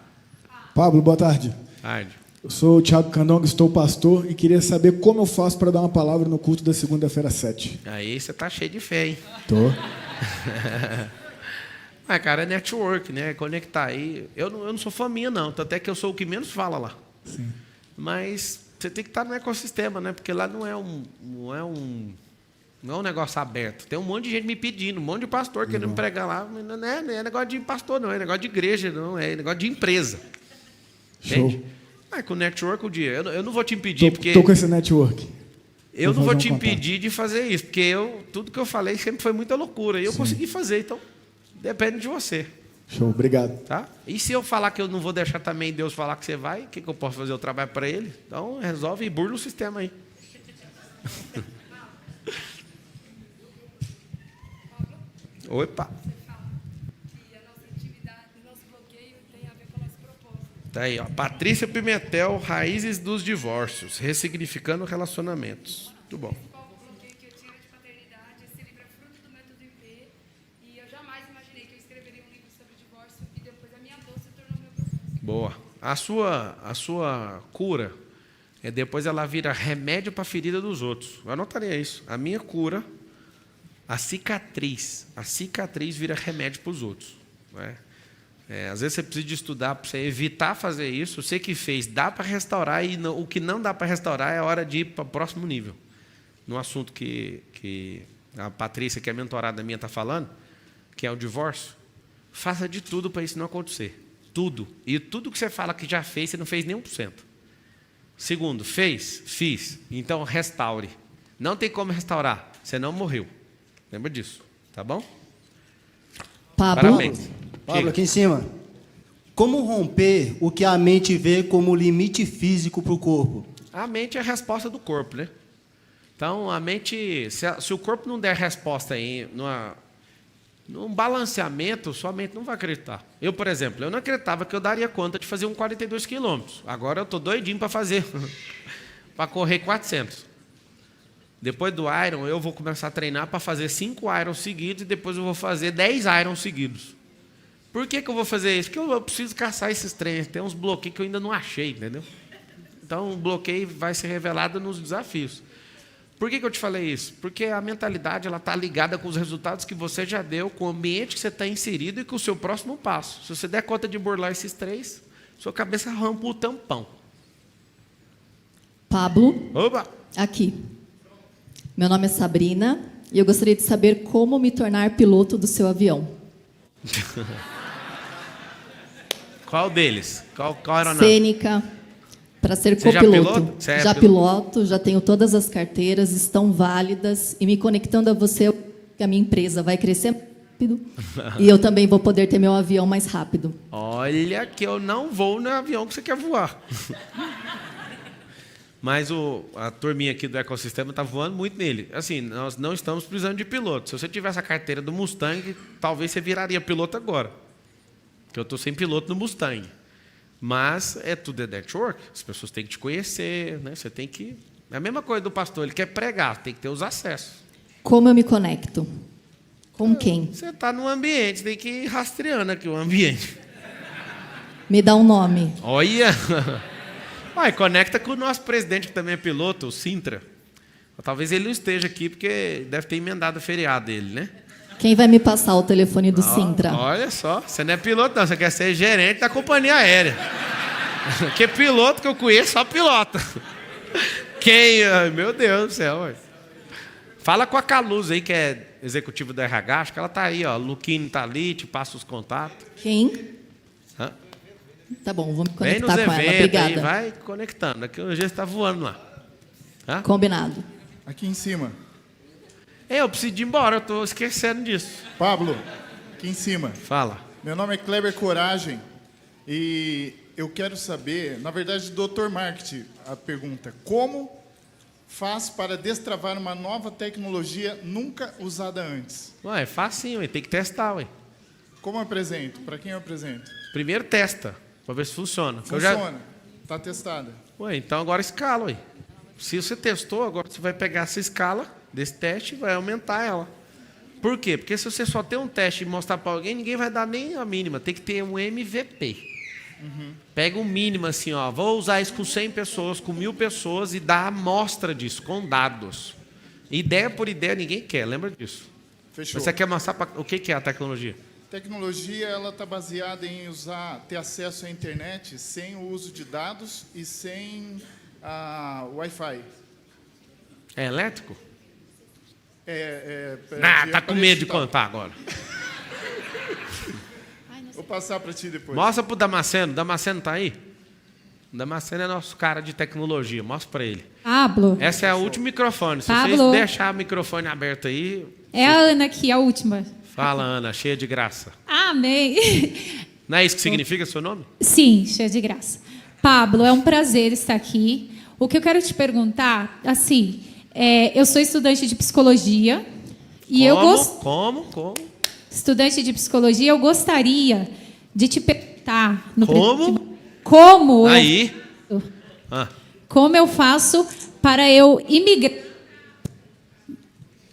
Pablo, boa tarde. Tarde. Eu sou o Thiago Candonga, estou pastor e queria saber como eu faço para dar uma palavra no culto da segunda-feira 7. Aí você tá cheio de fé, hein? Tô. Mas, cara, é network, né? Conectar aí. Eu não sou faminha, não. Até que eu sou o que menos fala lá. Sim. Mas você tem que estar no ecossistema, né? Porque lá não é um negócio aberto. Tem um monte de gente me pedindo, um monte de pastor querendo pregar lá. Não é negócio de pastor, não. É negócio de igreja, não. É negócio de empresa. Entende? Show. Mas com o network, o dia. Eu não vou te impedir, porque... Tô com esse network. Eu não vou te impedir de fazer isso, porque tudo que eu falei sempre foi muita loucura. E eu consegui fazer, então depende de você. Show, obrigado. Tá? E se eu falar que eu não vou deixar também Deus falar que você vai, o que eu posso fazer? Eu trabalho para Ele? Então resolve e burla o sistema aí. Opa! Tá aí, ó. Patrícia Pimentel, Raízes dos Divórcios, Ressignificando Relacionamentos. Muito bom. Boa. A sua cura, depois ela vira remédio para a ferida dos outros. Eu anotaria isso. A minha cura, a cicatriz vira remédio para os outros. Não é? Às vezes você precisa de estudar para você evitar fazer isso. Você que fez, dá para restaurar, e o que não dá para restaurar é a hora de ir para o próximo nível. No assunto que a Patrícia, que é mentorada minha, está falando, que é o divórcio, faça de tudo para isso não acontecer. Tudo. E tudo que você fala que já fez, você não fez nem 1%. Segundo, fiz. Então restaure. Não tem como restaurar, você não morreu. Lembra disso, tá bom? Pablo, parabéns. Pablo, aqui em cima. Como romper o que a mente vê como limite físico para o corpo? A mente é a resposta do corpo, né? Então, a mente, se o corpo não der resposta aí, num balanceamento, sua mente não vai acreditar. Eu, por exemplo, eu não acreditava que eu daria conta de fazer 42 quilômetros. Agora eu estou doidinho para fazer, para correr 400. Depois do Iron, eu vou começar a treinar para fazer 5 Irons seguidos e depois eu vou fazer 10 Irons seguidos. Por que eu vou fazer isso? Porque eu preciso caçar esses treinos. Tem uns bloqueios que eu ainda não achei, entendeu? Então, o bloqueio vai ser revelado nos desafios. Por que eu te falei isso? Porque a mentalidade está ligada com os resultados que você já deu, com o ambiente que você está inserido e com o seu próximo passo. Se você der conta de burlar esses 3, sua cabeça rampa o tampão. Pablo. Opa! Aqui. Meu nome é Sabrina e eu gostaria de saber como me tornar piloto do seu avião. Qual deles? Qual aeronave? Cênica, para ser Você já copiloto. piloto? Você é Já piloto? piloto, já tenho todas as carteiras, estão válidas e me conectando a você, que a minha empresa vai crescer rápido e eu também vou poder ter meu avião mais rápido. Olha que eu não vou no avião que você quer voar. Mas a turminha aqui do ecossistema está voando muito nele. Assim, nós não estamos precisando de piloto. Se você tivesse a carteira do Mustang, talvez você viraria piloto agora. Porque eu estou sem piloto no Mustang. Mas tudo é network. As pessoas têm que te conhecer, né? Você tem que... É a mesma coisa do pastor, ele quer pregar, tem que ter os acessos. Como eu me conecto? Com quem? Você está no ambiente, tem que ir rastreando aqui o ambiente. Me dá um nome. Olha! Vai, conecta com o nosso presidente, que também é piloto, o Sintra. Talvez ele não esteja aqui, porque deve ter emendado o feriado dele, né? Quem vai me passar o telefone do Sintra? Olha só, você não é piloto não, você quer ser gerente da companhia aérea. Porque piloto que eu conheço, só pilota. Quem? Ai, meu Deus do céu. Ué. Fala com a Caluza aí, que é executivo da RH, acho que ela está aí, ó. Luquini está ali, te passa os contatos. Quem? Hã? Tá bom, vou me Vem conectar nos com ela. eventos Obrigada. aí, vai conectando. Daqui um dia você está voando lá. Hã? Combinado. Aqui em cima. Eu preciso ir embora, eu estou esquecendo disso. Pablo, aqui em cima. Fala. Meu nome é Kleber Coragem e eu quero saber, na verdade, Dr. Marketing, a pergunta: como faz para destravar uma nova tecnologia nunca usada antes? Ué, é facinho, tem que testar, ué. Como eu apresento? Para quem eu apresento? Primeiro testa, para ver se funciona. Funciona. Está testada. Ué, então agora escala, ué. Se você testou, agora você vai pegar essa escala desse teste e vai aumentar ela. Por quê? Porque se você só tem um teste e mostrar para alguém, ninguém vai dar nem a mínima. Tem que ter um MVP. Pega um mínimo assim, ó. Vou usar isso com 100 pessoas, com 1000 pessoas e dá a amostra disso, com dados. Ideia por ideia ninguém quer, lembra disso? Fechou. Você quer mostrar o que é a tecnologia? Tecnologia, ela está baseada em ter acesso à internet sem o uso de dados e sem Wi-Fi. É elétrico? Tá com medo de contar agora. Vou passar para ti depois. Mostra para o Damasceno. Damasceno está aí? O Damasceno é nosso cara de tecnologia. Mostra para ele. Pablo. Esse é o último microfone. Se Pablo. vocês deixarem o microfone aberto aí... É a Ana aqui, a última. Fala, Ana, cheia de graça. Amém. Não é isso que significa seu nome? Sim, cheia de graça. Pablo, é um prazer estar aqui. O que eu quero te perguntar, assim, eu sou estudante de psicologia e Como? Estudante de psicologia, eu gostaria de te perguntar... Como? Aí. Como eu faço para eu imigrar...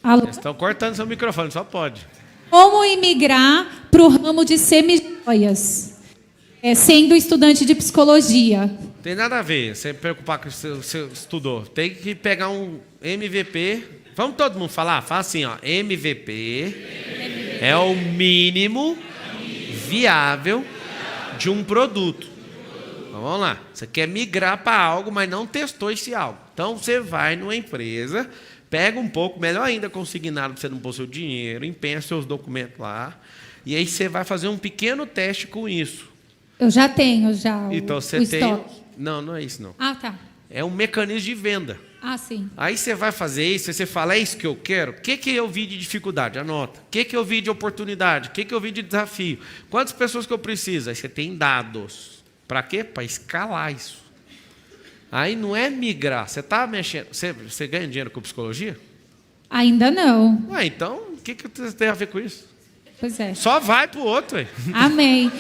Alô? Eles estão cortando seu microfone, só pode. Como imigrar para o ramo de semijoias, sendo estudante de psicologia? Tem nada a ver, você preocupar com o que você estudou. Tem que pegar um MVP. Vamos todo mundo falar? Fala assim, ó. MVP é o mínimo viável de um produto. Então, vamos lá. Você quer migrar para algo, mas não testou esse algo. Então, você vai numa empresa... Pega um pouco, melhor ainda consignado para você não pôr seu dinheiro, empenha seus documentos lá, e aí você vai fazer um pequeno teste com isso. Eu já tenho Então você o tem... estoque. Não é isso não. Ah, tá. É um mecanismo de venda. Ah, sim. Aí você vai fazer isso, você fala, é isso que eu quero? O que eu vi de dificuldade? Anota. O que eu vi de oportunidade? O que eu vi de desafio? Quantas pessoas que eu preciso? Aí você tem dados. Para quê? Para escalar isso. Aí não é migrar. Você está mexendo... Você ganha dinheiro com psicologia? Ainda não. Ué, então, o que tem a ver com isso? Pois é. Só vai pro outro, ué. Amém.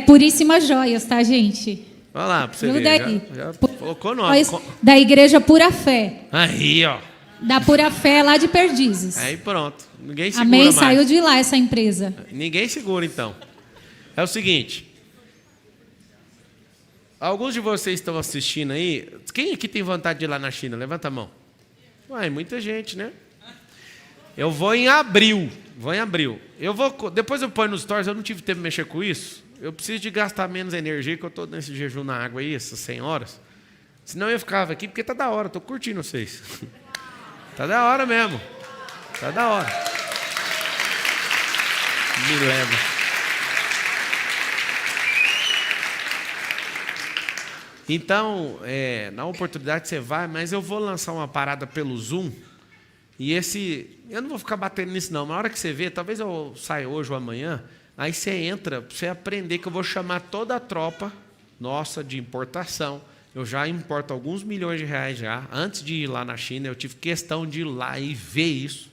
Puríssimas Joias, tá, gente? Olha lá, para você Eu ver. daí. Já colocou o nome. Da Igreja Pura Fé. Aí, ó. Da Pura Fé, lá de Perdizes. Aí pronto. Ninguém segura Amém, mais. saiu de lá essa empresa. Ninguém segura, então. É o seguinte. Alguns de vocês estão assistindo aí. Quem aqui tem vontade de ir lá na China? Levanta a mão. Ué, muita gente, né? Eu vou em abril. Depois eu ponho nos stories, eu não tive tempo de mexer com isso. Eu preciso de gastar menos energia, que eu estou nesse jejum na água aí, essas 100 horas. Senão eu ficava aqui, porque tá da hora, estou curtindo vocês. Tá da hora mesmo. Tá da hora. Me leva. Então, na oportunidade você vai, mas eu vou lançar uma parada pelo Zoom. E eu não vou ficar batendo nisso não, mas na hora que você vê, talvez eu saia hoje ou amanhã, aí você entra para você aprender que eu vou chamar toda a tropa nossa de importação. Eu já importo alguns milhões de reais já. Antes de ir lá na China, eu tive questão de ir lá e ver isso.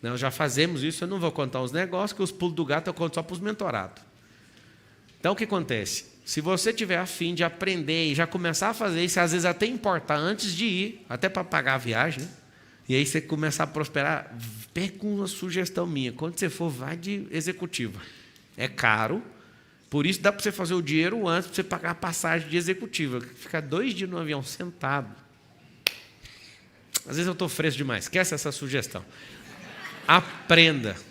Nós já fazemos isso, eu não vou contar os negócios, que os pulos do gato eu conto só para os mentorados. Então, o que acontece? Se você tiver a fim de aprender e já começar a fazer isso, às vezes até importar antes de ir, até para pagar a viagem, né? E aí você começar a prosperar, pega uma sugestão minha. Quando você for, vai de executiva. É caro, por isso dá para você fazer o dinheiro antes, para você pagar a passagem de executiva. Ficar 2 dias no avião sentado. Às vezes eu estou fresco demais. Esquece essa sugestão. Aprenda. Para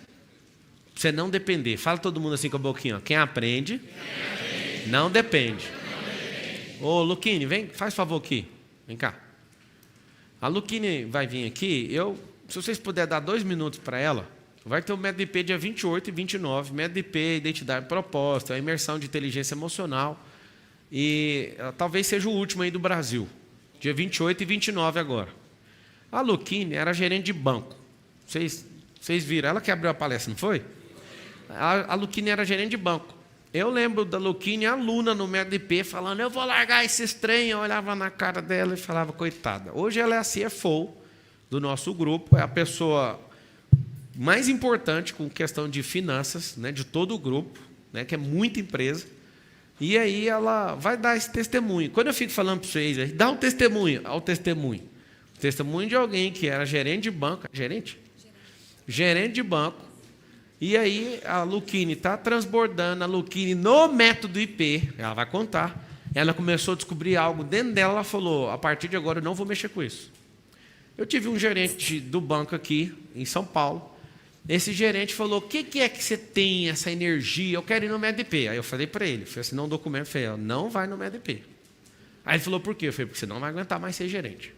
você não depender. Fala todo mundo assim com a boquinha. Ó. Quem aprende, não depende. Ô, Luquine, vem, faz favor aqui. Vem cá. A Luquine vai vir aqui. Se vocês puderem dar 2 minutos para ela, vai ter o método IP dia 28 e 29. Método IP, identidade e propósito, a imersão de inteligência emocional. E talvez seja o último aí do Brasil. Dia 28 e 29 agora. A Luquine era gerente de banco. Vocês viram? Ela que abriu a palestra, não foi? A Luquine era gerente de banco. Eu lembro da Luquine, aluna no método IP, falando, eu vou largar esses trem. Eu olhava na cara dela e falava, coitada. Hoje ela é a CFO do nosso grupo, é a pessoa mais importante com questão de finanças, né, de todo o grupo, né, que é muita empresa. E aí ela vai dar esse testemunho. Quando eu fico falando para vocês, dá um testemunho, ao testemunho. Testemunho de alguém que era gerente de banco. Gerente de banco. E aí a Luquine está transbordando, a Luquine no método IP, ela vai contar. Ela começou a descobrir algo dentro dela, ela falou, a partir de agora eu não vou mexer com isso. Eu tive um gerente do banco aqui, em São Paulo. Esse gerente falou, o que é que você tem, essa energia? Eu quero ir no método IP. Aí eu falei para ele, assinou um documento, falei, não vai no método IP. Aí ele falou, por quê? Eu falei, porque você não vai aguentar mais ser gerente.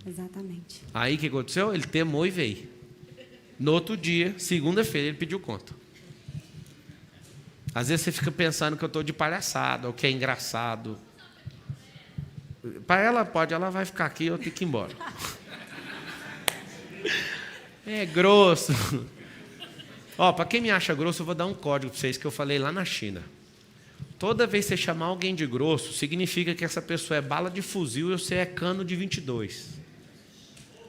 Exatamente. Aí o que aconteceu? Ele temou e veio. No outro dia, segunda-feira, ele pediu conta. Às vezes você fica pensando que eu estou de palhaçada, ou que é engraçado. Para ela, ela vai ficar aqui, eu tenho que ir embora. É grosso. Para quem me acha grosso, eu vou dar um código para vocês que eu falei lá na China. Toda vez que você chamar alguém de grosso, significa que essa pessoa é bala de fuzil e você é cano de 22.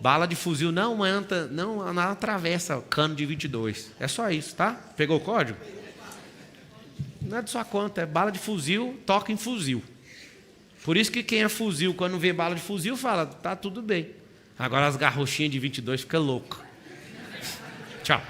Bala de fuzil não entra, não atravessa cano de 22. É só isso, tá? Pegou o código? Não é de sua conta, é bala de fuzil, toca em fuzil. Por isso que quem é fuzil, quando vê bala de fuzil, fala, tá tudo bem. Agora as garrochinhas de 22 ficam loucas. Tchau.